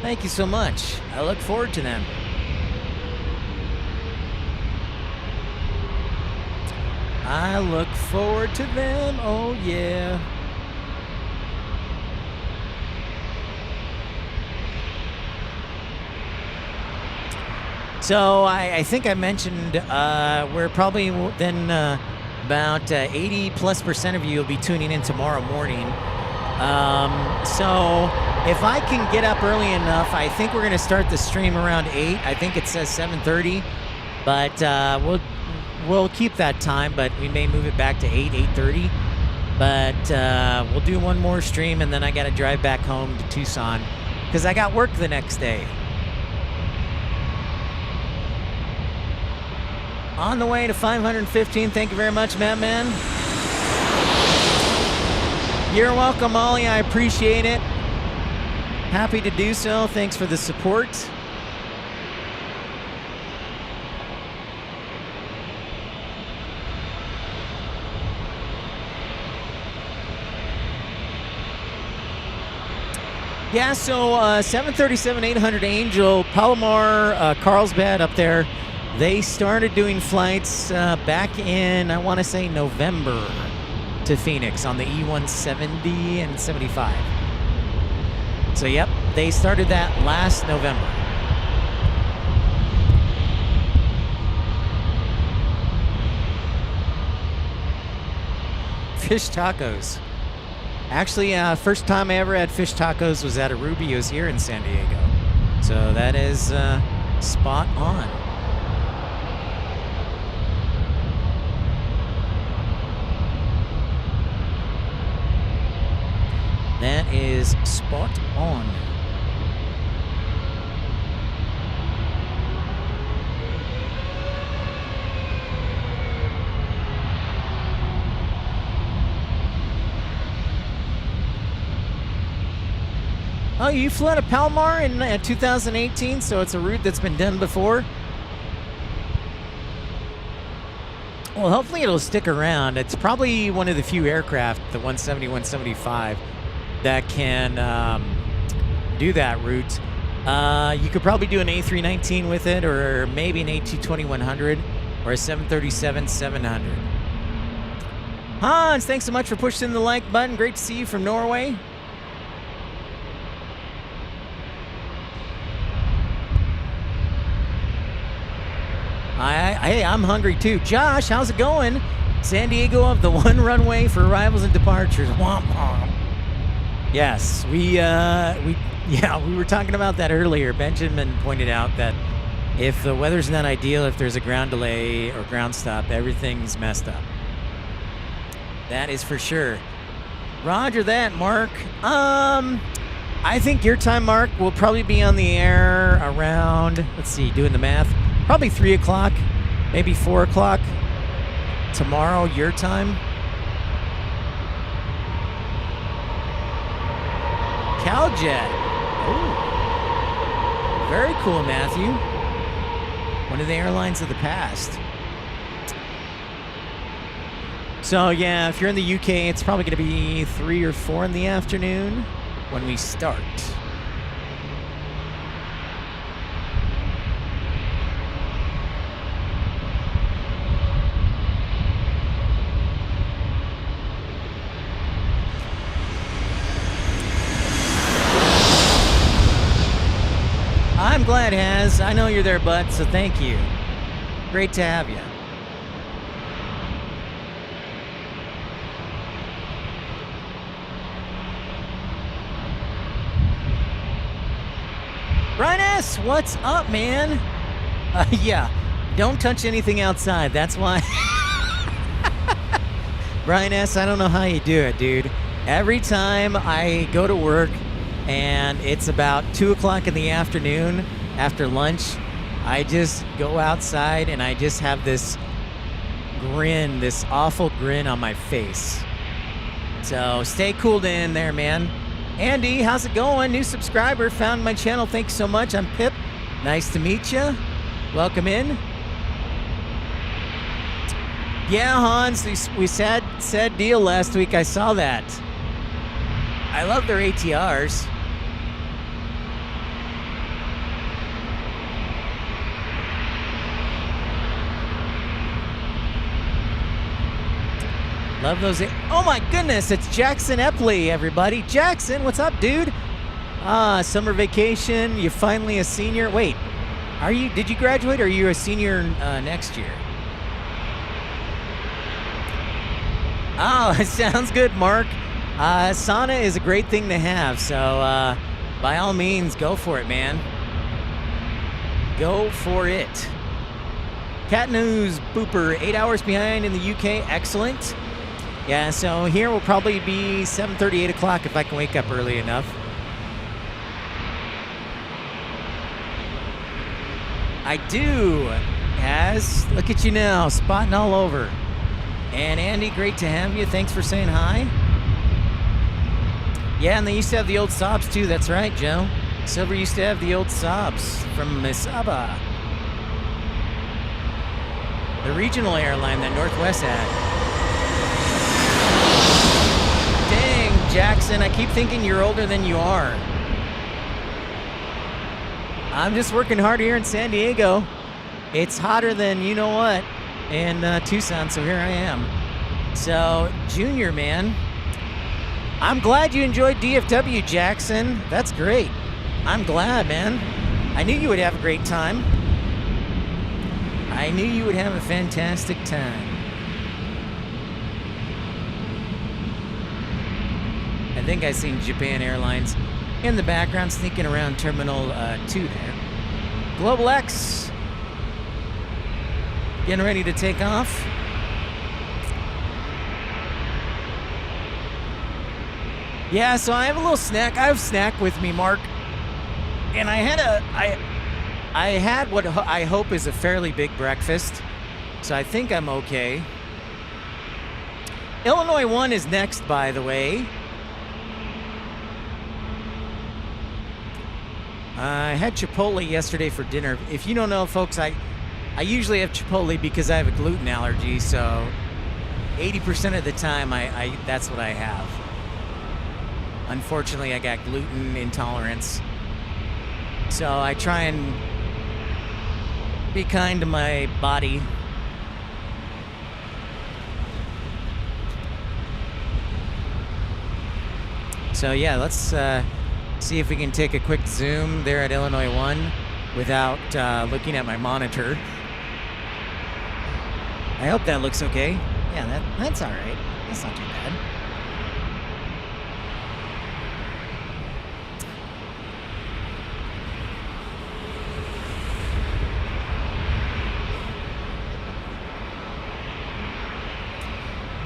B: Thank you so much. I look forward to them. I look forward to them. Oh, yeah. So I think I mentioned we're probably then about 80+% of you will be tuning in tomorrow morning. So if I can get up early enough, I think we're going to start the stream around 8. I think it says 7:30, but we'll keep that time, but we may move it back to 8:30. But we'll do one more stream, and then I got to drive back home to Tucson because I got work the next day. On the way to 515. Thank you very much, Madman. You're welcome, Ollie. I appreciate it. Happy to do so. Thanks for the support. Yeah, so 737 800 Angel, Palomar, Carlsbad up there, they started doing flights back in, I want to say, November to Phoenix on the E170 and 75. So, yep, they started that last November. Fish tacos. Actually, first time I ever had fish tacos was at a Rubio's here in San Diego. So that is spot on. That is spot on. Oh, you flew out of Palomar in 2018, so it's a route that's been done before? Well, hopefully it'll stick around. It's probably one of the few aircraft, the 170, 175, that can do that route. You could probably do an A319 with it, or maybe an A220-100, or a 737-700. Hans, thanks so much for pushing the like button. Great to see you from Norway. Hey, I'm hungry too. Josh, how's it going? San Diego of the one runway for arrivals and departures. Womp womp. Yes, we were talking about that earlier. Benjamin pointed out that if the weather's not ideal, if there's a ground delay or ground stop, everything's messed up. That is for sure. Roger that, Mark. I think your time, Mark, will probably be on the air around, let's see, doing the math, probably 3 o'clock, maybe 4 o'clock tomorrow, your time. Caljet. Oh, very cool, Matthew. One of the airlines of the past. So, yeah, if you're in the UK, it's probably going to be 3 or 4 in the afternoon when we start. I'm glad, Haz. I know you're there, bud, so thank you. Great to have you. Brian S., what's up, man? Yeah, don't touch anything outside. That's why. Brian S., I don't know how you do it, dude. Every time I go to work and it's about 2 o'clock in the afternoon after lunch, I just go outside and I just have this grin, this awful grin on my face. So stay cooled in there, man. Andy, how's it going? New subscriber, found my channel. Thanks so much. I'm Pip. Nice to meet you. Welcome in. Yeah, Hans, we said deal last week. I saw that. I love their ATRs. Love those. Oh my goodness, it's Jackson Epley, everybody. Jackson, what's up, dude? Summer vacation, you're finally a senior. Wait, Did you graduate or are you a senior next year? Oh, it sounds good, Mark. Sauna is a great thing to have, so by all means, go for it, man. Go for it. Cat News Booper, 8 hours behind in the UK. Excellent. Yeah, so here will probably be 7:30, 8 o'clock if I can wake up early enough. I do. As look at you now, spotting all over. And Andy, great to have you. Thanks for saying hi. Yeah, and they used to have the old Saabs too. That's right, Joe. Silver used to have the old Saabs from Mesaba. The regional airline that Northwest had. Dang, Jackson, I keep thinking you're older than you are. I'm just working hard here in San Diego. It's hotter than you know what in Tucson, so here I am. So, Junior, man, I'm glad you enjoyed DFW, Jackson. That's great. I'm glad, man. I knew you would have a great time. I knew you would have a fantastic time. I think I seen Japan Airlines in the background sneaking around Terminal 2 there. Global X getting ready to take off. Yeah, so I have a little snack. I have snack with me, Mark. And I had what I hope is a fairly big breakfast. So I think I'm okay. Illinois 1 is next, by the way. I had Chipotle yesterday for dinner. If you don't know, folks, I usually have Chipotle because I have a gluten allergy, so 80% of the time I that's what I have. Unfortunately, I got gluten intolerance. So I try and be kind to my body. So yeah, let's see if we can take a quick zoom there at Illinois 1 without looking at my monitor. I hope that looks okay. Yeah, that's all right. That's not too bad.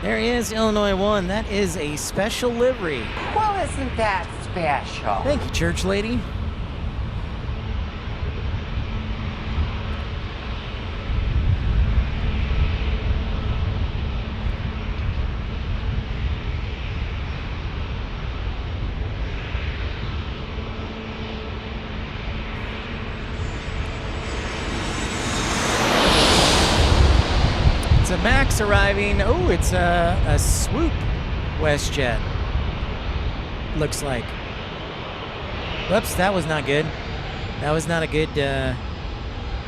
B: There is Illinois 1. That is a special livery.
D: Well, isn't that special?
B: Thank you, church lady. It's a MAX arriving. Oh, it's a Swoop WestJet. Looks like. Whoops, that was not good. That was not a good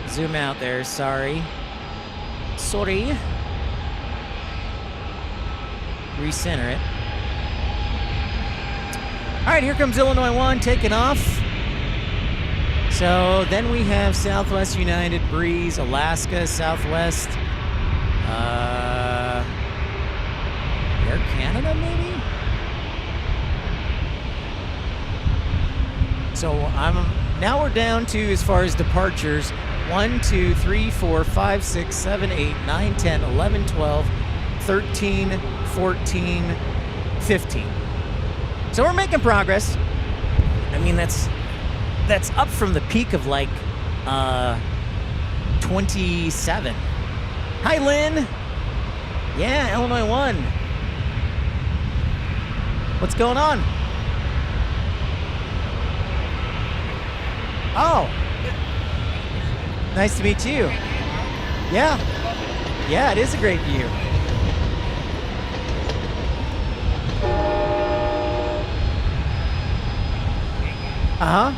B: zoom out there. Sorry. Sorry. Recenter it. All right, here comes Illinois 1 taking off. So then we have Southwest United, Breeze, Alaska, Southwest. Air Canada, maybe? So now we're down to, as far as departures, 1, 2, 3, 4, 5, 6, 7, 8, 9, 10, 11, 12, 13, 14, 15. So we're making progress. I mean, that's up from the peak of like 27. Hi, Lynn. Yeah, Illinois 1. What's going on? Oh. Nice to meet you. Yeah. Yeah, it is a great view. Uh-huh.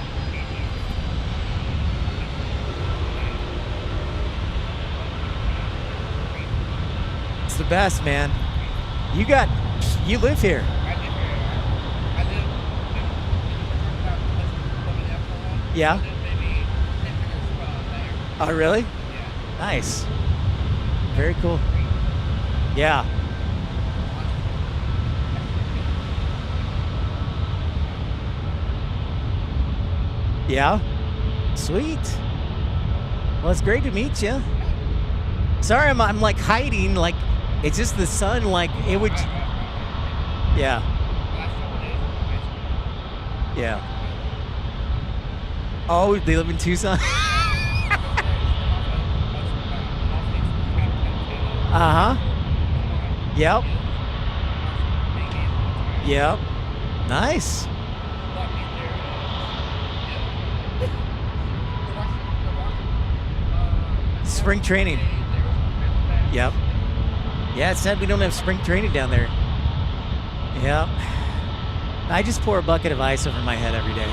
B: It's the best, man. You live here. Yeah. Oh, really? Nice. Very cool. Yeah. Yeah. Sweet. Well, it's great to meet you. Sorry, I'm like hiding. Like, it's just the sun. Like, it would. Yeah. Yeah. Oh, they live in Tucson? Uh-huh. Yep. Yep. Nice. Spring training. Yep. Yeah, it's sad we don't have spring training down there. Yep. I just pour a bucket of ice over my head every day.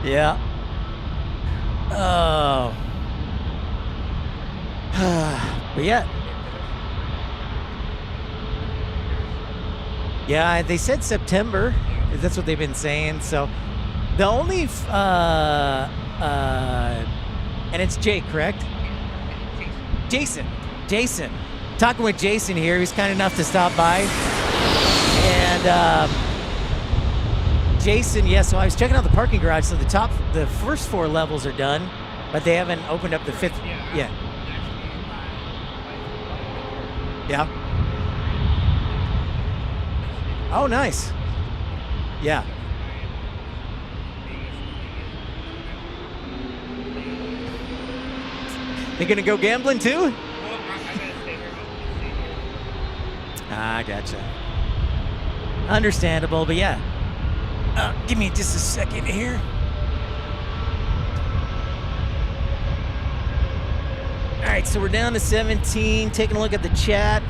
B: Yeah. Oh. But yeah. Yeah, they said September. That's what they've been saying. So the only and it's Jake, correct? Jason. Talking with Jason here. He was kind enough to stop by. And Jason, yeah, so I was checking out the parking garage. So the first 4 levels are done, but they haven't opened up the 5th. Yeah. Yeah. Oh, nice. Yeah. They gonna go gambling too? I gotcha. Understandable, but yeah. Give me just a second here. All right, so we're down to 17. Taking a look at the chat.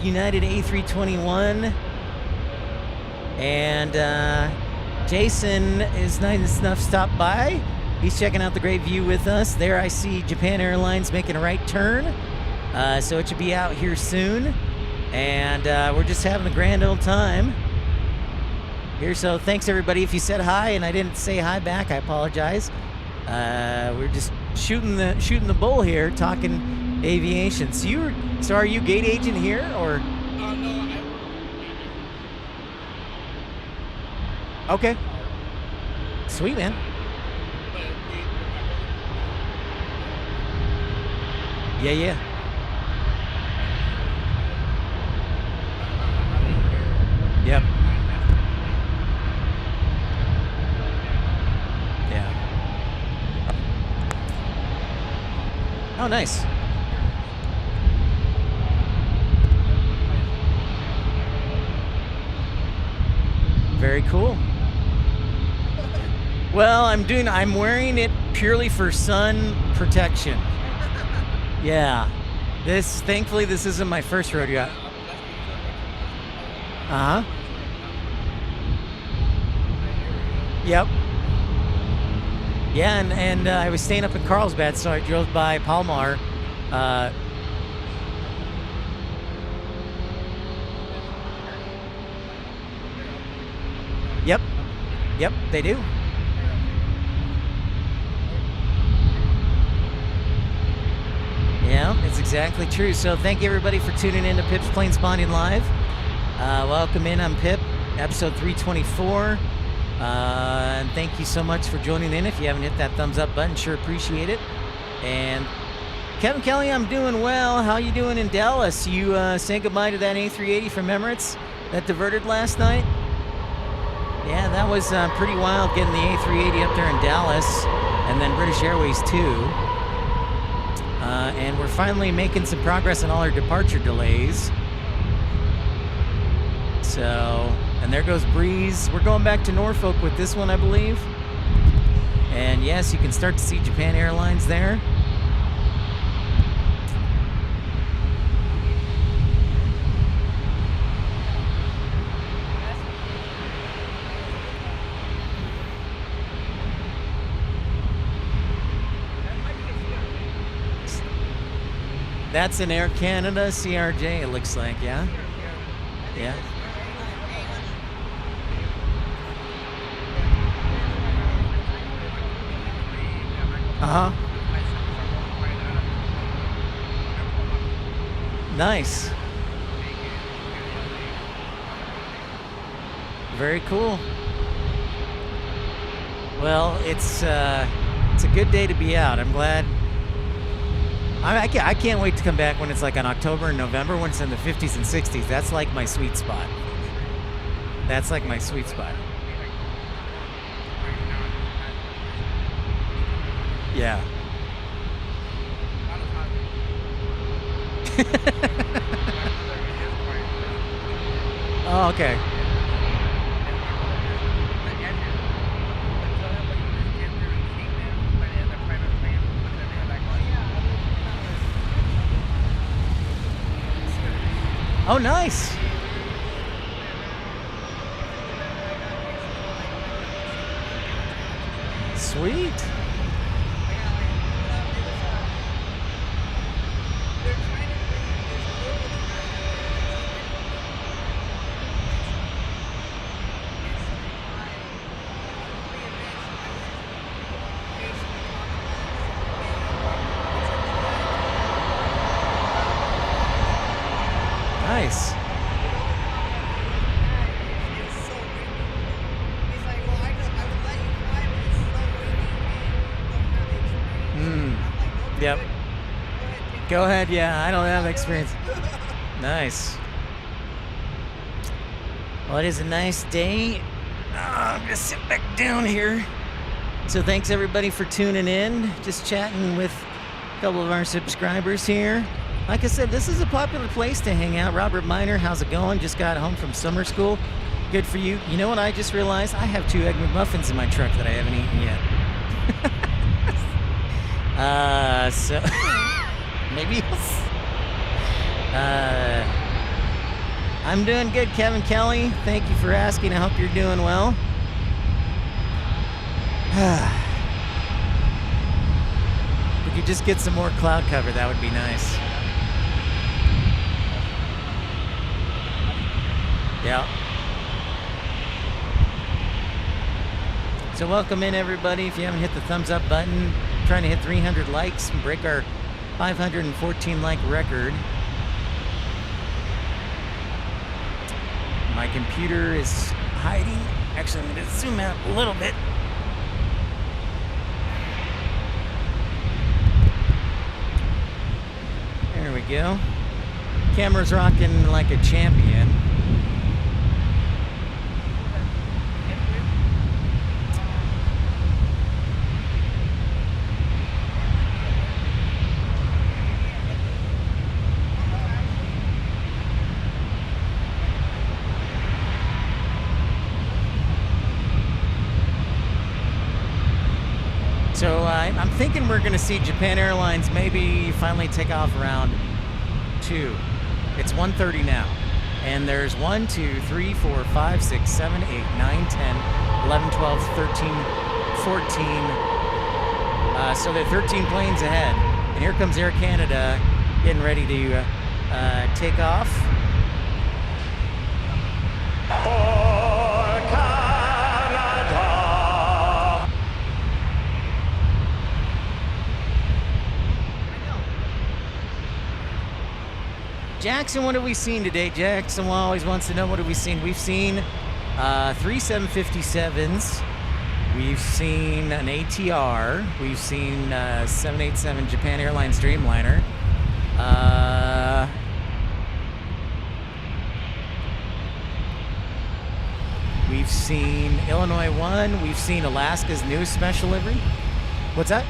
B: United A321. And Jason is nice enough to stop by. He's checking out the great view with us. There I see Japan Airlines making a right turn. So it should be out here soon. And we're just having a grand old time here. So thanks everybody. If you said hi and I didn't say hi back, I apologize. We're just shooting the bull here, talking aviation. So are you gate agent here or?
F: No,
B: Okay. Sweet, man. Yeah. Yep. Yeah. Oh, nice. Very cool. Well, I'm wearing it purely for sun protection. Yeah. Thankfully, this isn't my first rodeo. Uh-huh. Yep. Yeah, and I was staying up in Carlsbad, so I drove by Palmar. Yep, they do. Yeah, it's exactly true. So thank you everybody for tuning in to Pip's PLANESPOTTING Live. Welcome in, I'm Pip, episode 324. And thank you so much for joining in. If you haven't hit that thumbs up button, sure appreciate it. And Kevin Kelly, I'm doing well. How you doing in Dallas? You say goodbye to that A380 from Emirates that diverted last night? Yeah, that was pretty wild getting the A380 up there in Dallas, and then British Airways too. And we're finally making some progress on all our departure delays. So, and there goes Breeze. We're going back to Norfolk with this one, I believe. And yes, you can start to see Japan Airlines there. That's an Air Canada CRJ, it looks like, yeah? Yeah. Uh-huh. Nice. Very cool. Well, it's a good day to be out. I'm glad. I can't wait to come back when it's like in October and November when it's in the 50s and 60s. That's like my sweet spot. That's like my sweet spot. Yeah. Oh, okay. Oh, nice. Sweet. Nice. Yep. Go ahead. Yeah, I don't have experience. Nice. Well, it is a nice day. I'm gonna sit back down here. So thanks everybody for tuning in. Just chatting with a couple of our subscribers here. Like I said, this is a popular place to hang out. Robert Miner, how's it going? Just got home from summer school. Good for you. You know what I just realized? I have 2 Egg McMuffins in my truck that I haven't eaten yet. So maybe I'm doing good, Kevin Kelly. Thank you for asking. I hope you're doing well. If we could just get some more cloud cover, that would be nice. Yeah. So welcome in everybody. If you haven't hit the thumbs up button, I'm trying to hit 300 likes and break our 514 like record. My computer is hiding. Actually, I'm going to zoom out a little bit. There we go. Camera's rocking like a champion. So I'm thinking we're going to see Japan Airlines maybe finally take off around 2. It's 1:30 now. And there's 1, 2, 3, 4, 5, 6, 7, 8, 9, 10, 11, 12, 13, 14. So there are 13 planes ahead. And here comes Air Canada getting ready to take off. Jackson, what have we seen today? Jackson always wants to know what have we seen. We've seen 3 757s. We've seen an ATR. We've seen 787 Japan Airlines Dreamliner. We've seen Illinois 1. We've seen Alaska's newest special livery. What's that?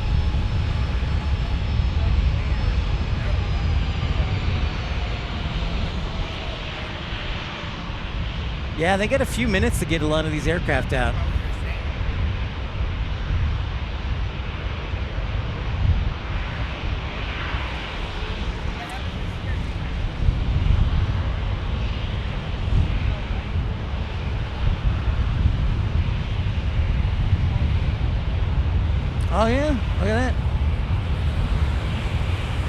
B: Yeah, they get a few minutes to get a lot of these aircraft out. Oh yeah, look at that.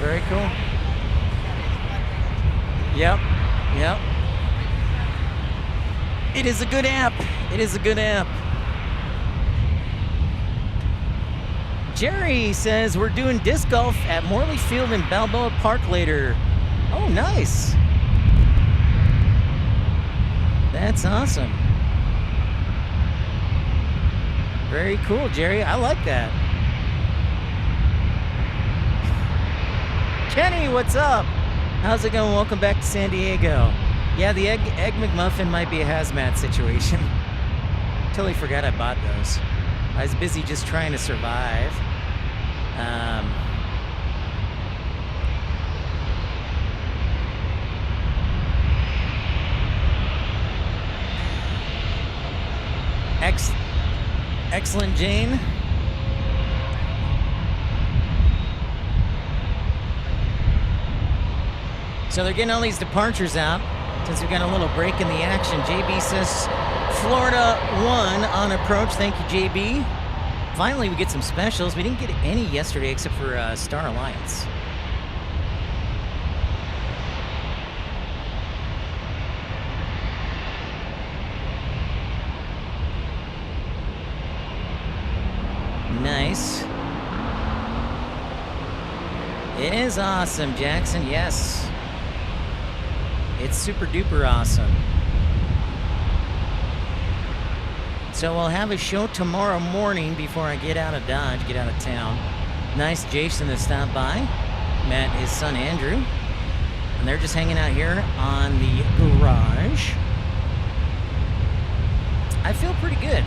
B: Very cool. Yep, yep. It is a good app. It is a good app. Jerry says we're doing disc golf at Morley Field in Balboa Park later. Oh, nice. That's awesome. Very cool, Jerry. I like that. Kenny, what's up? How's it going? Welcome back to San Diego. Yeah, the egg McMuffin might be a hazmat situation. Totally forgot I bought those. I was busy just trying to survive. Excellent, Jane. So they're getting all these departures out since we've got a little break in the action. JB says Florida 1 on approach. Thank you, JB. Finally, we get some specials. We didn't get any yesterday except for Star Alliance. Nice. It is awesome, Jackson. Yes. It's super duper awesome. So we'll have a show tomorrow morning before I get out of Dodge, get out of town. Nice Jason to stop by. Met his son Andrew. And they're just hanging out here on the garage. I feel pretty good.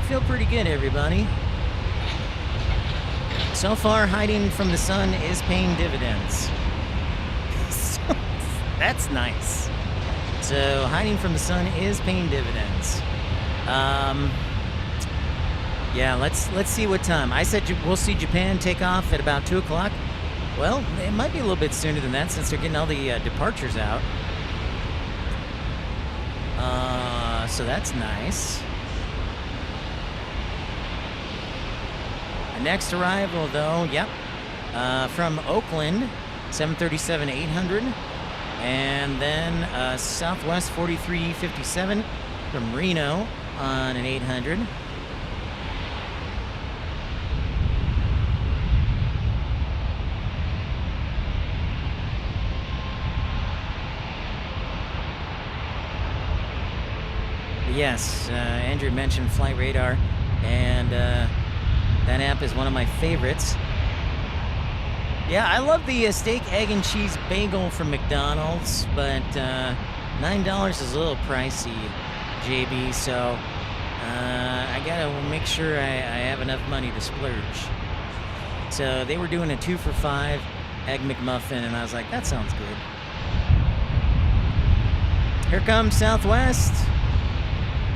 B: Feel pretty good, everybody. So far, hiding from the sun is paying dividends. So, that's nice. So, hiding from the sun is paying dividends. Yeah, let's see what time. I said we'll see Japan take off at about 2 o'clock. Well, it might be a little bit sooner than that since they're getting all the departures out. So that's nice. Next arrival, though, yep, from Oakland, 737-800, and then Southwest 4357 from Reno on an 800. Yes, Andrew mentioned Flight Radar, and that app is one of my favorites. Yeah, I love the steak, egg, and cheese bagel from McDonald's, but $9 is a little pricey, JB, so I gotta make sure I have enough money to splurge. So they were doing a 2 for $5 egg McMuffin, and I was like, that sounds good. Here comes Southwest,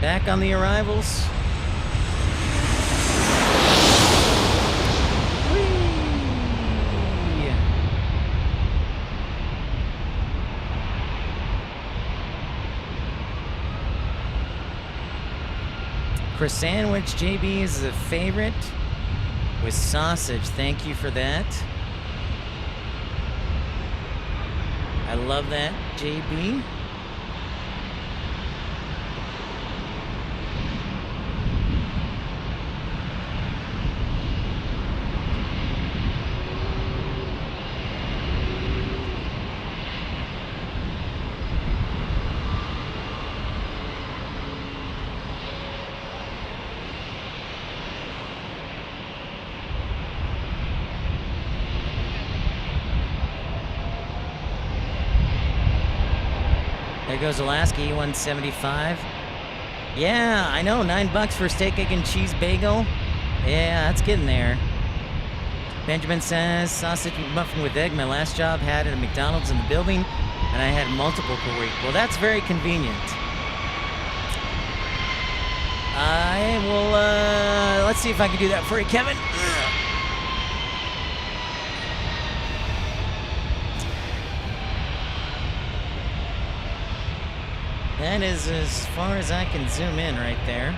B: back on the arrivals. Chris Sandwich, JB, is a favorite with sausage. Thank you for that. I love that, JB. There goes Alaska E175. Yeah, I know, $9 for a steak, egg, and cheese bagel. Yeah, that's getting there. Benjamin says, sausage muffin with egg. My last job had at a McDonald's in the building, and I had multiple per week. Well, that's very convenient. I will, let's see if I can do that for you, Kevin. That is as far as I can zoom in right there.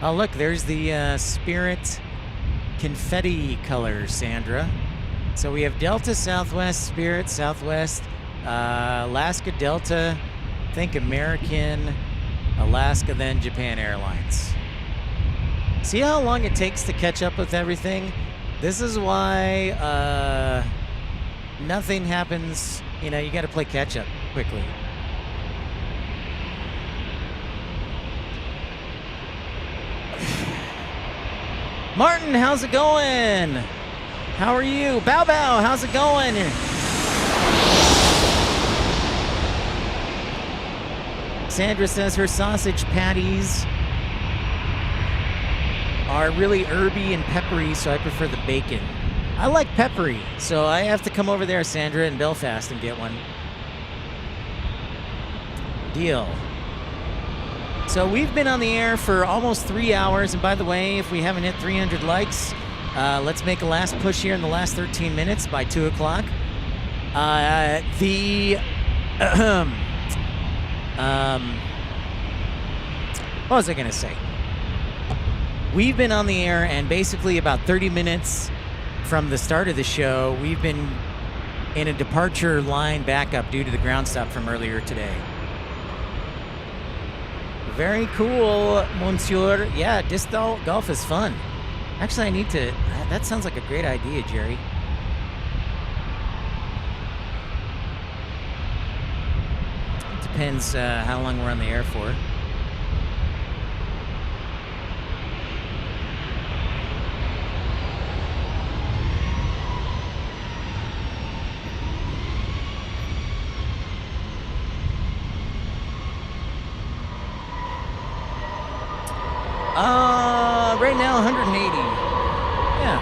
B: Oh, look, there's the Spirit confetti color, Sandra. So we have Delta, Southwest, Spirit, Southwest, Alaska, Delta, I think American, Alaska, then Japan Airlines. See how long it takes to catch up with everything? This is why nothing happens, you got to play catch up quickly. Martin, how's it going? How are you? Bow Bow, how's it going? Sandra says her sausage patties are really herby and peppery, so I prefer the bacon. I like peppery, so I have to come over there, Sandra, in Belfast and get one. Deal. So we've been on the air for almost 3 hours, and by the way, if we haven't hit 300 likes, let's make a last push here in the last 13 minutes by 2 o'clock. What was I going to say? We've been on the air, and basically about 30 minutes from the start of the show, we've been in a departure line backup due to the ground stop from earlier today. Very cool, Monsieur. Yeah, disc golf is fun. Actually, I need to... That sounds like a great idea, Jerry. It depends how long we're on the air for. Right now, 180. Yeah.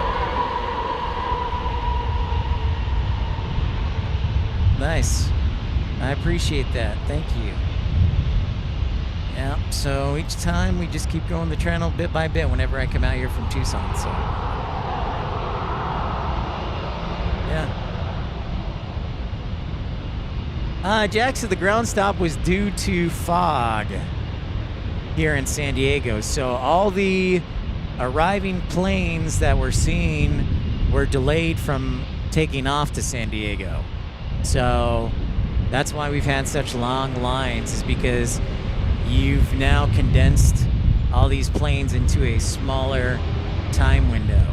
B: Nice. I appreciate that. Thank you. Yeah, so each time we just keep growing the channel bit by bit whenever I come out here from Tucson, so. Yeah. Jackson, the ground stop was due to fog here in San Diego, so all the arriving planes that we're seeing were delayed from taking off to San Diego. So that's why we've had such long lines, is because you've now condensed all these planes into a smaller time window.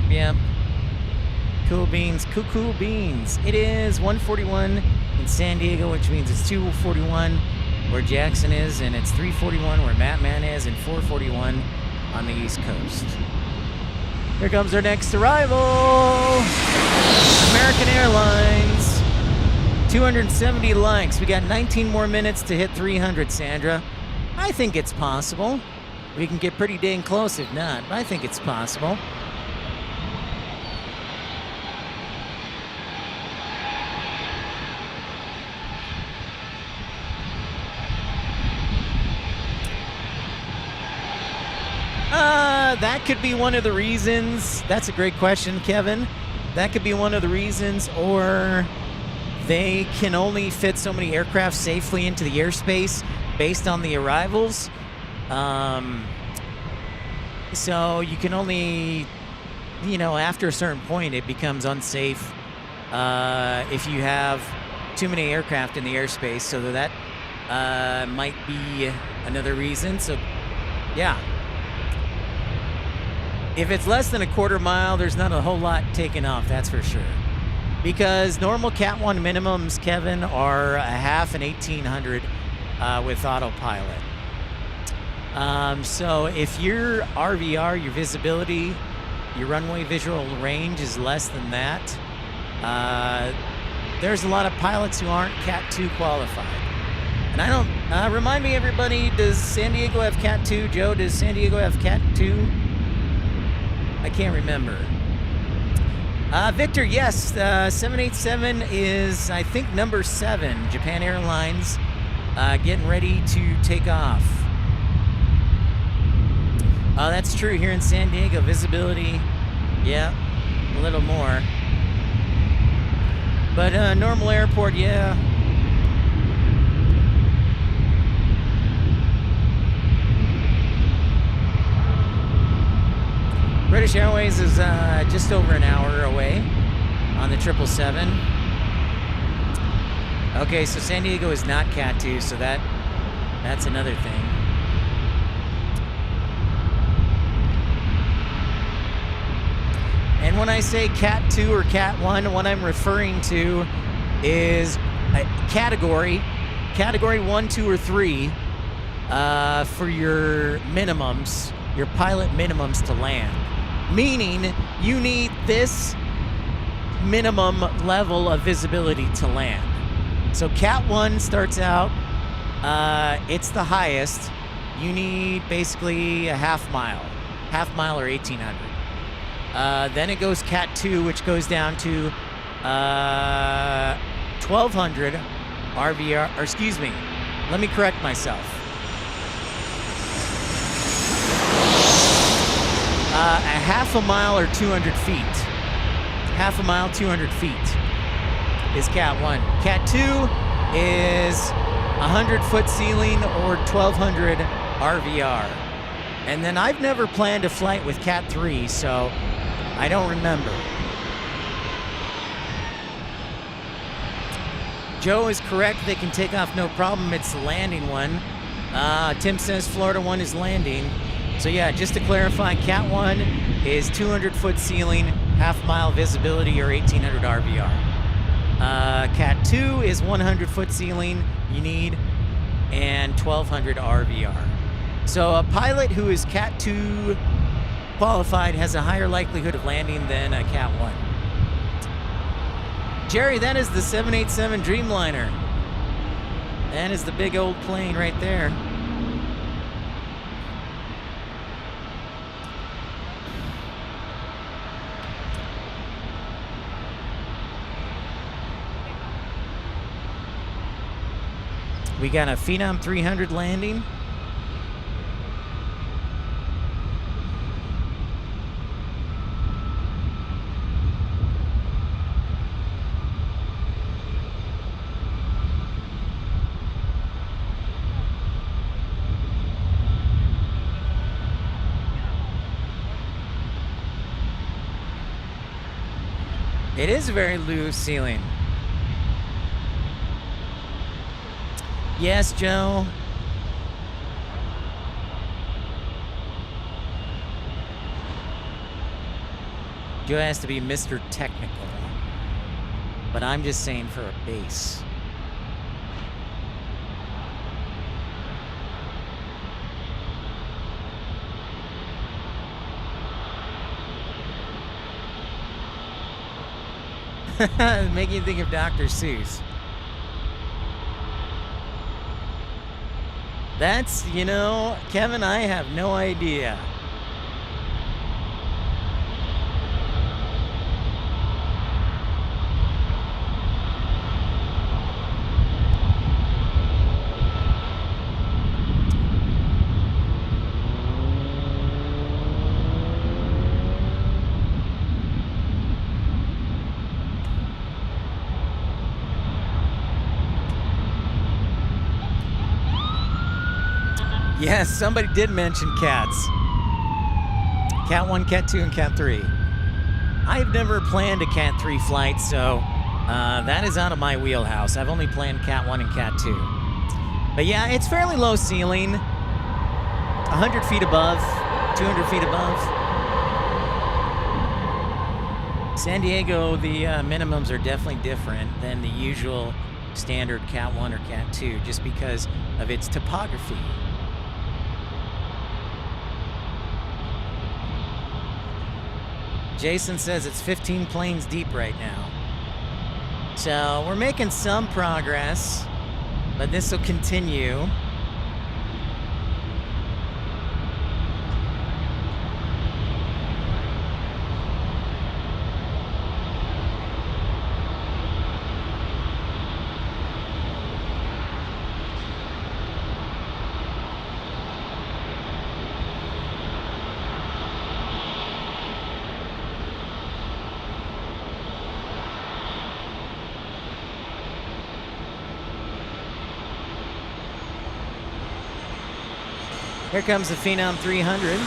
B: Yep. Cool beans, cool beans. It is 1:41 in San Diego, which means it's 2:41 where Jackson is, and it's 3:41 where Mattman is, and 4:41 on the East Coast. Here comes our next arrival. American Airlines. 270 likes. We got 19 more minutes to hit 300, Sandra. I think it's possible. We can get pretty dang close if not, but I think it's possible. That could be one of the reasons. That's a great question, Kevin. That could be one of the reasons, or they can only fit so many aircraft safely into the airspace based on the arrivals. So you can only, after a certain point, it becomes unsafe if you have too many aircraft in the airspace. So that might be another reason. So, yeah. If it's less than a quarter mile, there's not a whole lot taken off, that's for sure. Because normal Cat 1 minimums, Kevin, are a half and 1,800 with autopilot. So if your RVR, your visibility, your runway visual range is less than that, there's a lot of pilots who aren't Cat 2 qualified. And I don't, remind me everybody, does San Diego have Cat 2? Joe, does San Diego have Cat 2? I can't remember. Victor, yes, 787 is, I think, number 7. Japan Airlines getting ready to take off. That's true here in San Diego. Visibility, yeah, a little more. But normal airport, yeah. British Airways is just over an hour away on the 777. Okay, so San Diego is not Cat 2, so that's another thing. And when I say Cat 2 or Cat 1, what I'm referring to is a category 1, 2, or 3 for your minimums, your pilot minimums to land. Meaning you need this minimum level of visibility to land. So Cat 1 starts out, it's the highest. You need basically a half mile or 1,800. Then it goes Cat 2, which goes down to 1,200 RVR, or excuse me, let me correct myself. A half a mile or 200 feet. Half a mile, 200 feet is Cat 1. Cat 2 is 100-foot ceiling or 1,200 RVR. And then I've never planned a flight with Cat 3, so I don't remember. Joe is correct. They can take off no problem. It's the landing one. Tim says Florida 1 is landing. So yeah, just to clarify, Cat 1 is 200-foot ceiling, half-mile visibility, or 1,800 RVR. Cat 2 is 100-foot ceiling, you need, and 1,200 RVR. So a pilot who is Cat 2 qualified has a higher likelihood of landing than a Cat 1. Jerry, that is the 787 Dreamliner. That is the big old plane right there. We got a Phenom 300 landing. It is a very loose ceiling. Yes, Joe. Joe has to be Mr. Technical. But I'm just saying for a base. Making you think of Dr. Seuss. That's, you know, Kevin, I have no idea. Yes, somebody did mention cats. Cat 1, Cat 2, and Cat 3. I've never planned a Cat 3 flight, so that is out of my wheelhouse. I've only planned Cat 1 and Cat 2. But yeah, it's fairly low ceiling. 100 feet above, 200 feet above. San Diego, the minimums are definitely different than the usual standard Cat 1 or Cat 2, just because of its topography. Jason says it's 15 planes deep right now. So we're making some progress, but this will continue. Here comes the Phenom 300.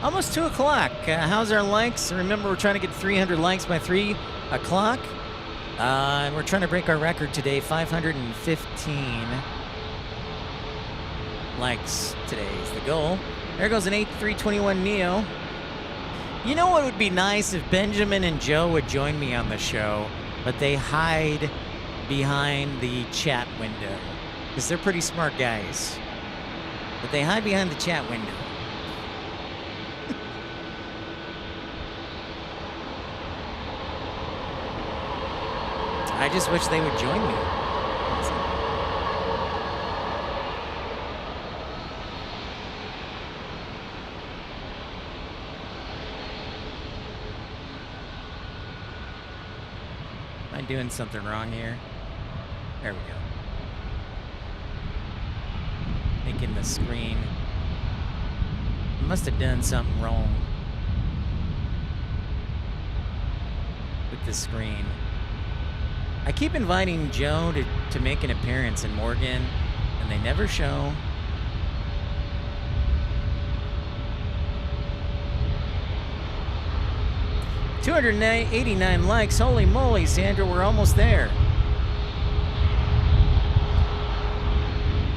B: Almost 2 o'clock. How's our likes? Remember, we're trying to get 300 likes by 3 o'clock. And we're trying to break our record today, 515 likes today is the goal. There goes an 8321 Neo. You know what would be nice if Benjamin and Joe would join me on the show, but they hide behind the chat window. Because they're pretty smart guys. But they hide behind the chat window. I just wish they would join me. Am I doing something wrong here? There we go. Making the screen. I must have done something wrong with the screen. I keep inviting Joe to make an appearance in Morgan, and they never show. $289 likes. Holy moly, Sandra, we're almost there.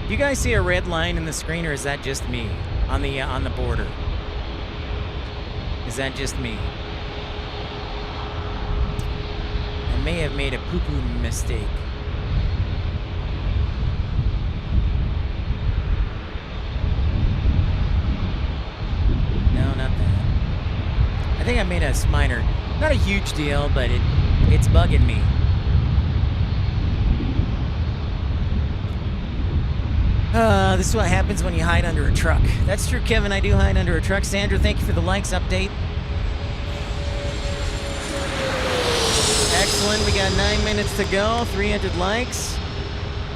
B: You guys see a red line in the screen, or is that just me on the border? Is that just me? May have made a poo-poo mistake. No, not that. I think I made a minor, not a huge deal, but it's bugging me. This is what happens when you hide under a truck. That's true, Kevin. I do hide under a truck. Sandra, thank you for the likes update. Excellent. We got 9 minutes to go. 300 likes.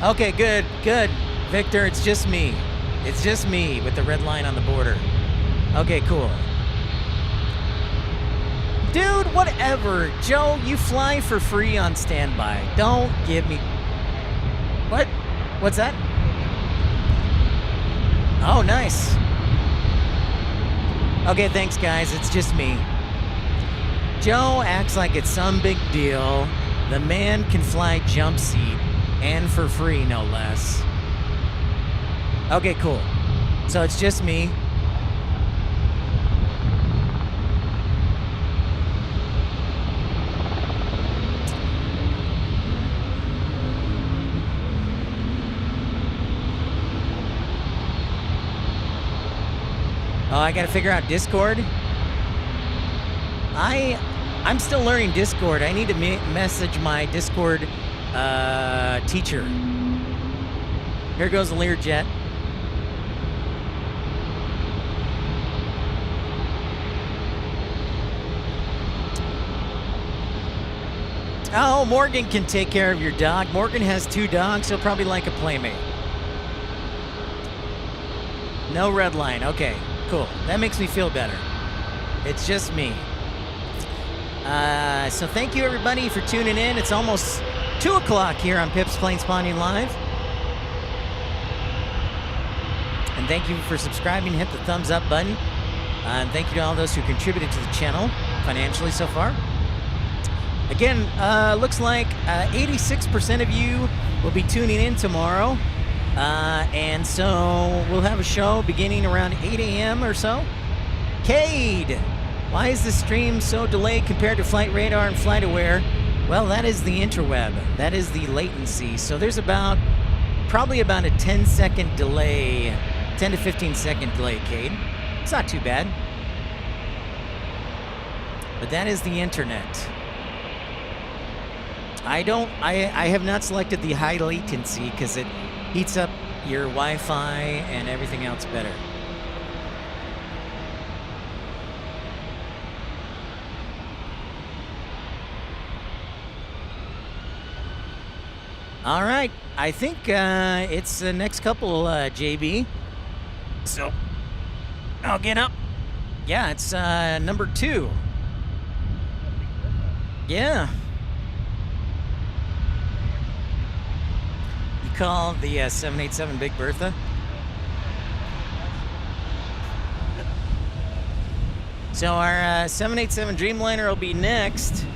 B: Okay, good, good. Victor, it's just me. It's just me with the red line on the border. Okay, cool. Dude, whatever. Joe, you fly for free on standby. Don't give me... What? What's that? Oh, nice. Okay, thanks, guys. It's just me. Joe acts like it's some big deal. The man can fly jump seat, and for free, no less. Okay, cool. So it's just me. Oh, I gotta figure out Discord? I'm still learning Discord. I need to message my Discord teacher. Here goes the Learjet. Oh, Morgan can take care of your dog. Morgan has 2 dogs. He'll probably like a playmate. No red line. Okay, cool. That makes me feel better. It's just me. So thank you everybody for tuning in. It's almost 2 o'clock here on Pip's PLANESPOTTING Live. And thank you for subscribing. Hit the thumbs up button. And thank you to all those who contributed to the channel financially so far. Again, looks like 86% of you will be tuning in tomorrow. And so we'll have a show beginning around 8 a.m. or so. Cade! Why is the stream so delayed compared to Flight Radar and Flight Aware? Well, that is the interweb. That is the latency. So there's probably about a 10-second delay, 10 to 15-second delay, Cade. It's not too bad. But that is the internet. I have not selected the high latency because it heats up your Wi-Fi and everything else better. All right, I think it's the next couple, JB. So, I'll get up. Yeah, it's number 2. Yeah. You call the 787 Big Bertha? So our 787 Dreamliner will be next.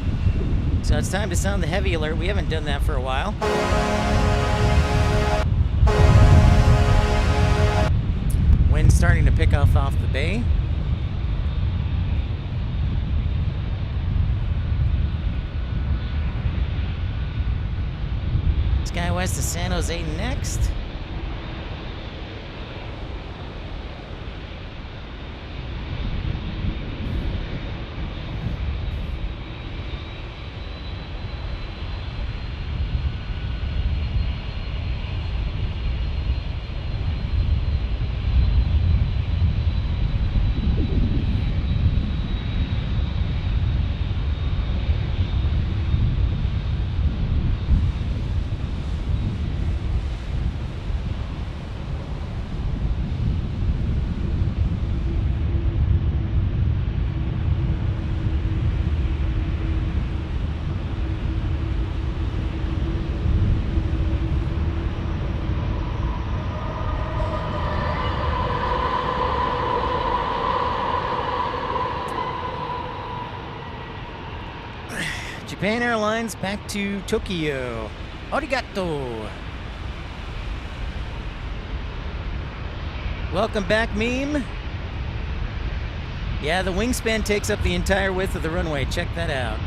B: So it's time to sound the heavy alert. We haven't done that for a while. Wind's starting to pick off the bay. SkyWest to San Jose next. Japan Airlines back to Tokyo. Arigato. Welcome back, meme. Yeah, the wingspan takes up the entire width of the runway. Check that out.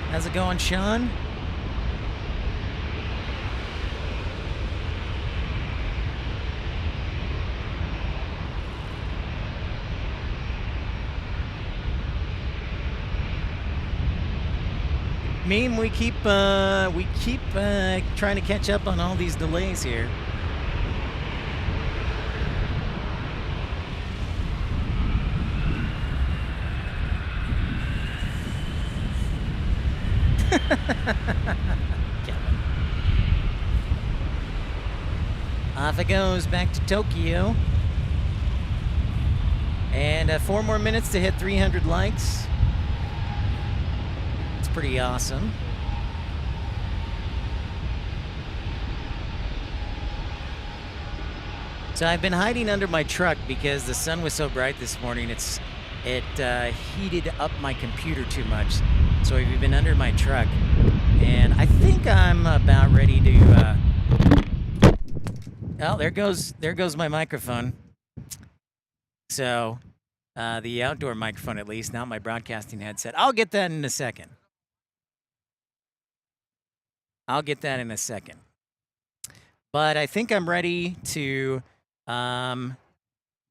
B: How's it going, Sean? Meme, we keep trying to catch up on all these delays here. Off it goes back to Tokyo. And 4 more minutes to hit 300 likes. It's pretty awesome. So I've been hiding under my truck because the sun was so bright this morning. It heated up my computer too much. So I've been under my truck. And I think I'm about ready to... Oh, there goes my microphone. So, the outdoor microphone at least, not my broadcasting headset. I'll get that in a second. But I think I'm ready to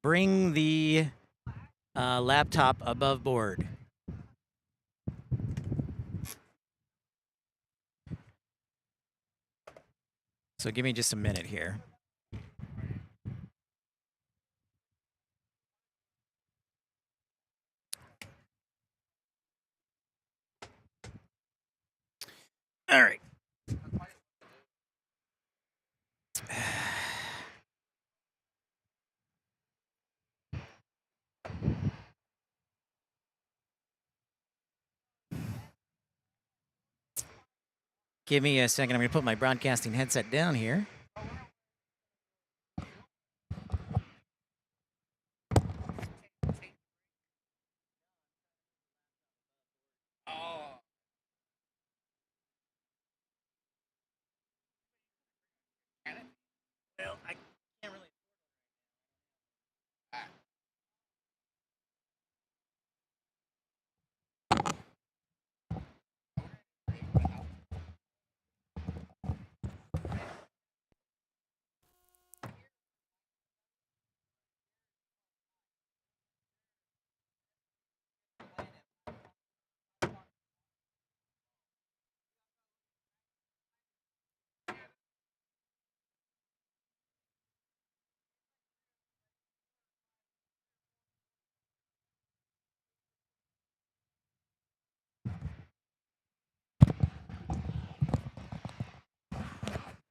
B: bring the laptop above board. So give me just a minute here. All right. Give me a second. I'm going to put my broadcasting headset down here. Well, I can't really.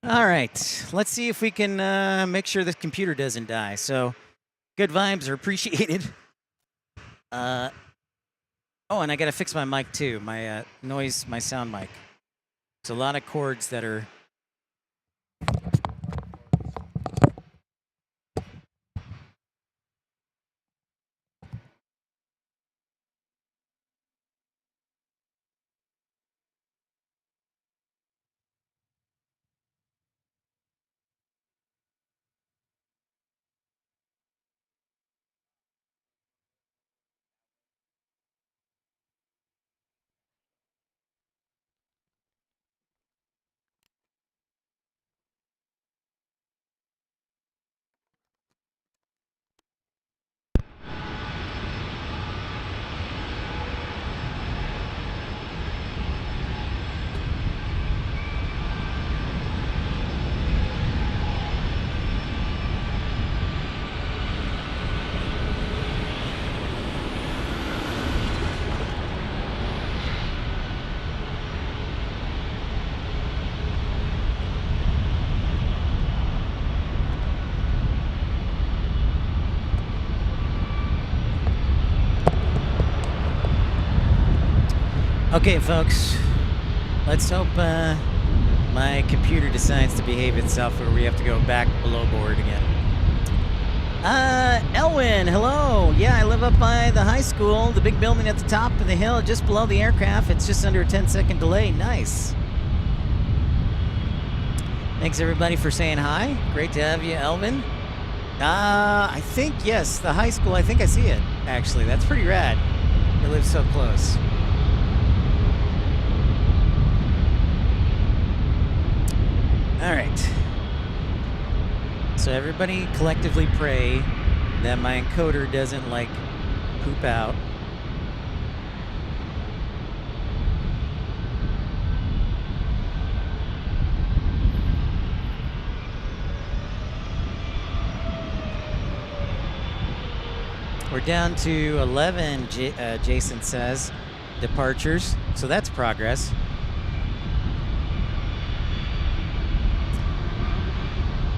B: All right, let's see if we can make sure this computer doesn't die. So, good vibes are appreciated. Oh, and I gotta fix my mic too. My my sound mic. There's a lot of cords that are. Okay, folks, let's hope my computer decides to behave itself or we have to go back below board again. Elwin, hello. Yeah, I live up by the high school, the big building at the top of the hill, just below the aircraft. It's just under a 10-second delay. Nice. Thanks, everybody, for saying hi. Great to have you, Elvin. I think, yes, the high school, I think I see it, actually. That's pretty rad. It lives so close. All right. So everybody collectively pray that my encoder doesn't, like, poop out. We're down to 11, Jason says, departures. So that's progress.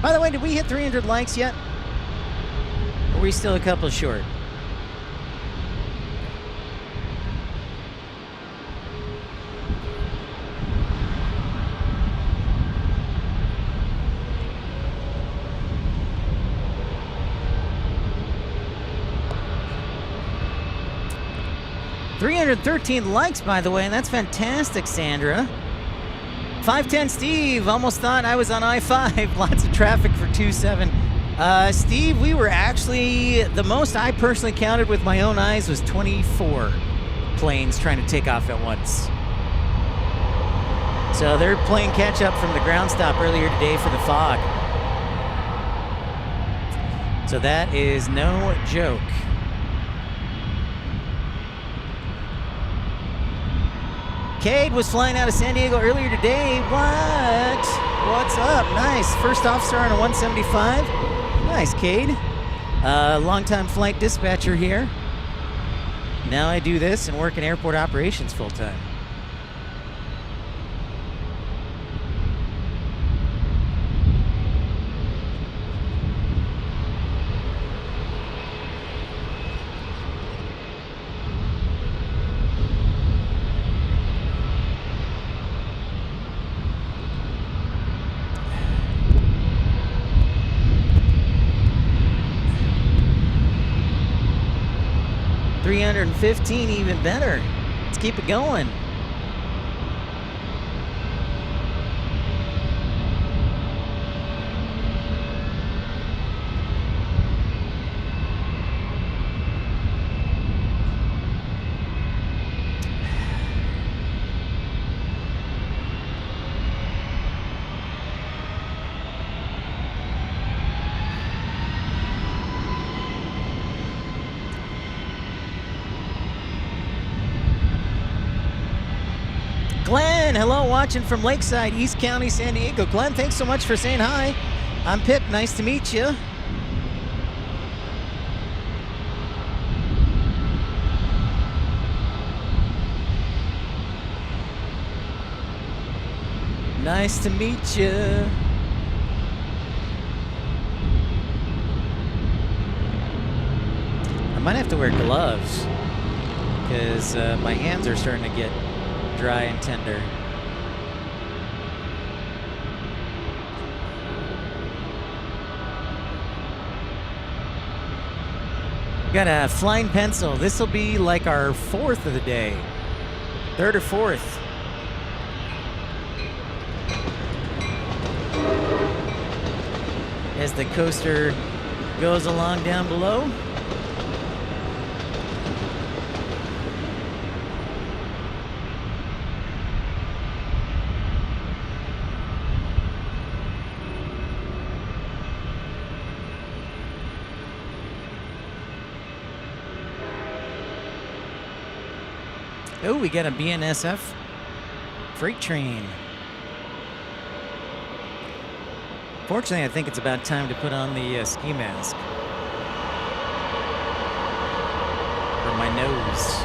B: By the way, did we hit 300 likes yet? Or are we still a couple short? $313 likes, by the way, and that's fantastic, Sandra. 510 Steve, almost thought I was on I-5. Lots of traffic for 27. Steve, we were actually, the most I personally counted with my own eyes was 24 planes trying to take off at once. So they're playing catch up from the ground stop earlier today for the fog. So that is no joke. Cade was flying out of San Diego earlier today. What? What's up? Nice. First officer on a 175. Nice, Cade. Longtime flight dispatcher here. Now I do this and work in airport operations full time. $315, even better. Let's keep it going. Glenn, hello, watching from Lakeside, East County, San Diego. Glenn, thanks so much for saying hi. I'm Pip, nice to meet you. Nice to meet you. might have to wear gloves because my hands are starting to get dry and tender. Got a flying pencil. This will be like our fourth of the day. Third or fourth. As the coaster goes along down below. Oh, we got a BNSF freight train. Fortunately, I think it's about time to put on the ski mask. For my nose.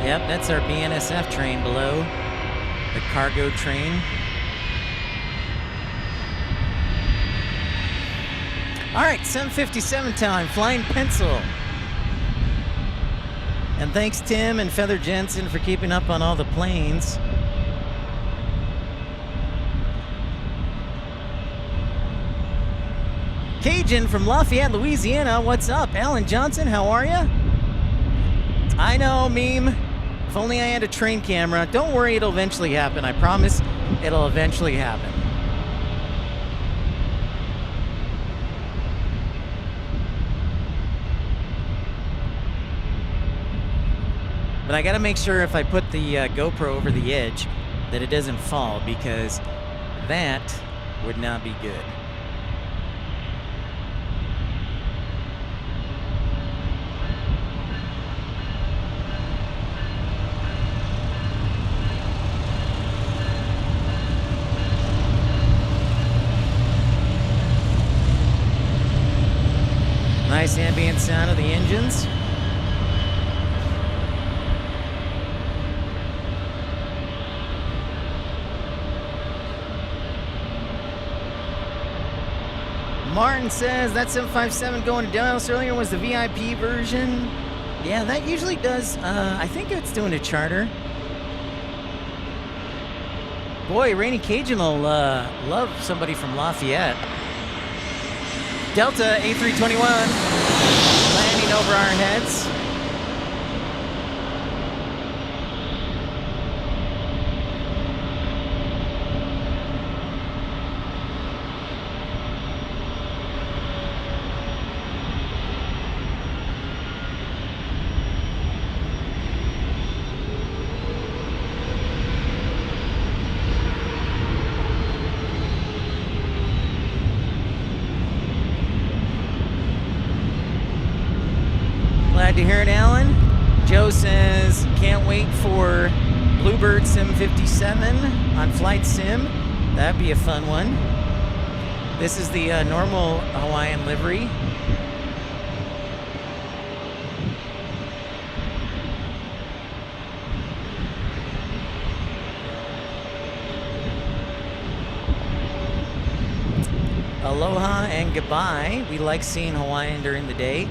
B: Yep, that's our BNSF train below. The cargo train. All right, 7:57 time, flying pencil. And thanks Tim and Feather Jensen for keeping up on all the planes. Cajun from Lafayette, Louisiana, what's up? Alan Johnson, how are you? I know, meme. If only I had a train camera. Don't worry, it'll eventually happen. I promise it'll eventually happen. But I gotta make sure if I put the GoPro over the edge that it doesn't fall, because that would not be good. Nice ambient sound of the engines. Martin says that 757 going to Dallas earlier was the VIP version. Yeah, that usually does. I think it's doing a charter. Boy, Rainy Cajun will love somebody from Lafayette. Delta A321 landing over our heads. Glad to hear it, Alan. Joe says, can't wait for Bluebird Sim 57 on Flight Sim. That'd be a fun one. This is the normal Hawaiian livery. Aloha and goodbye. We like seeing Hawaiian during the day.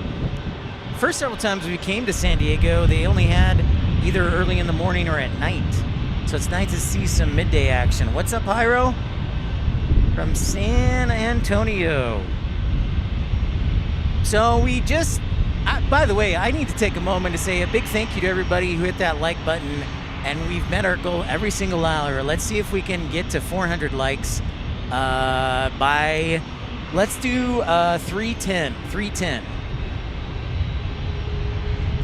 B: First several times we came to San Diego, they only had either early in the morning or at night. So it's nice to see some midday action. What's up, Hyro? From San Antonio. So we just, by the way, I need to take a moment to say a big thank you to everybody who hit that like button. And we've met our goal every single hour. Let's see if we can get to 400 likes by, let's do 310. 310.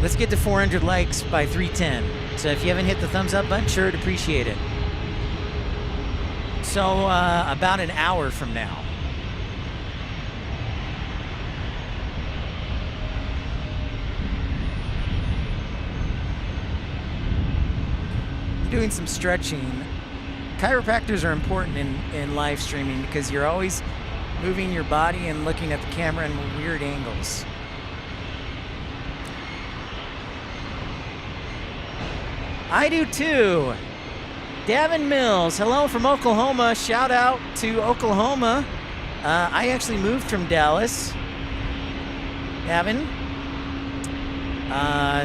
B: Let's get to 400 likes by 310. So if you haven't hit the thumbs up button, sure, I'd appreciate it. So about an hour from now. I'm doing some stretching chiropractors are important in live streaming because you're always moving your body and looking at the camera in weird angles. I do too. Davin Mills, hello from Oklahoma. Shout out to Oklahoma. I actually moved from Dallas. Davin.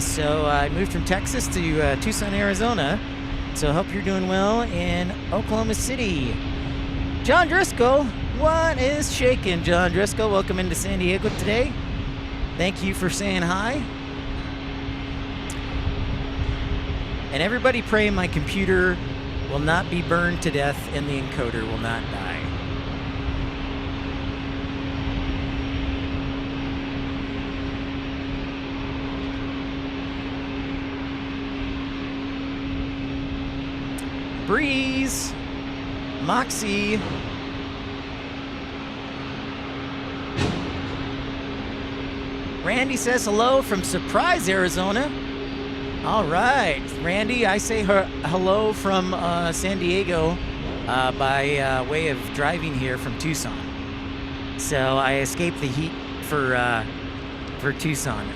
B: So I moved from Texas to Tucson, Arizona. So I hope you're doing well in Oklahoma City. John Driscoll, what is shaking? John Driscoll, welcome into San Diego today. Thank you for saying hi. And everybody pray my computer will not be burned to death and the encoder will not die. Breeze, Moxie, Randy says hello from Surprise, Arizona. All right, Randy, I say hello from San Diego by way of driving here from Tucson. So I escaped the heat for Tucson.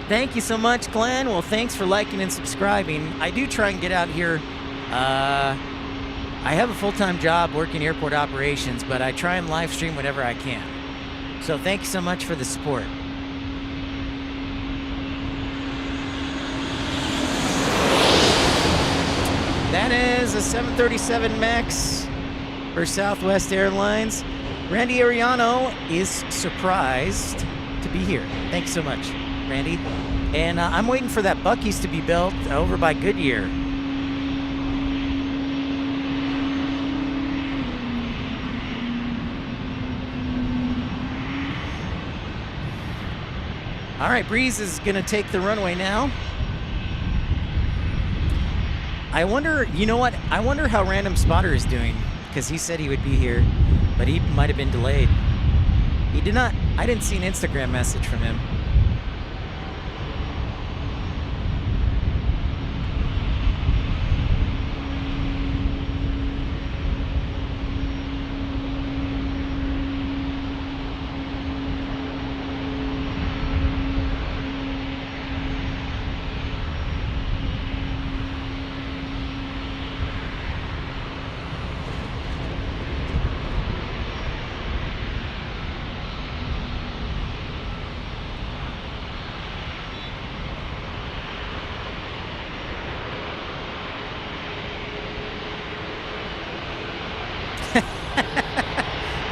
B: Thank you so much, Glenn. Well, thanks for liking and subscribing. I do try and get out here. I have a full-time job working airport operations, but I try and live stream whenever I can. So thank you so much for the support. That is a 737 MAX for Southwest Airlines. Randy Ariano is surprised to be here. Thanks so much, Randy. And I'm waiting for that Buc-ee's to be built over by Goodyear. All right, Breeze is going to take the runway now. I wonder, you know what? I wonder how Random Spotter is doing, because he said he would be here, but he might have been delayed. He did not, I didn't see an Instagram message from him.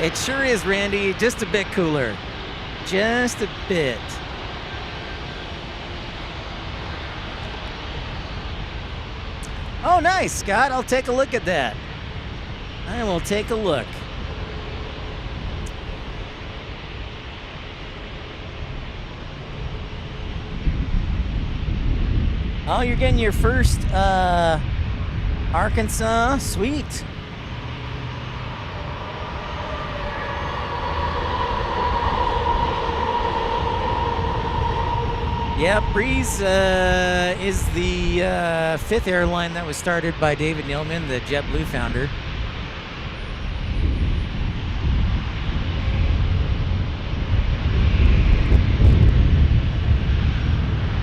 B: It sure is, Randy. Just a bit cooler. Just a bit. Oh, nice, Scott. I'll take a look at that. I will take a look. Oh, you're getting your first Arkansas. Sweet. Yeah, Breeze is the fifth airline that was started by David Neilman, the JetBlue founder.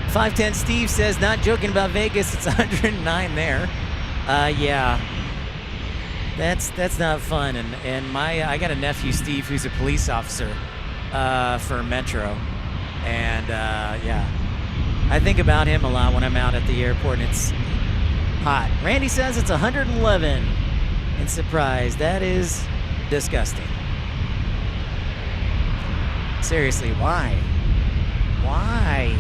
B: .510 Steve says, not joking about Vegas, it's 109 there. Yeah, that's not fun. And I got a nephew, Steve, who's a police officer for Metro, and yeah. I think about him a lot when I'm out at the airport, and it's hot. Randy says it's 111 in Surprise. That is disgusting. Seriously, why? Why?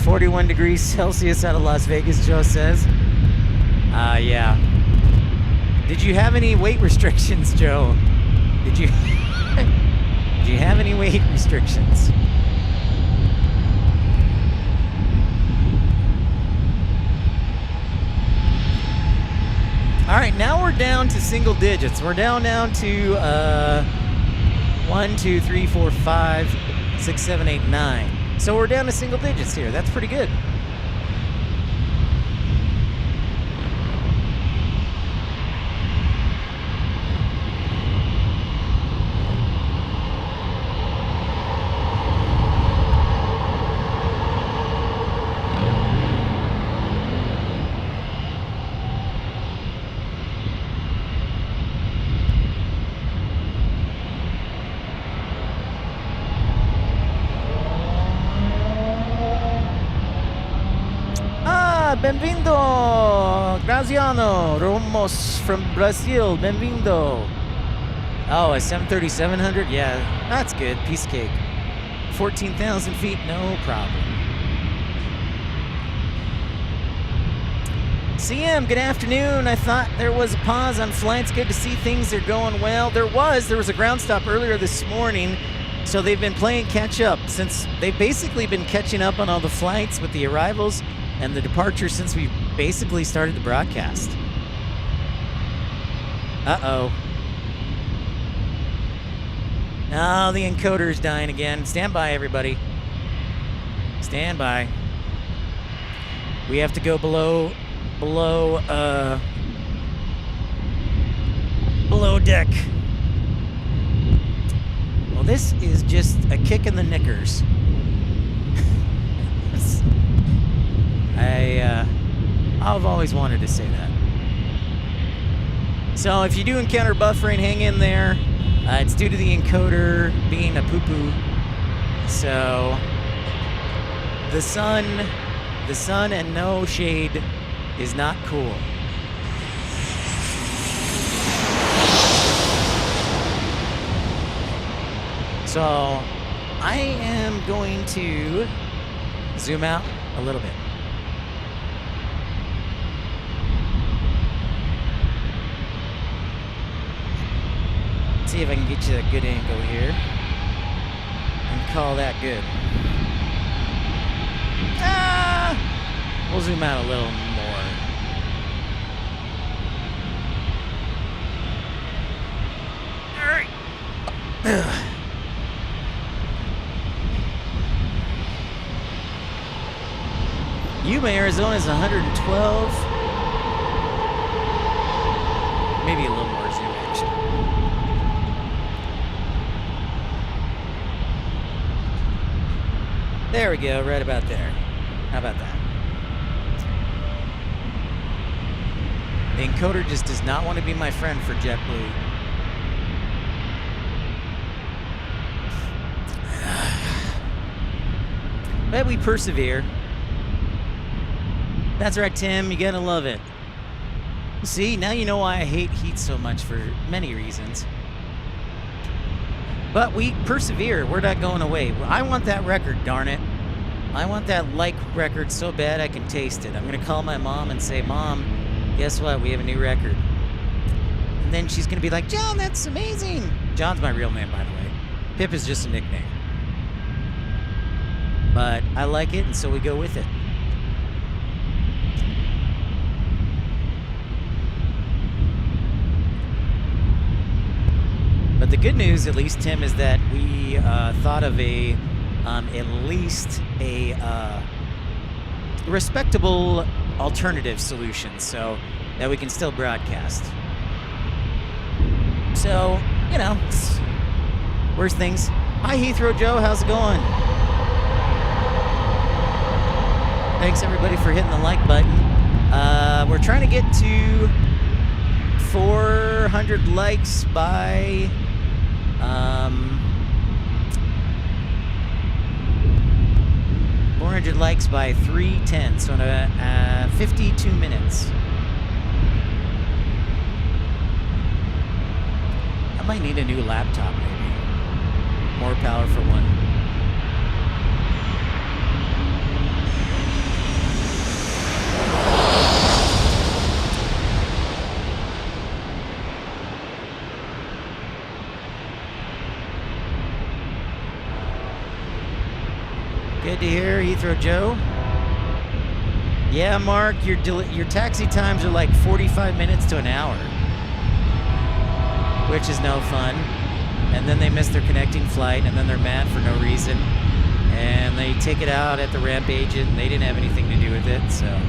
B: .1 out of Las Vegas, Joe says. Yeah. Did you have any weight restrictions, Joe? Did you did you have any weight restrictions? All right, now we're down to single digits. We're down to 1, 2, 3, 4, 5, 6, 7, 8, 9. So we're down to single digits here. That's pretty good. Bem-vindo, Graziano Ramos from Brazil. Bem-vindo. Oh, a 737-100? Yeah, that's good. Piece of cake. 14,000 feet, no problem. CM, good afternoon. I thought there was a pause on flights. Good to see things are going well. There was a ground stop earlier this morning, so they've been playing catch up since they've basically been catching up on all the flights with the arrivals and the departure since we basically started the broadcast. Uh-oh. Oh, the encoder's dying again. Stand by, everybody. Stand by. We have to go below deck. Well, this is just a kick in the knickers. I've always wanted to say that. So if you do encounter buffering, hang in there. It's due to the encoder being a poo-poo. So the sun and no shade is not cool. So I am going to zoom out a little bit. See if I can get you a good angle here and call that good. We'll zoom out a little more. All right. Yuma, Arizona is 112. Maybe a little more zoom action. There we go, right about there. How about that? The encoder just does not want to be my friend for JetBlue. But we persevere. That's right, Tim. You gotta love it. See, now you know why I hate heat so much for many reasons. But we persevere. We're not going away. I want that record, darn it. I want that like record so bad I can taste it. I'm going to call my mom and say, Mom, guess what? We have a new record. And then she's going to be like, John, that's amazing. John's my real name, by the way. Pip is just a nickname. But I like it, and so we go with it. But the good news, at least, Tim, is that we thought of at least a respectable alternative solution so that we can still broadcast. So, you know, worst things. Hi, Heathrow Joe. How's it going? Thanks, everybody, for hitting the like button. We're trying to get to 400 likes by 400 likes by 3:10, so in 52 minutes. I might need a new laptop, maybe. More powerful one. Good to hear, Heathrow Joe. Yeah, Mark, your taxi times are like 45 minutes to an hour, which is no fun. And then they miss their connecting flight, and then they're mad for no reason. And they take it out at the ramp agent, and they didn't have anything to do with it, so.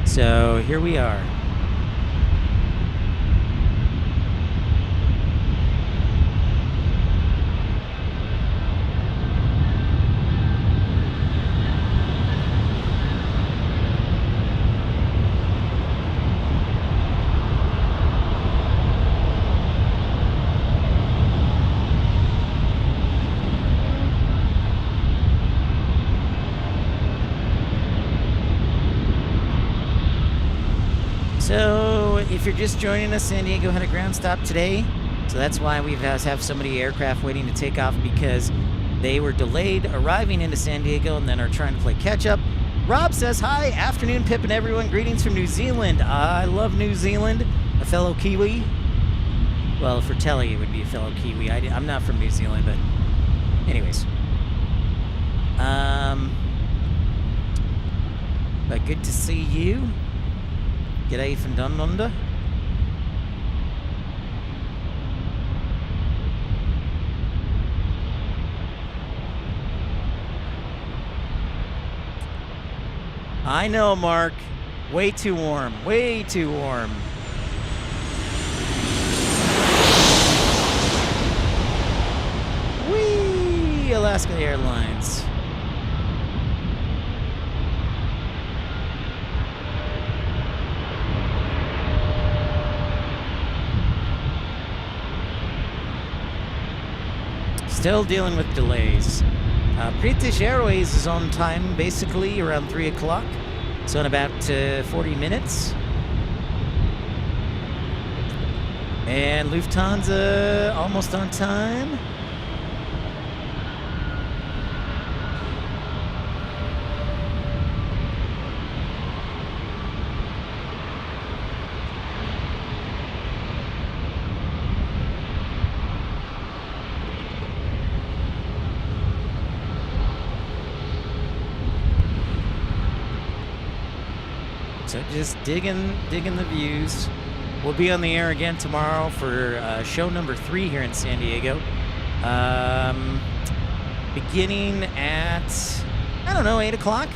B: So here we are. So, if you're just joining us, San Diego had a ground stop today. So that's why we have so many aircraft waiting to take off, because they were delayed arriving into San Diego and then are trying to play catch up. Rob says, hi, afternoon, Pip and everyone. Greetings from New Zealand. I love New Zealand. A fellow Kiwi. Well, for Telly, it would be a fellow Kiwi. I'm not from New Zealand, but anyways. But good to see you. G'day from Down Under. I know, Mark. Way too warm. Way too warm. Whee! Alaska Airlines. Still dealing with delays. British Airways is on time, basically, around 3 o'clock. So in about 40 minutes. And Lufthansa almost on time. So just digging the views. We'll be on the air again tomorrow for show number 3 here in San Diego. Beginning at, I don't know, 8 o'clock?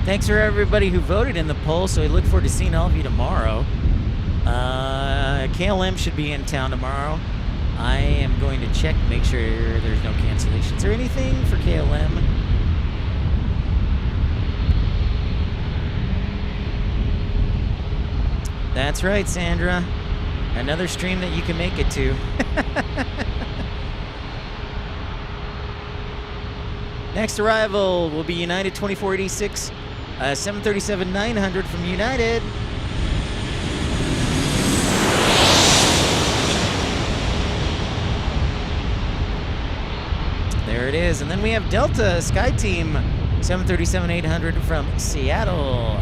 B: Thanks for everybody who voted in the poll, so we look forward to seeing all of you tomorrow. KLM should be in town tomorrow. I am going to check, make sure there's no cancellations or anything for KLM. That's right, Sandra. Another stream that you can make it to. Next arrival will be United 2486, 737-900 from United. There it is. And then we have Delta SkyTeam 737-800 from Seattle.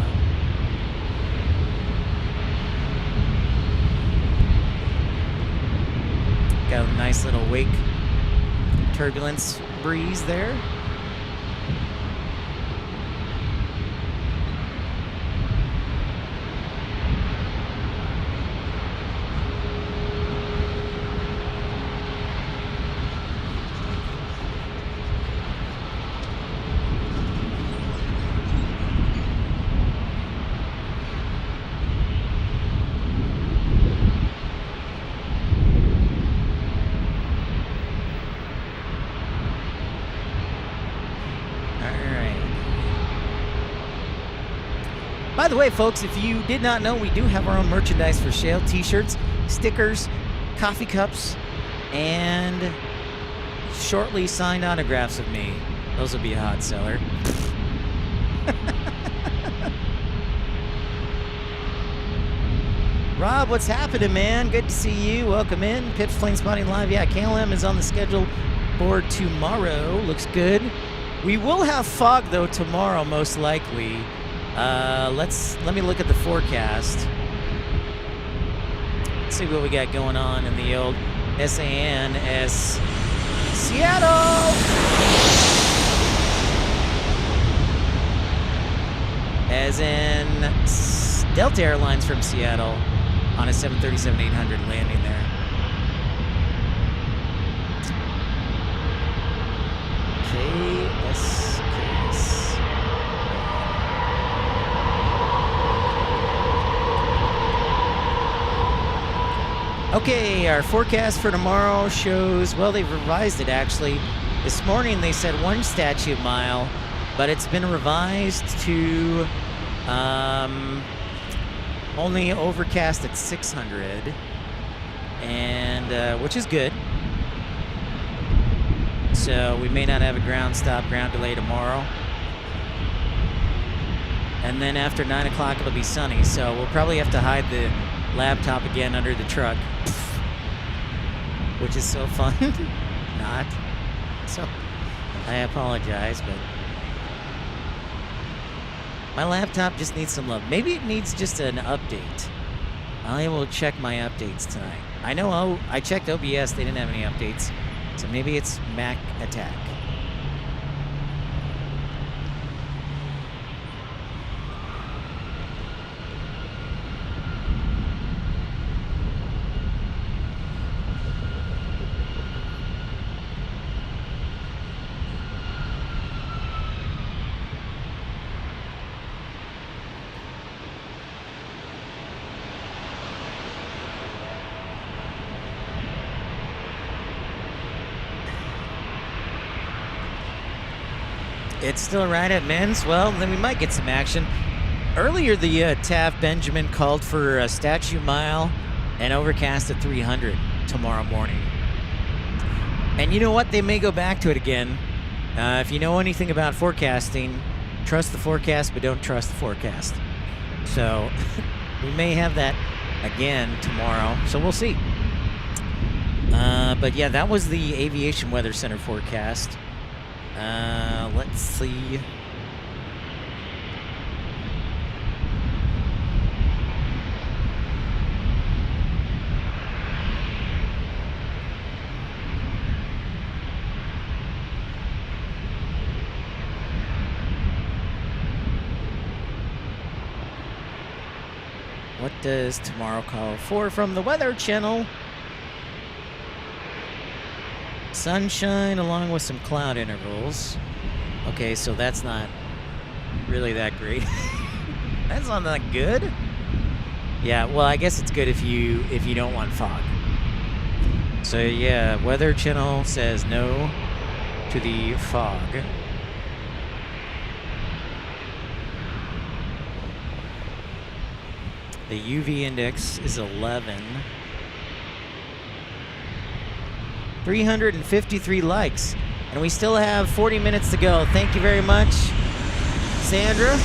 B: Got a nice little wake turbulence breeze there. By the way, folks, if you did not know, we do have our own merchandise for sale. T-shirts, stickers, coffee cups, and shortly signed autographs of me. Those will be a hot seller. Rob, what's happening, man? Good to see you. Welcome in. Pip's Plane Spotting Live. Yeah, KLM is on the schedule board tomorrow. Looks good. We will have fog, though, tomorrow, most likely. Let me look at the forecast. Let's see what we got going on in the old SANS Seattle. As in Delta Airlines from Seattle on a 737-800 landing there. KS. Okay, our forecast for tomorrow shows, well, they've revised it actually. This morning they said 1 statute mile, but it's been revised to only overcast at 600, and which is good. So we may not have a ground stop, ground delay tomorrow. And then after 9 o'clock it'll be sunny, so we'll probably have to hide the laptop again under the truck, which is so fun. Not. So I apologize, but my laptop just needs some love. Maybe it needs just an update. I will check my updates tonight. I know I checked OBS, they didn't have any updates. So maybe it's Mac attack. It's still right at men's. Well, then we might get some action. Earlier, the TAF Benjamin called for a statute mile and overcast at 300 tomorrow morning. And you know what? They may go back to it again. If you know anything about forecasting, trust the forecast, but don't trust the forecast. So we may have that again tomorrow. So we'll see. But yeah, that was the Aviation Weather Center forecast. Let's see. What does tomorrow call for from the Weather Channel? Sunshine along with some cloud intervals. Okay, so that's not really that great. That's not that good. Yeah, well, I guess it's good if you don't want fog. So yeah, Weather Channel says no to the fog. The UV index is 11. 353 likes. And we still have 40 minutes to go. Thank you very much, Sandra.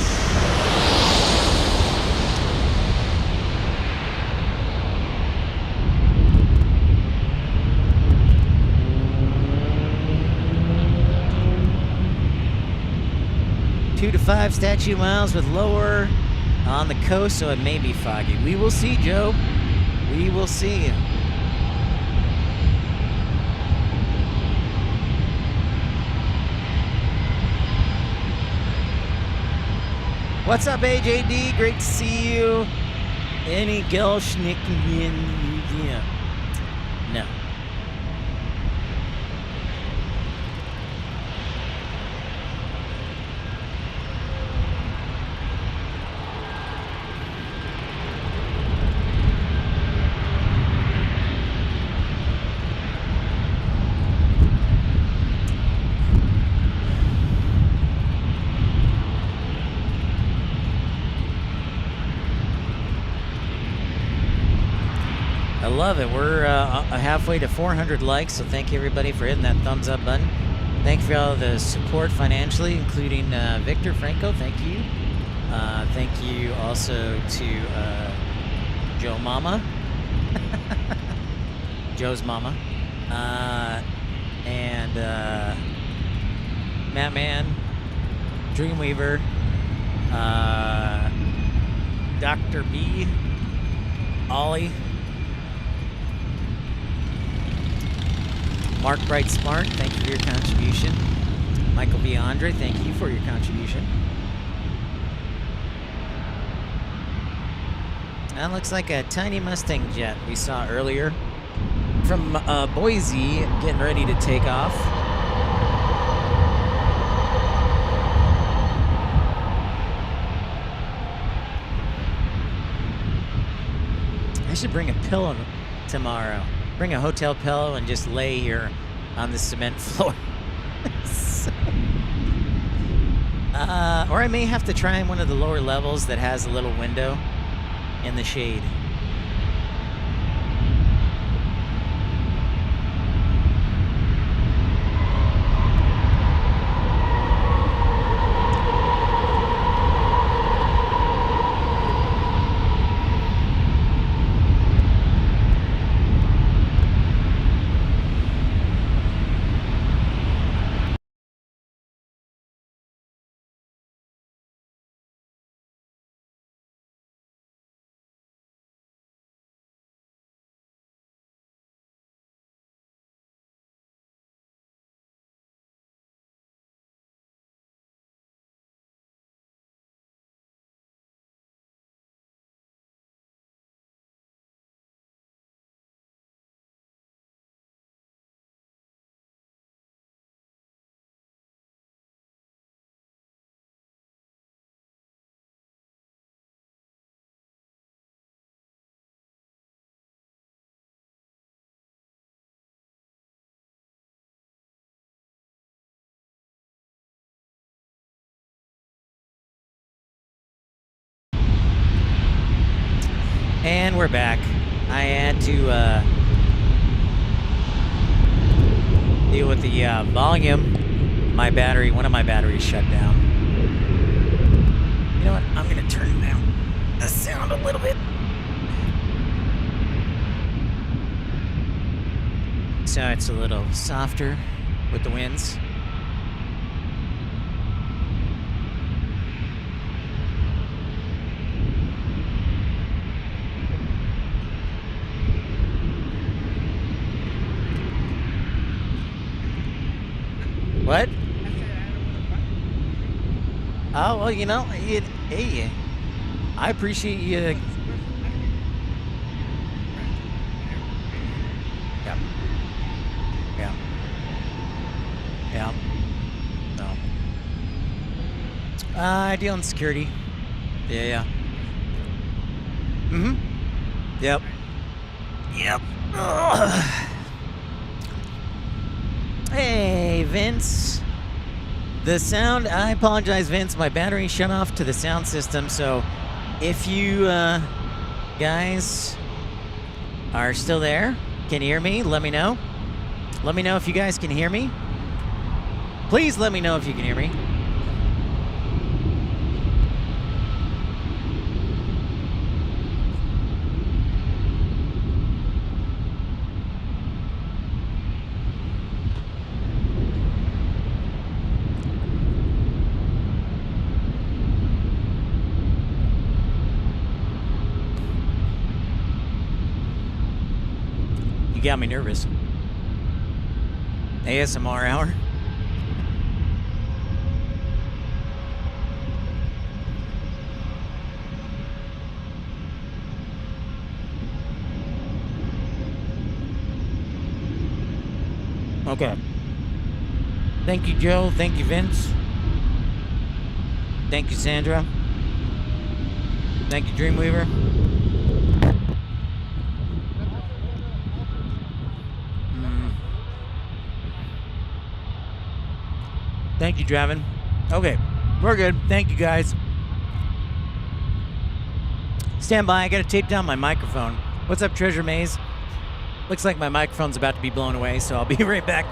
B: Two to 5 statute miles with lower on the coast, so it may be foggy. We will see, Joe. We will see. What's up, AJD? Great to see you. Any Gelschnick? Yeah. No. love it. We're halfway to 400 likes, so thank you everybody for hitting that thumbs up button. Thank you for all the support financially, including Victor Franco. Thank you. Thank you also to Joe Mama, Joe's Mama, and Matt Man, Dreamweaver, Dr. B, Ollie, Mark Bright Smart, thank you for your contribution. Michael V. Andre, thank you for your contribution. That looks like a tiny Mustang jet we saw earlier from Boise, getting ready to take off. I should bring a pillow tomorrow. Bring a hotel pillow and just lay here on the cement floor. Or I may have to try one of the lower levels that has a little window in the shade. And we're back. I had to deal with the volume. One of my batteries shut down. You know what? I'm gonna turn down the sound a little bit. So it's a little softer with the winds. What? Oh, well, you know, hey, I appreciate you. Yeah. Yeah. Yeah. No. I deal in security. Yeah. Mm-hmm. Yep. Ugh. Hey, Vince. The sound, I apologize, Vince. My battery shut off to the sound system, so if you guys are still there, can you hear me? Let me know. Let me know if you guys can hear me. Please let me know if you can hear me. You got me nervous. ASMR hour. Okay. Thank you, Joe. Thank you, Vince. Thank you, Sandra. Thank you, Dreamweaver. Thank you, Draven. Okay, we're good. Thank you, guys. Stand by. I gotta tape down my microphone. What's up, Treasure Maze? Looks like my microphone's about to be blown away, so I'll be right back.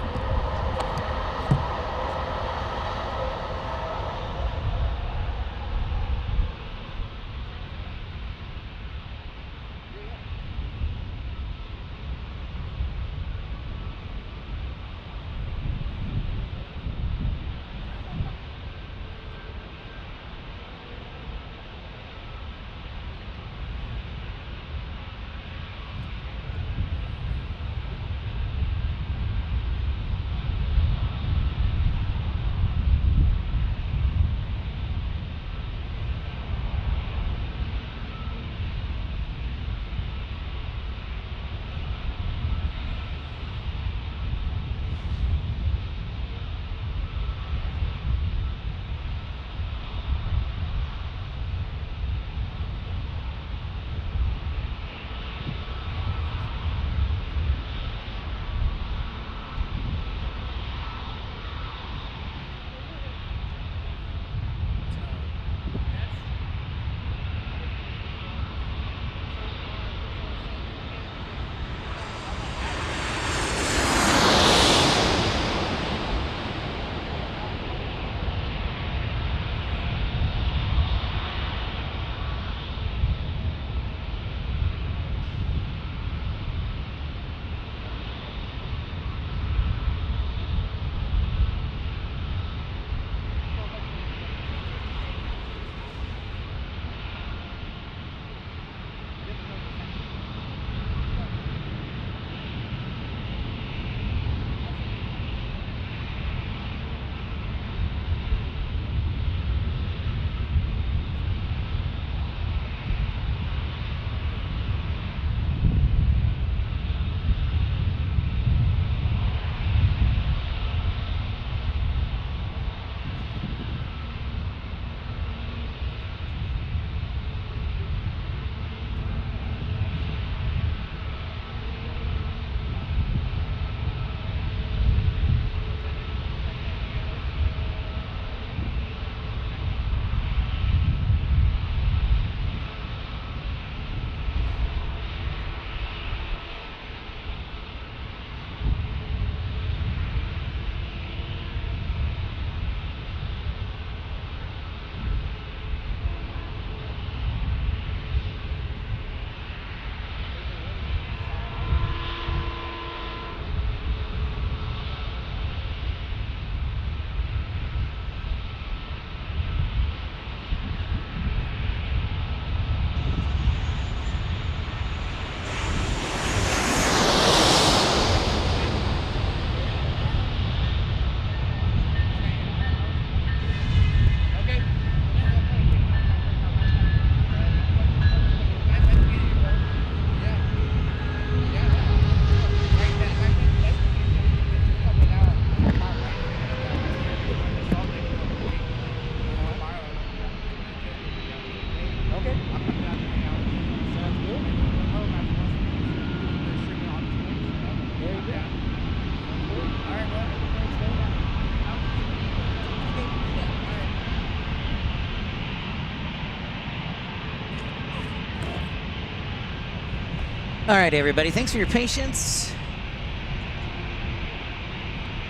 B: All right, everybody. Thanks for your patience.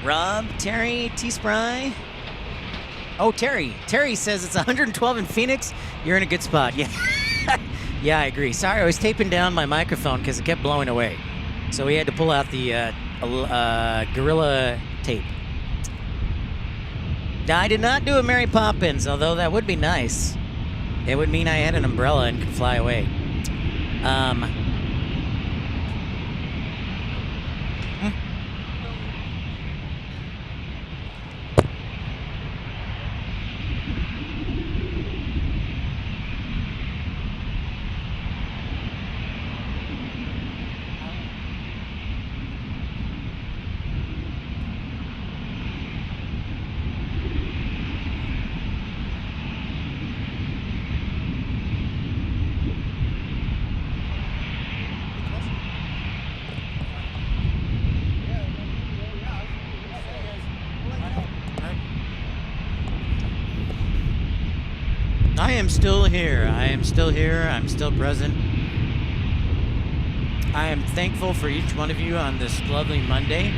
B: Rob, Terry, T-Spry. Oh, Terry. Terry says it's 112 in Phoenix. You're in a good spot. Yeah. Yeah, I agree. Sorry, I was taping down my microphone because it kept blowing away. So we had to pull out the Gorilla tape. Now, I did not do a Mary Poppins, although that would be nice. It would mean I had an umbrella and could fly away. I am still here. I am still here. I'm still present. I am thankful for each one of you on this lovely Monday.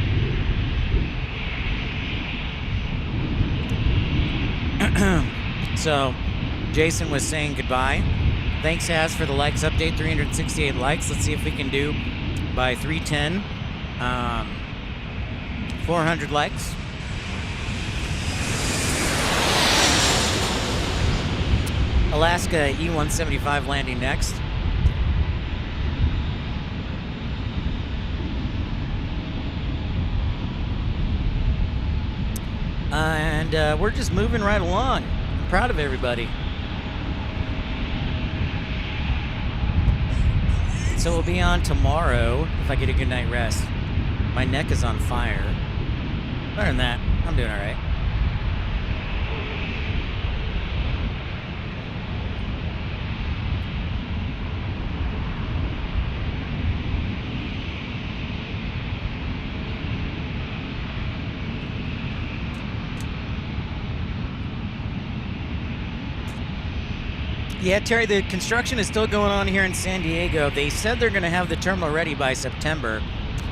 B: So, Jason was saying goodbye. Thanks, Az, for the likes update. 368 likes. Let's see if we can do by 310. 400 likes. Alaska E-175 landing next. And we're just moving right along. I'm proud of everybody. So we'll be on tomorrow if I get a good night rest. My neck is on fire. Other than that, I'm doing all right. Yeah, Terry, the construction is still going on here in San Diego. They said they're going to have the terminal ready by September.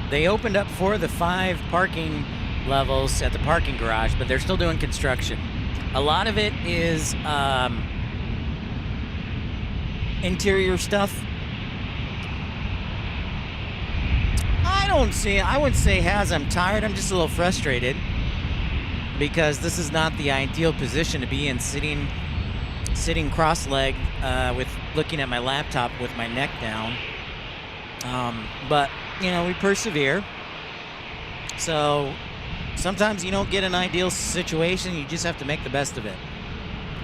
B: They opened up 4 of the 5 parking levels at the parking garage, but they're still doing construction. A lot of it is interior stuff. I wouldn't say I'm tired. I'm just a little frustrated because this is not the ideal position to be in, sitting cross-legged with looking at my laptop with my neck down. But, you know, we persevere. So sometimes you don't get an ideal situation. You just have to make the best of it.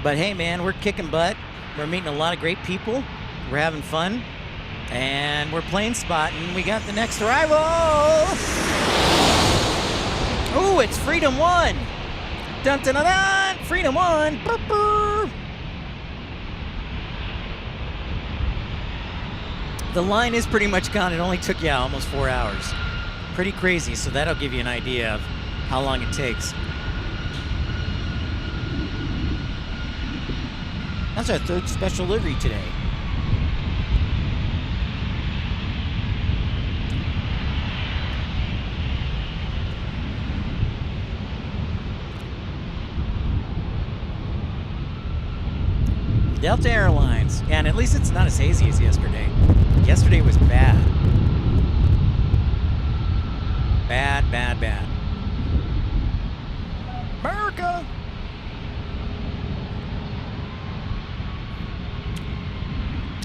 B: But hey, man, we're kicking butt. We're meeting a lot of great people. We're having fun. And we're plane spotting. We got the next arrival. Ooh, it's Freedom 1. Dun dun dun dun. Freedom 1. Burr, burr. The line is pretty much gone. It only took, almost 4 hours. Pretty crazy, so that'll give you an idea of how long it takes. That's our 3rd special livery today. Delta Airlines. And at least it's not as hazy as yesterday. Yesterday was bad. Bad, bad, bad. America!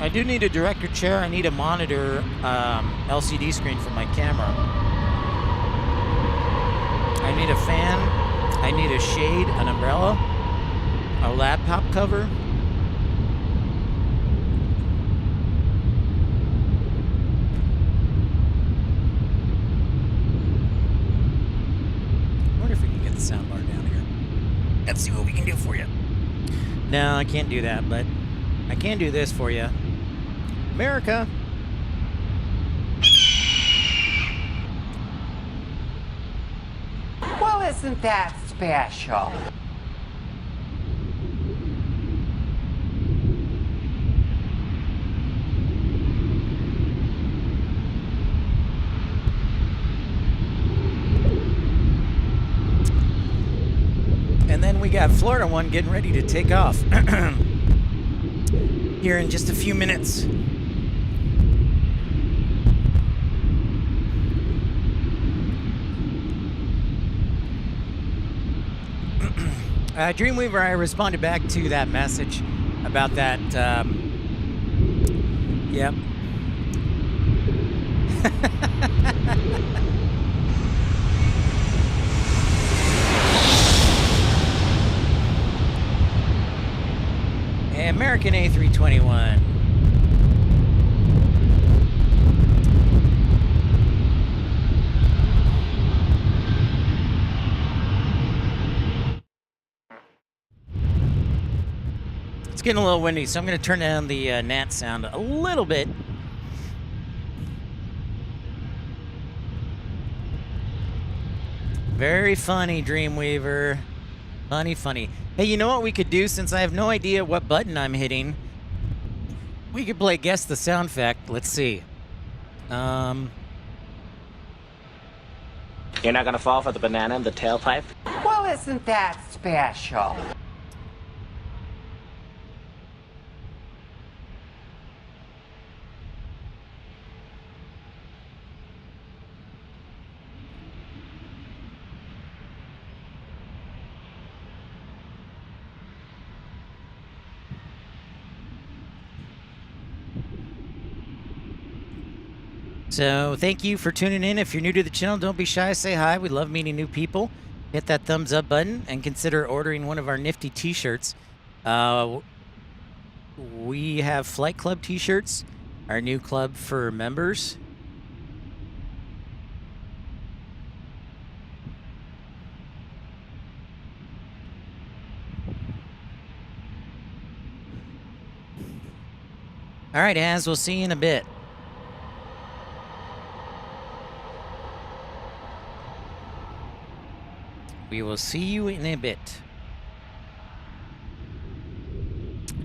B: I do need a director chair. I need a monitor LCD screen for my camera. I need a fan. I need a shade, an umbrella, a laptop cover. Soundbar down here. Let's see what we can do for you. No, I can't do that, but I can do this for you. America.
D: Well, isn't that special?
B: And then we got Florida 1 getting ready to take off here in just a few minutes. Dreamweaver, I responded back to that message about that. Yep. American A321. It's getting a little windy, so I'm going to turn down the gnat sound a little bit. Very funny, Dreamweaver. Funny, funny. Hey, you know what we could do? Since I have no idea what button I'm hitting, we could play Guess the Sound Effect. Let's see.
E: You're not gonna fall for the banana in the tailpipe?
D: Well, isn't that special?
B: So thank you for tuning in. If you're new to the channel, don't be shy. Say hi. We love meeting new people. Hit that thumbs up button and consider ordering one of our nifty t-shirts. We have Flight Club t-shirts, our new club for members. All right, Az, we'll see you in a bit. We will see you in a bit.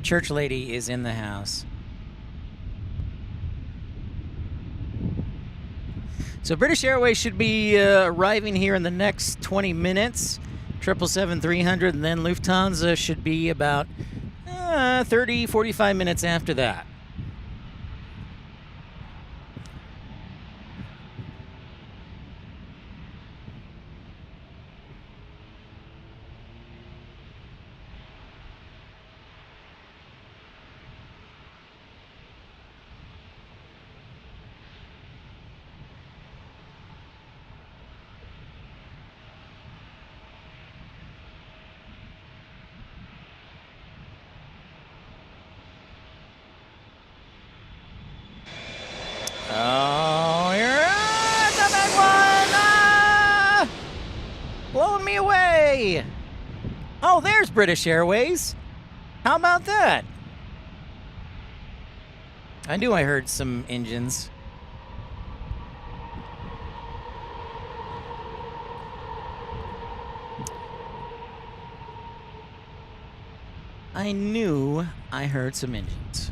B: Church lady is in the house. So British Airways should be arriving here in the next 20 minutes. 777-300, and then Lufthansa should be about 30, 45 minutes after that. Oh, you're the big one! Ah! Blowing me away! Oh, there's British Airways. How about that? I knew I heard some engines. I knew I heard some engines.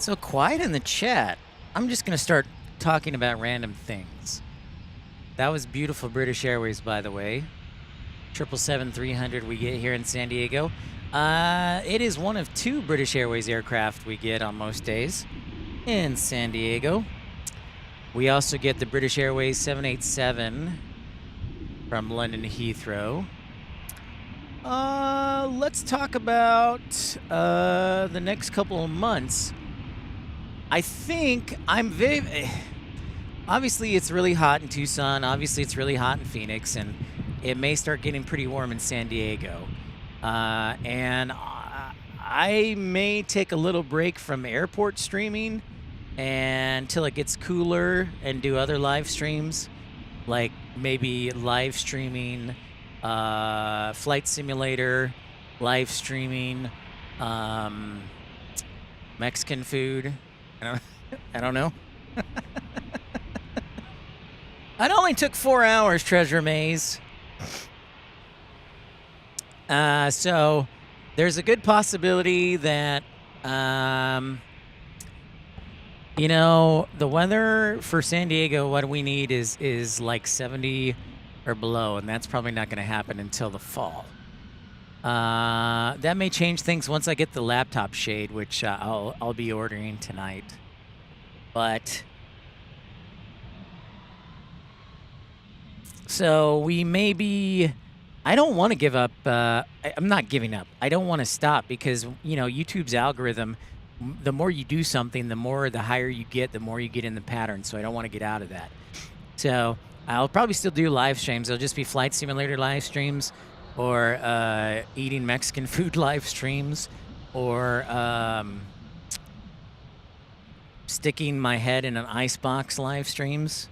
B: So quiet in the chat. I'm just going to start talking about random things. That was beautiful British Airways, by the way. 777-300 we get here in San Diego. It is one of 2 British Airways aircraft we get on most days in San Diego. We also get the British Airways 787 from London Heathrow. Let's talk about the next couple of months. I think I'm obviously it's really hot in Tucson. Obviously it's really hot in Phoenix, and it may start getting pretty warm in San Diego. And I may take a little break from airport streaming until it gets cooler and do other live streams, like maybe live streaming Flight Simulator, live streaming Mexican food. I don't know. It only took 4 hours, Treasure Maze. So there's a good possibility that, you know, the weather for San Diego, what we need is like 70 or below, and that's probably not going to happen until the fall. That may change things once I get the laptop shade, which I'll be ordering tonight. But so we may be. I don't want to give up. I'm not giving up. I don't want to stop because YouTube's algorithm. The more you do something, the higher you get, the more you get in the pattern. So I don't want to get out of that. So I'll probably still do live streams. It'll just be flight simulator live streams, or eating Mexican food live streams, or sticking my head in an icebox live streams.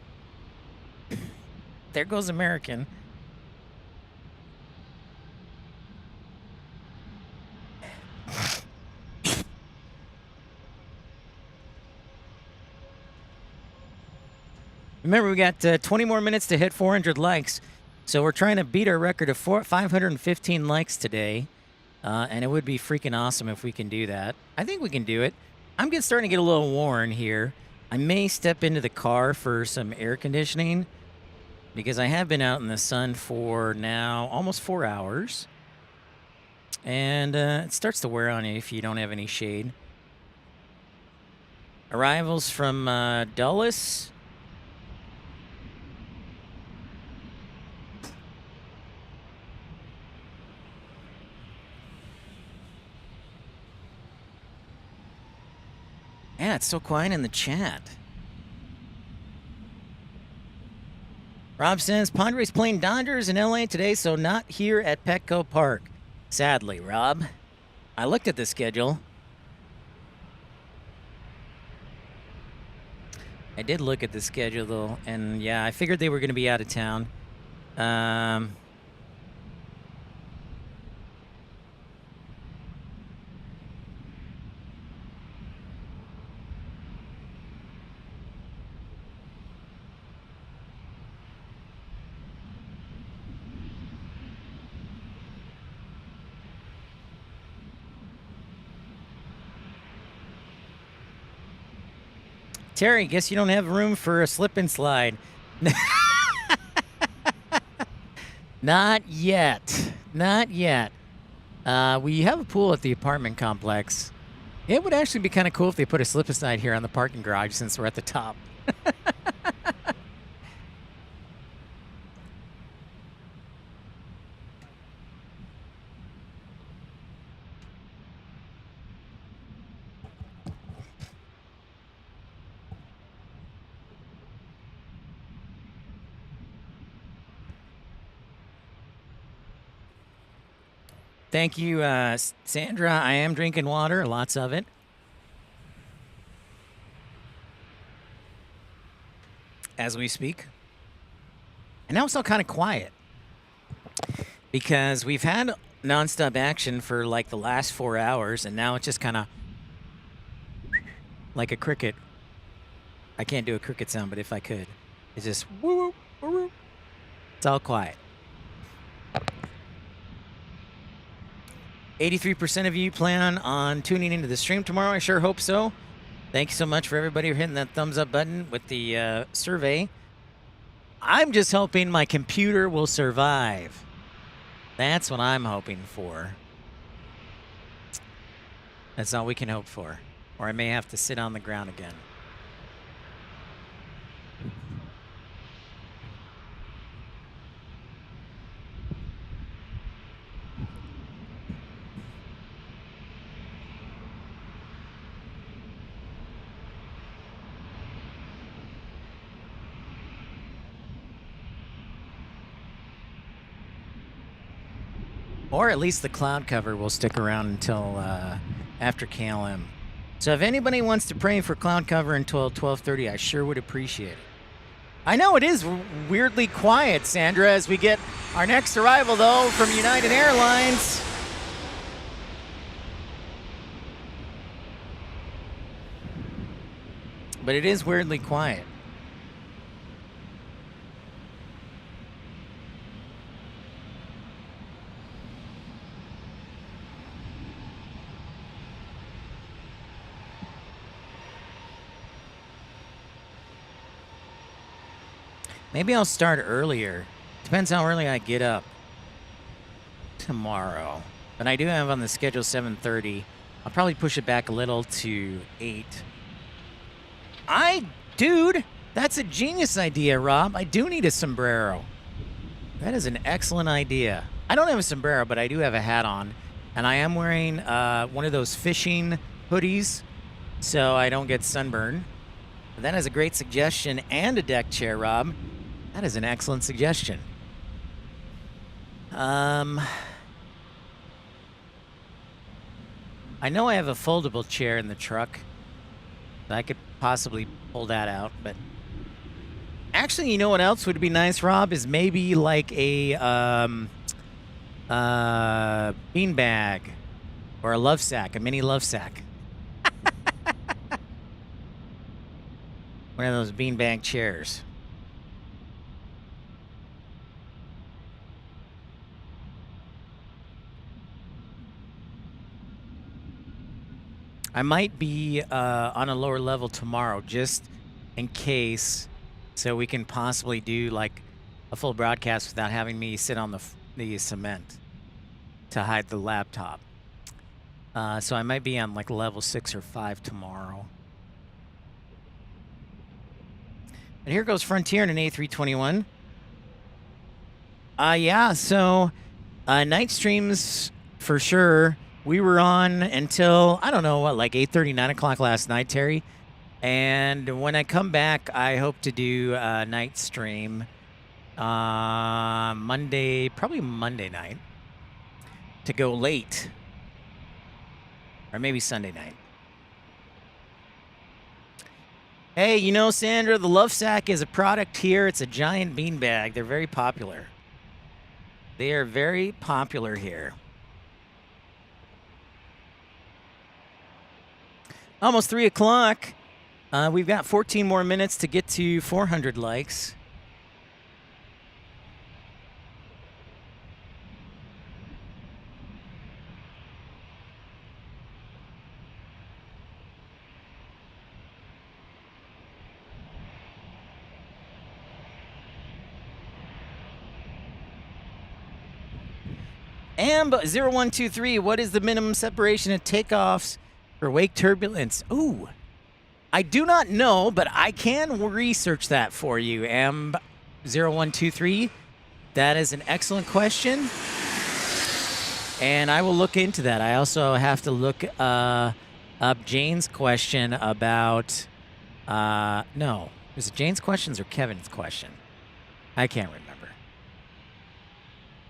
B: There goes American. Remember, we got 20 more minutes to hit 400 likes. So we're trying to beat our record of 515 likes today. And it would be freaking awesome if we can do that. I think we can do it. I'm starting to get a little worn here. I may step into the car for some air conditioning, because I have been out in the sun for now almost 4 hours. And it starts to wear on you if you don't have any shade. Arrivals from Dulles. Yeah, it's so quiet in the chat. Rob says, Padres playing Dodgers in LA today, so not here at Petco Park. Sadly, Rob. I looked at the schedule. I did look at the schedule, though, and yeah, I figured they were going to be out of town. Terry, guess you don't have room for a slip and slide. Not yet. Not yet. We have a pool at the apartment complex. It would actually be kind of cool if they put a slip and slide here on the parking garage since we're at the top. Thank you, Sandra. I am drinking water, lots of it. As we speak. And now it's all kind of quiet. Because we've had nonstop action for like the last 4 hours, and now it's just kind of like a cricket. I can't do a cricket sound, but if I could, it's just woo, woo, woo. It's all quiet. 83% of you plan on tuning into the stream tomorrow. I sure hope so. Thank you so much for everybody for hitting that thumbs up button with the survey. I'm just hoping my computer will survive. That's what I'm hoping for. That's all we can hope for. Or I may have to sit on the ground again. Or at least the cloud cover will stick around until after KLM. So if anybody wants to pray for cloud cover until 12:30, I sure would appreciate it. I know it is weirdly quiet, Sandra, as we get our next arrival, though, from United Airlines. But it is weirdly quiet. Maybe I'll start earlier. Depends how early I get up tomorrow. But I do have on the schedule 7:30. I'll probably push it back a little to 8. Dude, that's a genius idea, Rob. I do need a sombrero. That is an excellent idea. I don't have a sombrero, but I do have a hat on. And I am wearing one of those fishing hoodies so I don't get sunburned. But that is a great suggestion, and a deck chair, Rob. That is an excellent suggestion. I know I have a foldable chair in the truck. I could possibly pull that out, but actually, you know what else would be nice, Rob, is maybe like a beanbag or a love sack, a mini love sack. One of those beanbag chairs. I might be on a lower level tomorrow, just in case, so we can possibly do like a full broadcast without having me sit on the cement to hide the laptop. So I might be on like level 6 or 5 tomorrow. And here goes Frontier in an A321. Yeah, so night streams for sure. We were on until, I don't know, what, like 8:30, 9 o'clock last night, Terry. And when I come back, I hope to do a night stream Monday, probably Monday night, to go late. Or maybe Sunday night. Hey, you know, Sandra, the Love Sack is a product here. It's a giant beanbag. They're very popular. They are very popular here. Almost 3 o'clock. We've got 14 more minutes to get to 400 likes. Amb0123, what is the minimum separation at takeoffs for wake turbulence? Ooh, I do not know, but I can research that for you, Amb0123. That is an excellent question, and I will look into that. I also have to look up Jane's question about, no, is it Jane's questions or Kevin's question? I can't remember.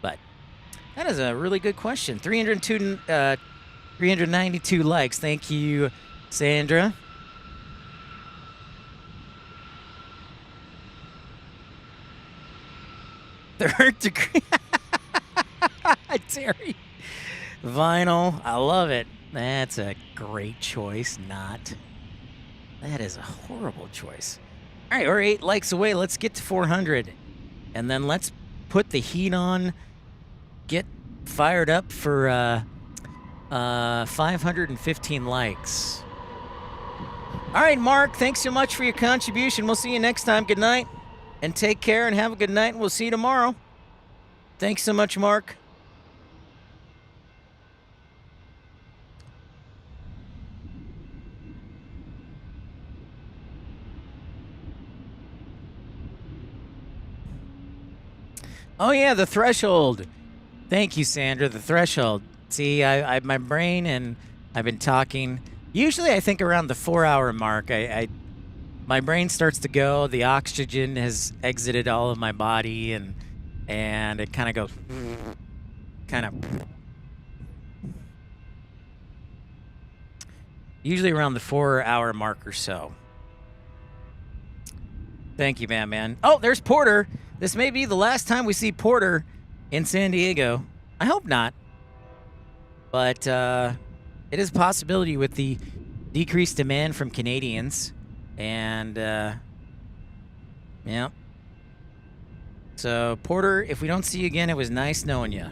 B: But that is a really good question. 392 likes. Thank you, Sandra. Third degree. Terry. Vinyl. I love it. That's a great choice. Not. That is a horrible choice. All right, we're 8 likes away. Let's get to 400. And then let's put the heat on. Get fired up for 515 likes. All right, Mark, thanks so much for your contribution. We'll see you next time. Good night, and take care, and have a good night, and we'll see you tomorrow. Thanks so much, Mark. Oh, yeah, the threshold. Thank you, Sandra. The threshold. See, I my brain, and I've been talking. Usually, I think around the 4-hour mark, my brain starts to go. The oxygen has exited all of my body, and it kind of goes, usually around the 4-hour mark or so. Thank you, man. Oh, there's Porter. This may be the last time we see Porter in San Diego. I hope not. But it is a possibility with the decreased demand from Canadians. And, yeah. So, Porter, if we don't see you again, it was nice knowing you.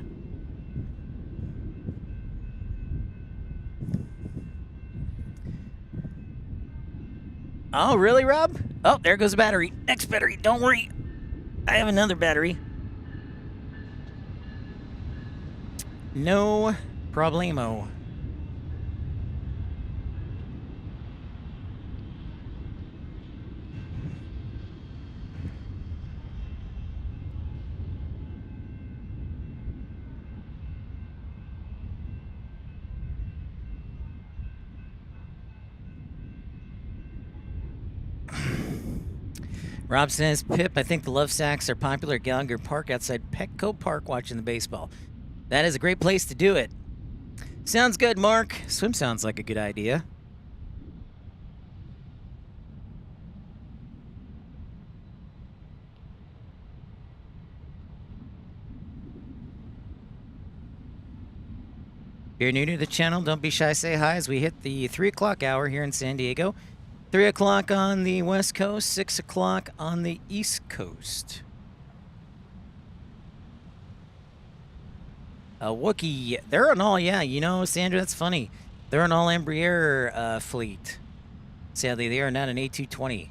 B: Oh, really, Rob? Oh, there goes the battery. Next battery. Don't worry. I have another battery. No problemo. Rob says, Pip, I think the love sacks are popular at Gallagher Park outside Petco Park watching the baseball. That is a great place to do it. Sounds good, Mark. Swim sounds like a good idea. If you're new to the channel, don't be shy, say hi as we hit the 3 o'clock hour here in San Diego. 3 o'clock on the West Coast, 6 o'clock on the East Coast. Wookiee, they're an all, yeah, you know, Sandra, that's funny. They're an all Embraer fleet. Sadly, they are not an A220.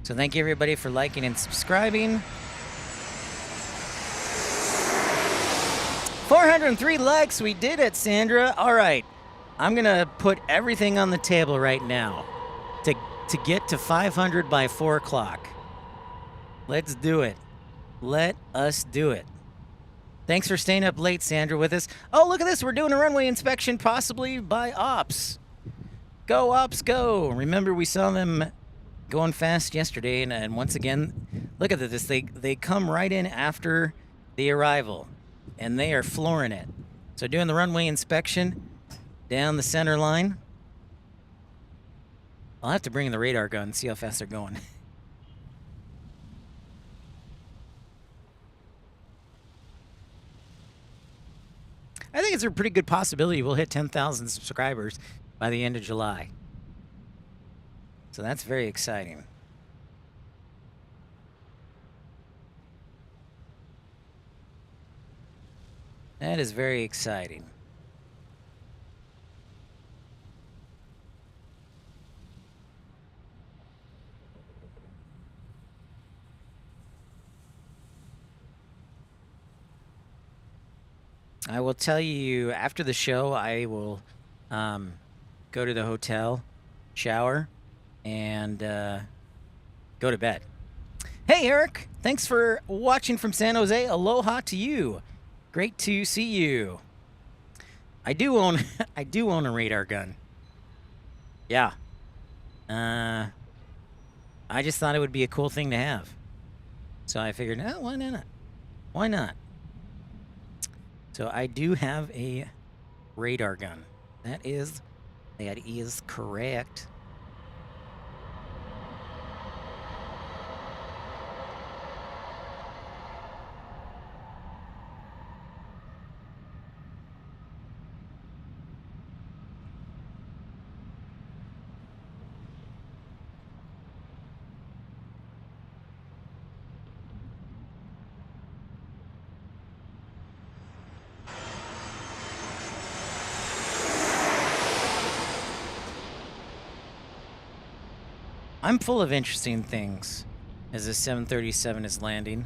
B: So thank you everybody for liking and subscribing. 403 likes, we did it, Sandra. All right, I'm gonna put everything on the table right now to get to 500 by 4 o'clock. Let's do it. Let us do it. Thanks for staying up late, Sandra, with us. Oh, look at this, we're doing a runway inspection, possibly by Ops. Go, Ops, go. Remember, we saw them going fast yesterday, and once again, look at this. They come right in after the arrival, and they are flooring it. So doing the runway inspection down the center line. I'll have to bring in the radar gun and see how fast they're going. I think it's a pretty good possibility we'll hit 10,000 subscribers by the end of July. So that's very exciting. That is very exciting. I will tell you, after the show, I will go to the hotel, shower, and go to bed. Hey, Eric. Thanks for watching from San Jose. Aloha to you. Great to see you. I do own a radar gun. Yeah. I just thought it would be a cool thing to have. So I figured, oh, why not? Why not? So I do have a radar gun. That is correct. I'm full of interesting things as the 737 is landing.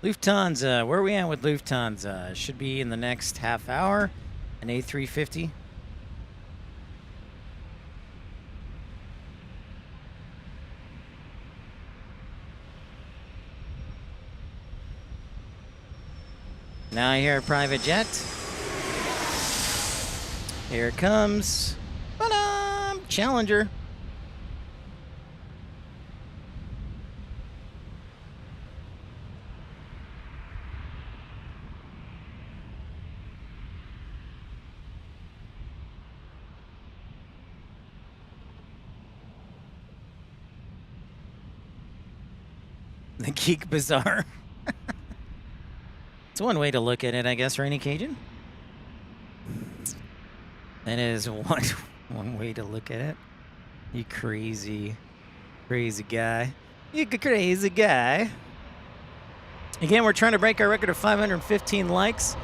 B: Lufthansa, where are we at with Lufthansa? Should be in the next half hour, an A350. Now I hear a private jet. Here it comes. Ta-da! Challenger. The Geek Bazaar. It's one way to look at it, I guess, Rainy Cajun. That is one way to look at it. You crazy guy. You crazy guy. Again, we're trying to break our record of 515 likes.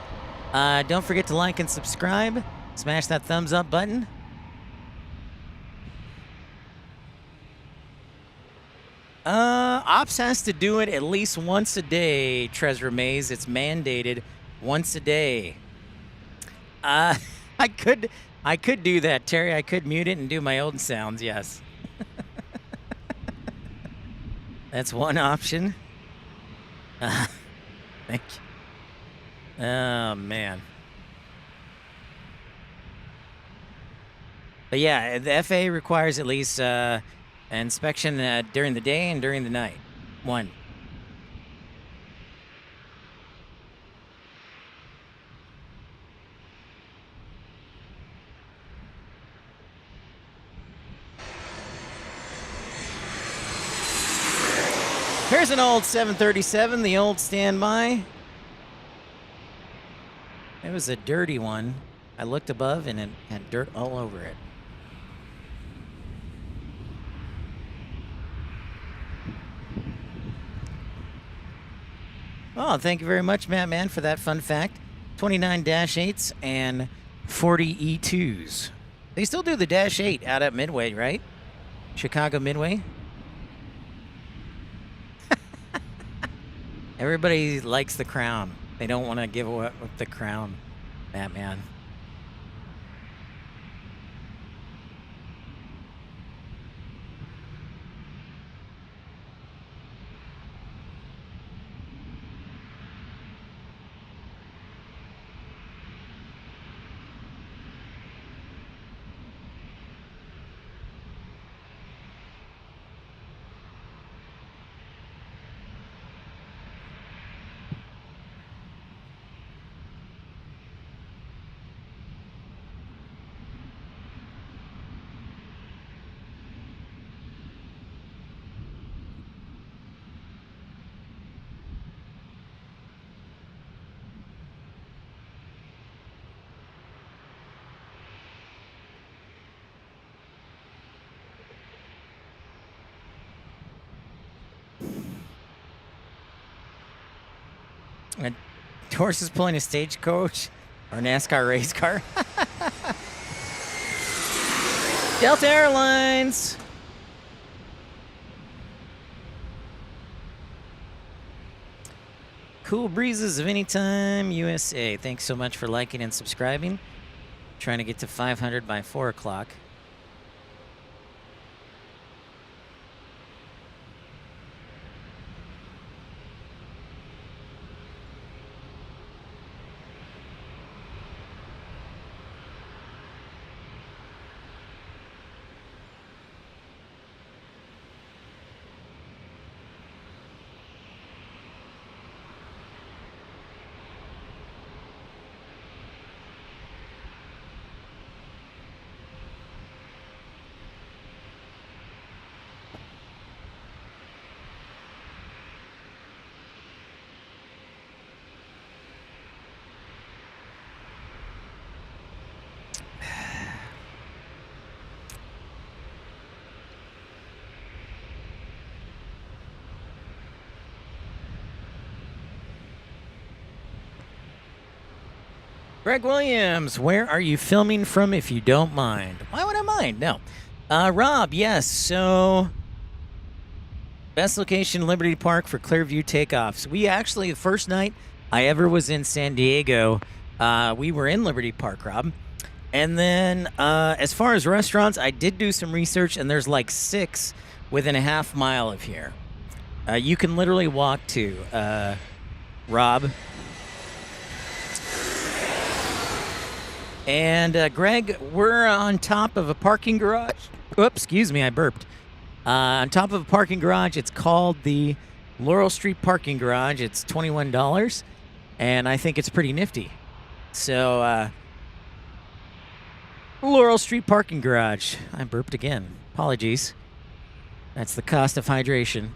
B: Don't forget to like and subscribe. Smash that thumbs up button. Ops has to do it at least once a day, Trezor Mays. It's mandated once a day. I could do that, Terry. I could mute it and do my own sounds, yes. That's one option. Thank you. Oh, man. But yeah, the FAA requires at least inspection during the day and during the night. One. Here's an old 737, the old standby. It was a dirty one. I looked above and it had dirt all over it. Oh, thank you very much, Matt Man, for that fun fact. 29 Dash 8s and 40 E2s. They still do the Dash 8 out at Midway, right? Chicago Midway. Everybody likes the crown. They don't want to give away the crown, Matt Man. A horse is pulling a stagecoach or NASCAR race car. Delta Airlines. Cool breezes of any time, USA. Thanks so much for liking and subscribing. Trying to get to 500 by 4 o'clock. Greg Williams, where are you filming from if you don't mind? Why would I mind? No. Rob, yes, so best location, Liberty Park for Clearview takeoffs. We actually, the first night I ever was in San Diego, we were in Liberty Park, Rob. And then as far as restaurants, I did do some research, and there's like 6 within a half mile of here. You can literally walk to, Rob. And Greg, we're on top of a parking garage. Oops, excuse me, I burped. On top of a parking garage. It's called the Laurel Street Parking Garage. It's $21, and I think it's pretty nifty. So, Laurel Street Parking Garage. I burped again. Apologies. That's the cost of hydration.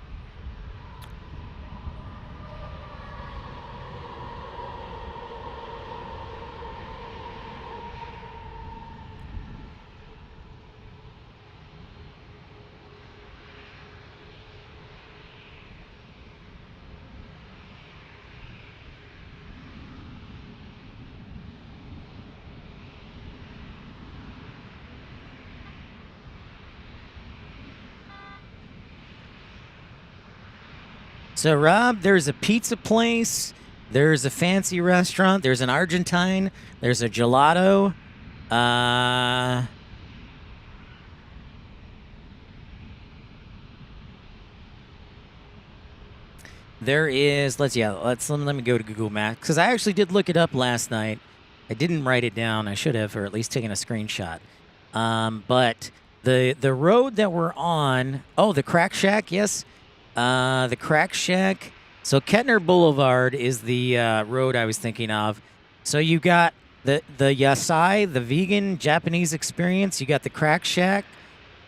B: So, Rob, there's a pizza place, there's a fancy restaurant, there's an Argentine, there's a gelato. There is, let me go to Google Maps, because I actually did look it up last night. I didn't write it down. I should have, or at least taken a screenshot. But the road that we're on, the Crack Shack, yes. The Crack Shack. So Kettner Boulevard is the road I was thinking of. So you got the Yasai, the vegan Japanese experience. You got the Crack Shack.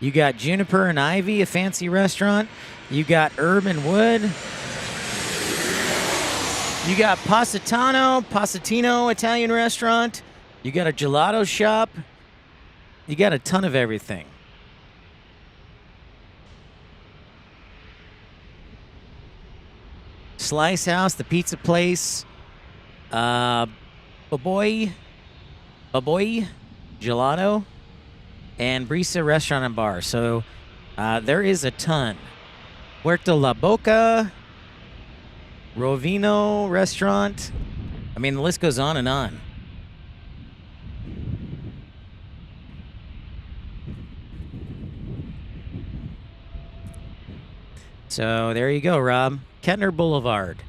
B: You got Juniper and Ivy, a fancy restaurant. You got Herb and Wood. You got Pasatino Italian restaurant. You got a gelato shop. You got a ton of everything. Slice House, the pizza place, Baboy Gelato, and Brisa Restaurant and Bar. So there is a ton. Puerto La Boca, Rovino Restaurant. I mean, the list goes on and on. So there you go, Rob. Kettner Boulevard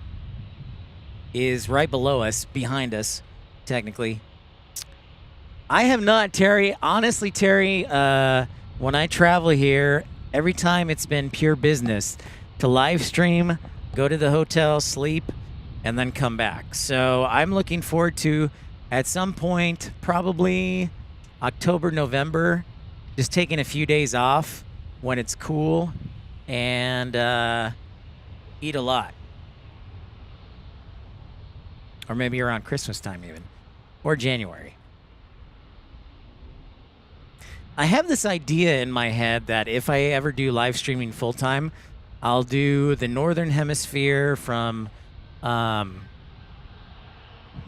B: is right below us, behind us, technically. I have not, Terry. Honestly, Terry, when I travel here, every time it's been pure business to live stream, go to the hotel, sleep, and then come back. So I'm looking forward to, at some point, probably October, November, just taking a few days off when it's cool and eat a lot. Or maybe around Christmas time even. Or January. I have this idea in my head that if I ever do live streaming full time, I'll do the Northern Hemisphere from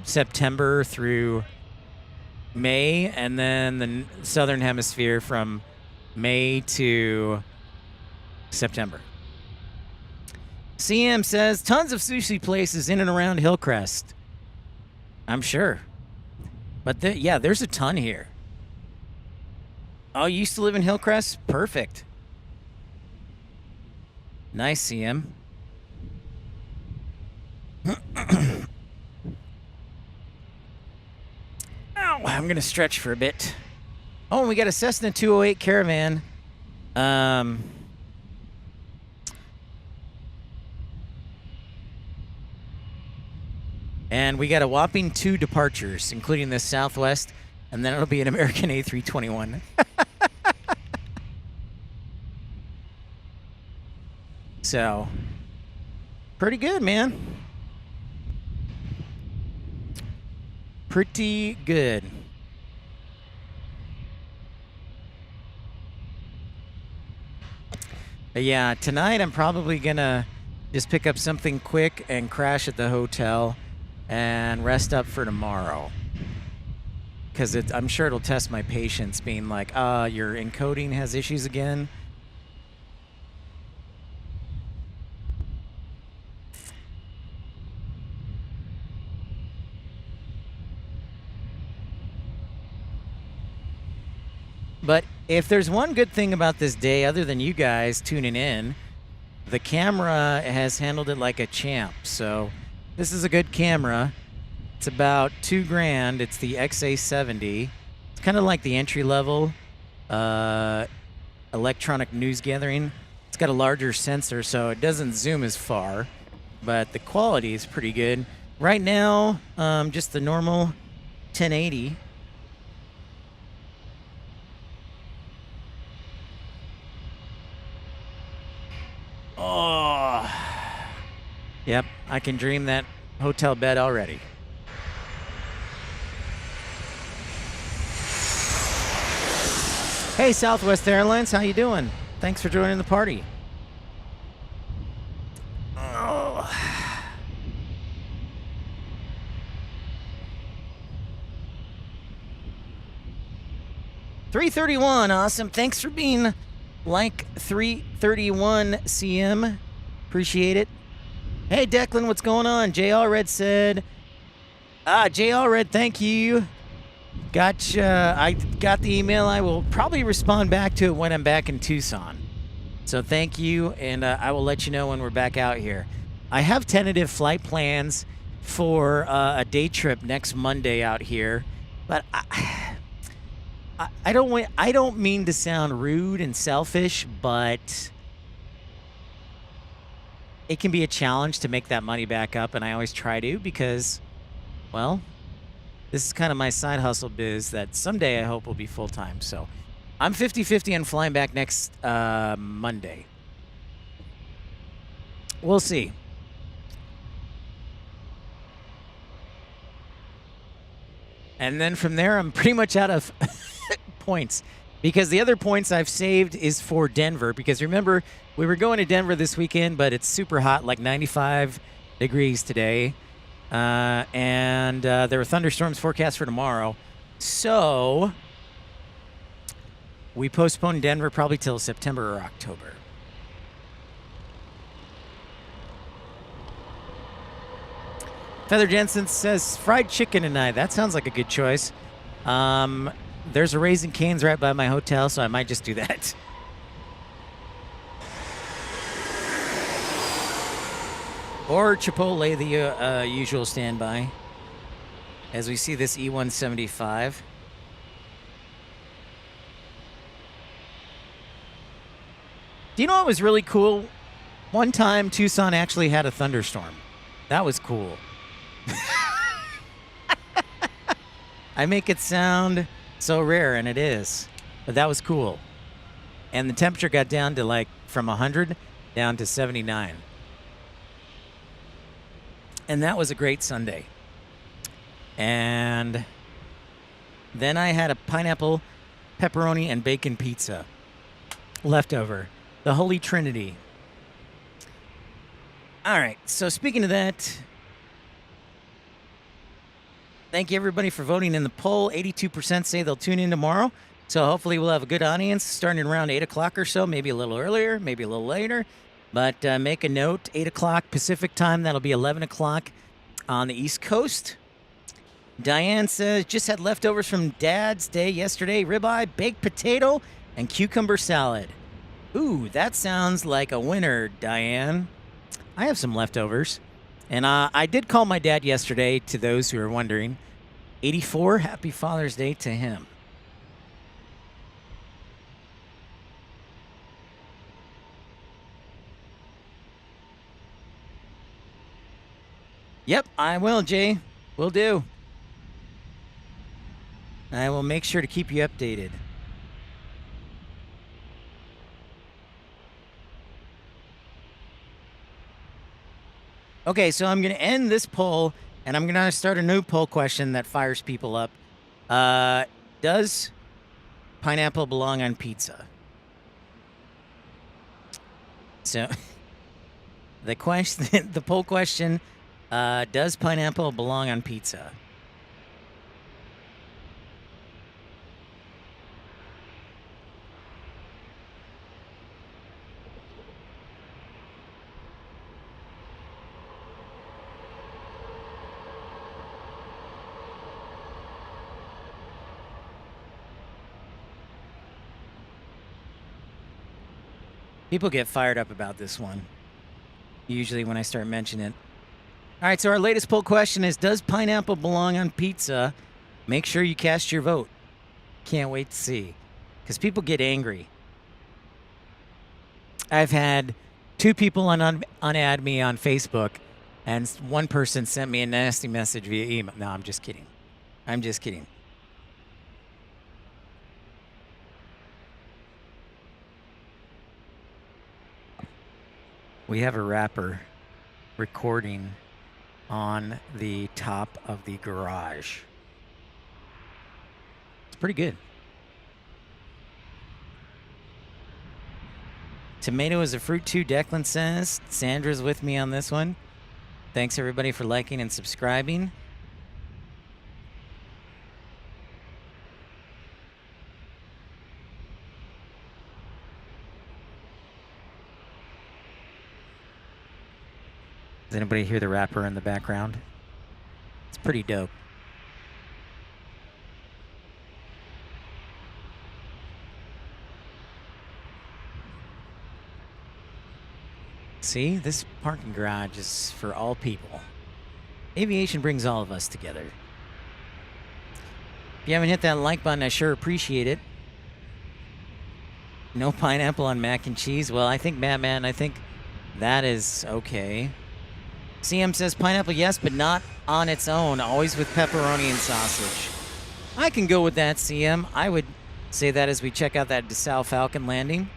B: September through May, and then the Southern Hemisphere from May to September. CM says, tons of sushi places in and around Hillcrest. I'm sure. But yeah, there's a ton here. Oh, you used to live in Hillcrest? Perfect. Nice, CM. Ow, I'm going to stretch for a bit. Oh, and we got a Cessna 208 Caravan. And we got a whopping 2 departures, including the Southwest, and then it'll be an American A321. So, pretty good, man. Pretty good. But yeah, tonight I'm probably gonna just pick up something quick and crash at the hotel and rest up for tomorrow. Because I'm sure it'll test my patience, being like, your encoding has issues again. But if there's one good thing about this day, other than you guys tuning in, the camera has handled it like a champ. So this is a good camera. It's about $2,000. It's the XA70. It's kind of like the entry-level electronic news gathering. It's got a larger sensor, so it doesn't zoom as far, but the quality is pretty good. Right now, just the normal 1080. Oh, yep, I can dream that hotel bed already. Hey, Southwest Airlines, how you doing? Thanks for joining the party. Oh. 331, awesome. Thanks for being like 331 CM. Appreciate it. Hey, Declan, what's going on? JL Red said, JL Red, thank you. Gotcha. I got the email. I will probably respond back to it when I'm back in Tucson. So thank you, and I will let you know when we're back out here. I have tentative flight plans for a day trip next Monday out here, but I don't mean to sound rude and selfish, but it can be a challenge to make that money back up, and I always try to because, well, this is kind of my side hustle biz that someday I hope will be full-time. So I'm 50-50 and flying back next Monday. We'll see. And then from there, I'm pretty much out of points because the other points I've saved is for Denver. Because remember, we were going to Denver this weekend, but it's super hot, like 95 degrees today. And there were thunderstorms forecast for tomorrow. So we postponed Denver probably till September or October. Feather Jensen says fried chicken tonight. That sounds like a good choice. There's a Raising Cane's right by my hotel, so I might just do that. Or Chipotle, the usual standby. As we see this E175. Do you know what was really cool? One time, Tucson actually had a thunderstorm. That was cool. I make it sound so rare, and it is. But that was cool. And the temperature got down to like from 100 down to 79. And that was a great Sunday. And then I had a pineapple, pepperoni, and bacon pizza leftover. The Holy Trinity. All right, so speaking of that, thank you everybody for voting in the poll. 82% say they'll tune in tomorrow. So hopefully we'll have a good audience starting around 8 o'clock or so, maybe a little earlier, maybe a little later. But make a note, 8 o'clock Pacific time. That'll be 11 o'clock on the East Coast. Diane says, just had leftovers from Dad's Day yesterday. Ribeye, baked potato, and cucumber salad. Ooh, that sounds like a winner, Diane. I have some leftovers. And I did call my dad yesterday, to those who are wondering. 84, happy Father's Day to him. Yep, I will, Jay. Will do. I will make sure to keep you updated. Okay, so I'm going to end this poll, and I'm going to start a new poll question that fires people up. Does pineapple belong on pizza? So, the poll question, does pineapple belong on pizza? People get fired up about this one, usually when I start mentioning it. All right, so our latest poll question is, does pineapple belong on pizza? Make sure you cast your vote. Can't wait to see, because people get angry. I've had 2 people unadd me on Facebook, and one person sent me a nasty message via email. No, I'm just kidding. I'm just kidding. We have a rapper recording on the top of the garage. It's pretty good. Tomato is a fruit too, Declan says. Sandra's with me on this one. Thanks everybody for liking and subscribing. Does anybody hear the rapper in the background? It's pretty dope. See, this parking garage is for all people. Aviation brings all of us together. If you haven't hit that like button, I sure appreciate it. No pineapple on mac and cheese. Well, I think, Batman, I think that is okay. CM says pineapple, yes, but not on its own. Always with pepperoni and sausage. I can go with that, CM. I would say that as we check out that DeSalle Falcon landing.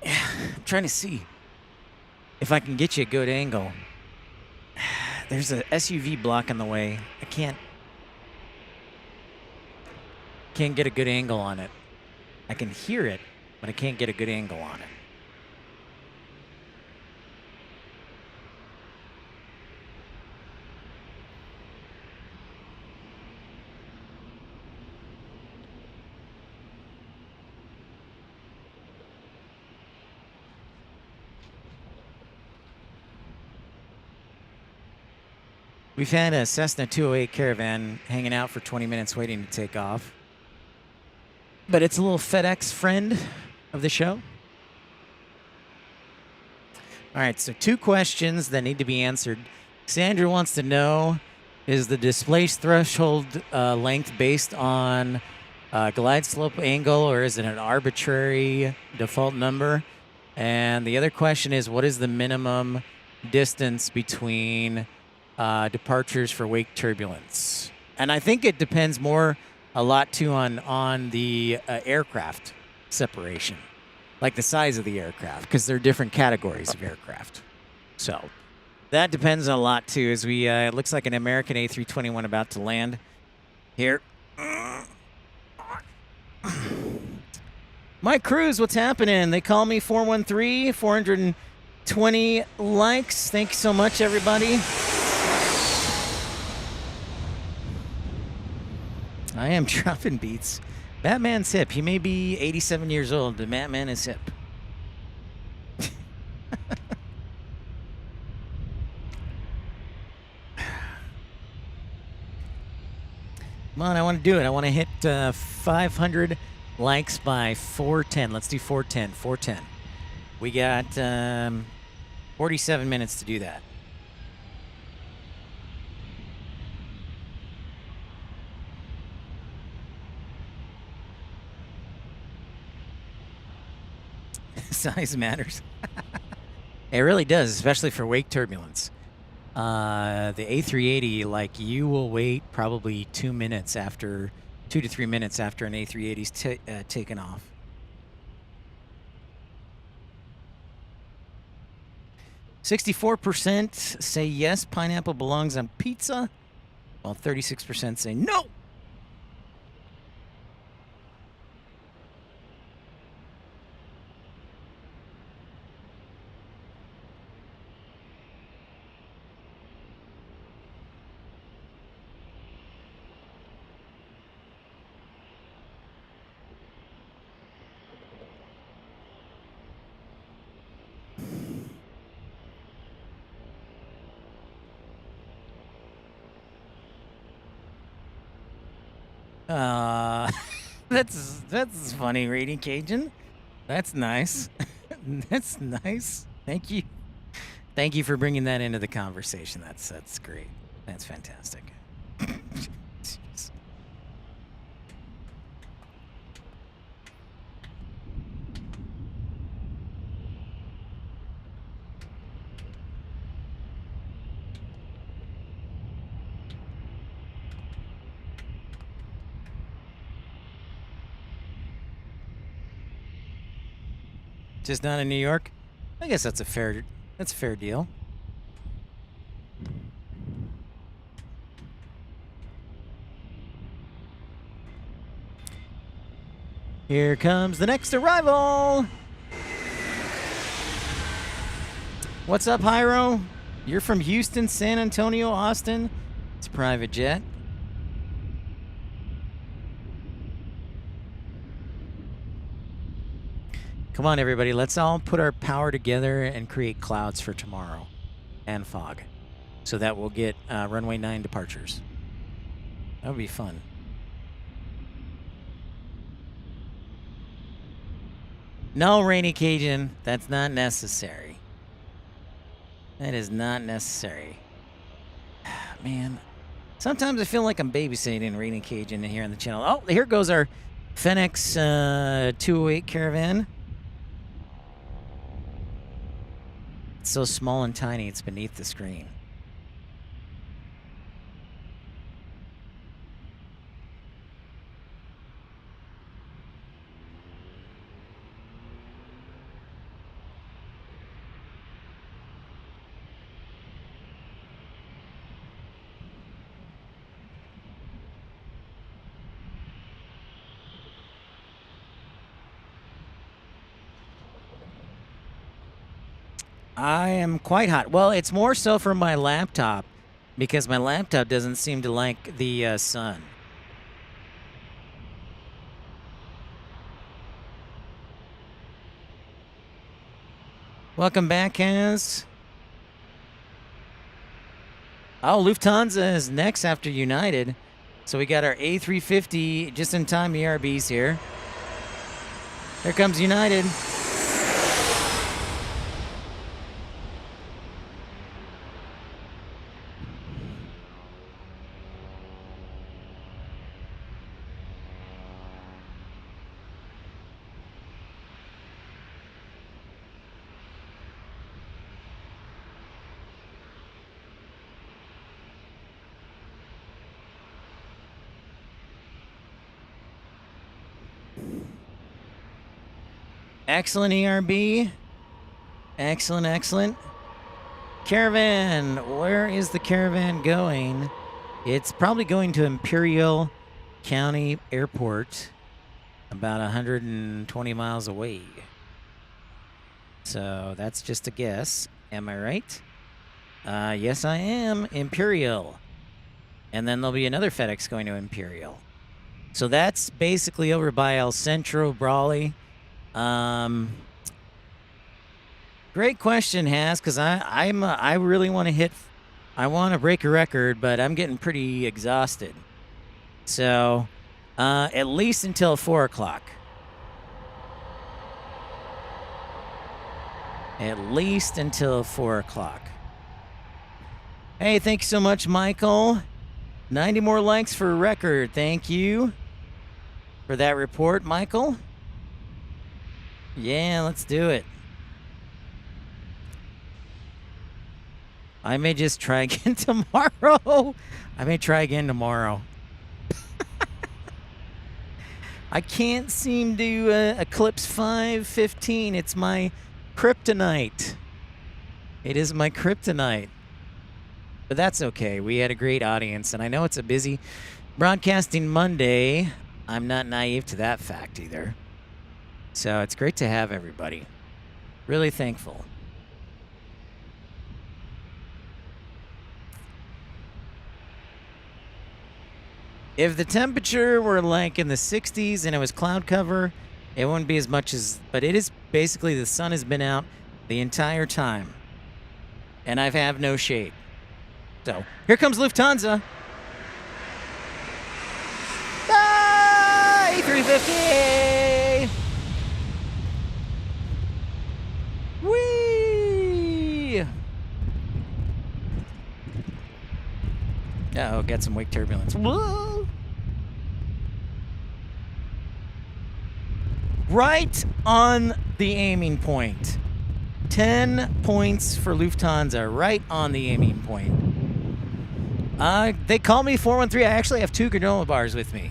B: I'm trying to see if I can get you a good angle. There's a SUV blocking the way. I can't get a good angle on it. I can hear it, but I can't get a good angle on it. We've had a Cessna 208 Caravan hanging out for 20 minutes waiting to take off. But it's a little FedEx friend of the show. All right, so 2 questions that need to be answered. Sandra wants to know, is the displaced threshold length based on glide slope angle, or is it an arbitrary default number? And the other question is, what is the minimum distance between departures for wake turbulence? And I think it depends a lot too on the aircraft separation, like the size of the aircraft, because there are different categories of aircraft. So that depends a lot too. As we, it looks like an American A321 about to land here. Mike Cruz, what's happening? They call me 413, 420 likes. Thank you so much, everybody. I am dropping beats. Batman's hip. He may be 87 years old, but Batman is hip. Come on, I want to do it. I want to hit 500 likes by 410. Let's do 410. 410. We got 47 minutes to do that. Size matters. It really does, especially for wake turbulence. The A380, like, you will wait probably 2 to 3 minutes after an A380's taken off. %64 say yes, pineapple belongs on pizza, while 36% say no. That's funny, Rating Cajun. That's nice. That's nice. Thank you. Thank you for bringing that into the conversation. That's great. That's fantastic. Jeez. Just not in New York? I guess that's a fair deal. Here comes the next arrival. What's up, Hyro? You're from Houston, San Antonio, Austin? It's a private jet. Come on, everybody. Let's all put our power together and create clouds for tomorrow and fog so that we'll get runway 9 departures. That would be fun. No, Rainy Cajun. That's not necessary. That is not necessary. Man. Sometimes I feel like I'm babysitting Rainy Cajun here on the channel. Oh, here goes our Fenix 208 Caravan. It's so small and tiny, it's beneath the screen. I am quite hot. Well, it's more so for my laptop because my laptop doesn't seem to like the sun. Welcome back, Kaz. Oh, Lufthansa is next after United. So we got our A350 just in time ERBs here. Here comes United. Excellent ERB. Excellent, excellent. Caravan. Where is the caravan going? It's probably going to Imperial County Airport, about 120 miles away. So that's just a guess. Am I right? Yes, I am. Imperial. And then there'll be another FedEx going to Imperial. So that's basically over by El Centro, Brawley. Great question, Has, because I really want to hit. I want to break a record, but I'm getting pretty exhausted. So, at least until 4 o'clock. At least until 4 o'clock. Hey, thank you so much, Michael. 90 more likes for a record. Thank you for that report, Michael. Yeah, let's do it. I may just try again tomorrow. I may try again tomorrow. I can't seem to eclipse 5:15. It's my kryptonite. It is my kryptonite. But that's okay. We had a great audience, and I know it's a busy broadcasting Monday. I'm not naive to that fact either. So it's great to have everybody. Really thankful. If the temperature were like in the 60s and it was cloud cover, it wouldn't be as much as, but it is basically the sun has been out the entire time. And I have no shade. So here comes Lufthansa. Ah, A350! Whee! Uh-oh, got some wake turbulence. Whoa! Right on the aiming point. 10 points for Lufthansa, right on the aiming point. They call me 413. I actually have 2 granola bars with me.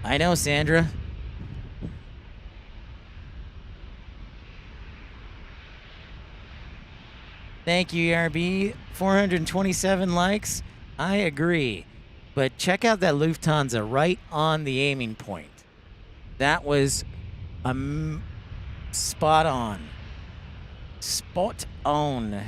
B: I know, Sandra. Thank you, ERB. 427 likes. I agree. But check out that Lufthansa right on the aiming point. That was spot on. Spot on.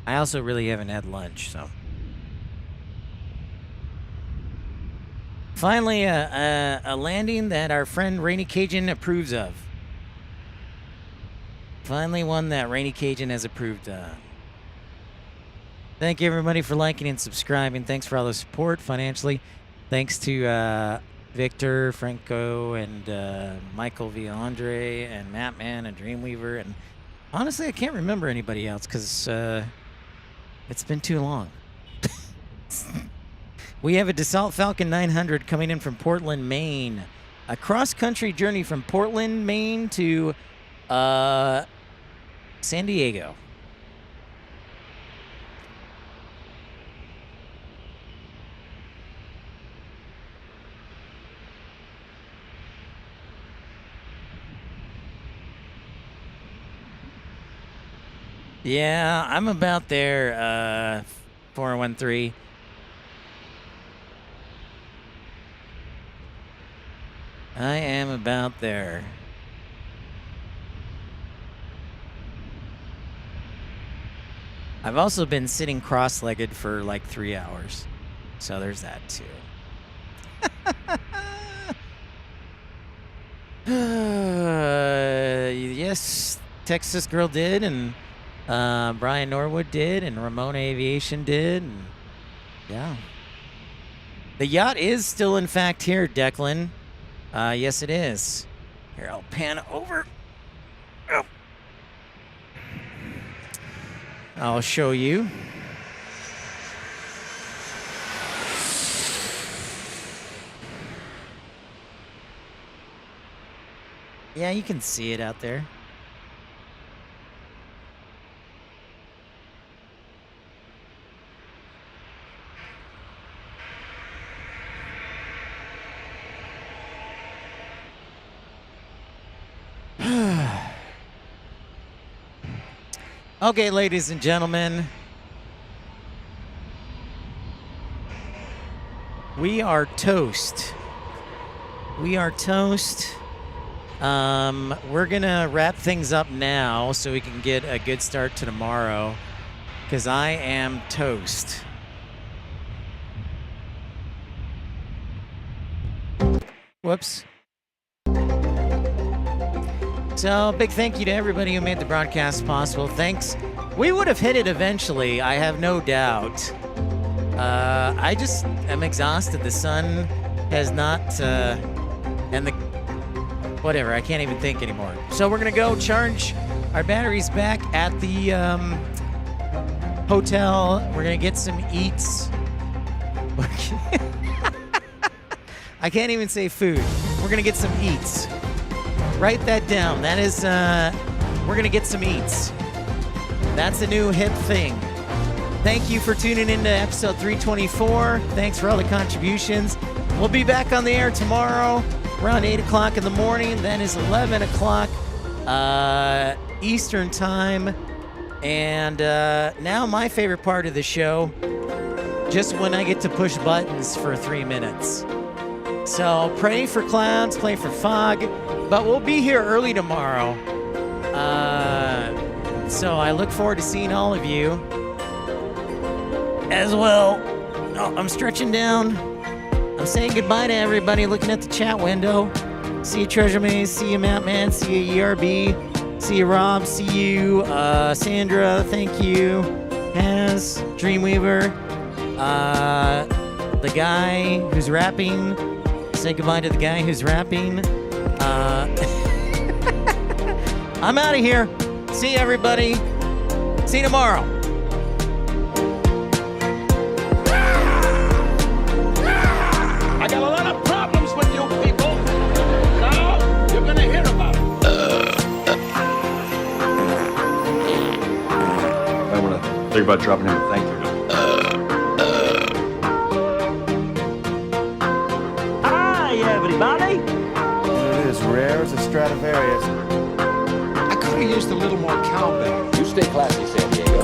B: I also really haven't had lunch, so. Finally, a landing that our friend Rainy Cajun approves of. Finally one that Rainy Cajun has approved of. Thank you, everybody, for liking and subscribing. Thanks for all the support financially. Thanks to Victor, Franco, and Michael V. Andre, and Mattman, and Dreamweaver. And honestly, I can't remember anybody else because it's been too long. We have a Dassault Falcon 900 coming in from Portland, Maine. A cross-country journey from Portland, Maine to San Diego. Yeah, I'm about there, 413. I am about there. I've also been sitting cross-legged for like 3 hours. So there's that too. Yes, Texas Girl did, and Brian Norwood did, and Ramona Aviation did, and yeah. The yacht is still, in fact, here, Declan. Yes, it is. Here, I'll pan over. Oh. I'll show you. Yeah, you can see it out there. Okay, ladies and gentlemen, we are toast. We are toast. We're gonna wrap things up now so we can get a good start to tomorrow, because I am toast. Whoops. So, big thank you to everybody who made the broadcast possible. Thanks. We would have hit it eventually, I have no doubt. I just am exhausted. The sun has not, and the, whatever, I can't even think anymore. So we're gonna go charge our batteries back at the hotel. We're gonna get some eats. I can't even say food. We're gonna get some eats. Write that down. That is, we're going to get some eats. That's a new hip thing. Thank you for tuning in to episode 324. Thanks for all the contributions. We'll be back on the air tomorrow around 8 o'clock in the morning. That is 11 o'clock Eastern time. And now my favorite part of the show, just when I get to push buttons for 3 minutes. So pray for clouds, pray for fog, but we'll be here early tomorrow. So I look forward to seeing all of you as well. Oh, I'm stretching down. I'm saying goodbye to everybody looking at the chat window. See you, Treasure Maze. See you, Matt Man. See you, ERB. See you, Rob. See you, Sandra. Thank you. Has Dreamweaver. The guy who's rapping. Say goodbye to the guy who's rapping. I'm out of here. See you, everybody. See you tomorrow.
F: I got a lot of problems with you people. Now you're gonna hear about it.
C: I want to think about dropping him a thank you note.
E: Hi, everybody.
G: It is rare as a Stradivarius.
F: I could have used a little more cowbell.
H: You stay classy, San Diego.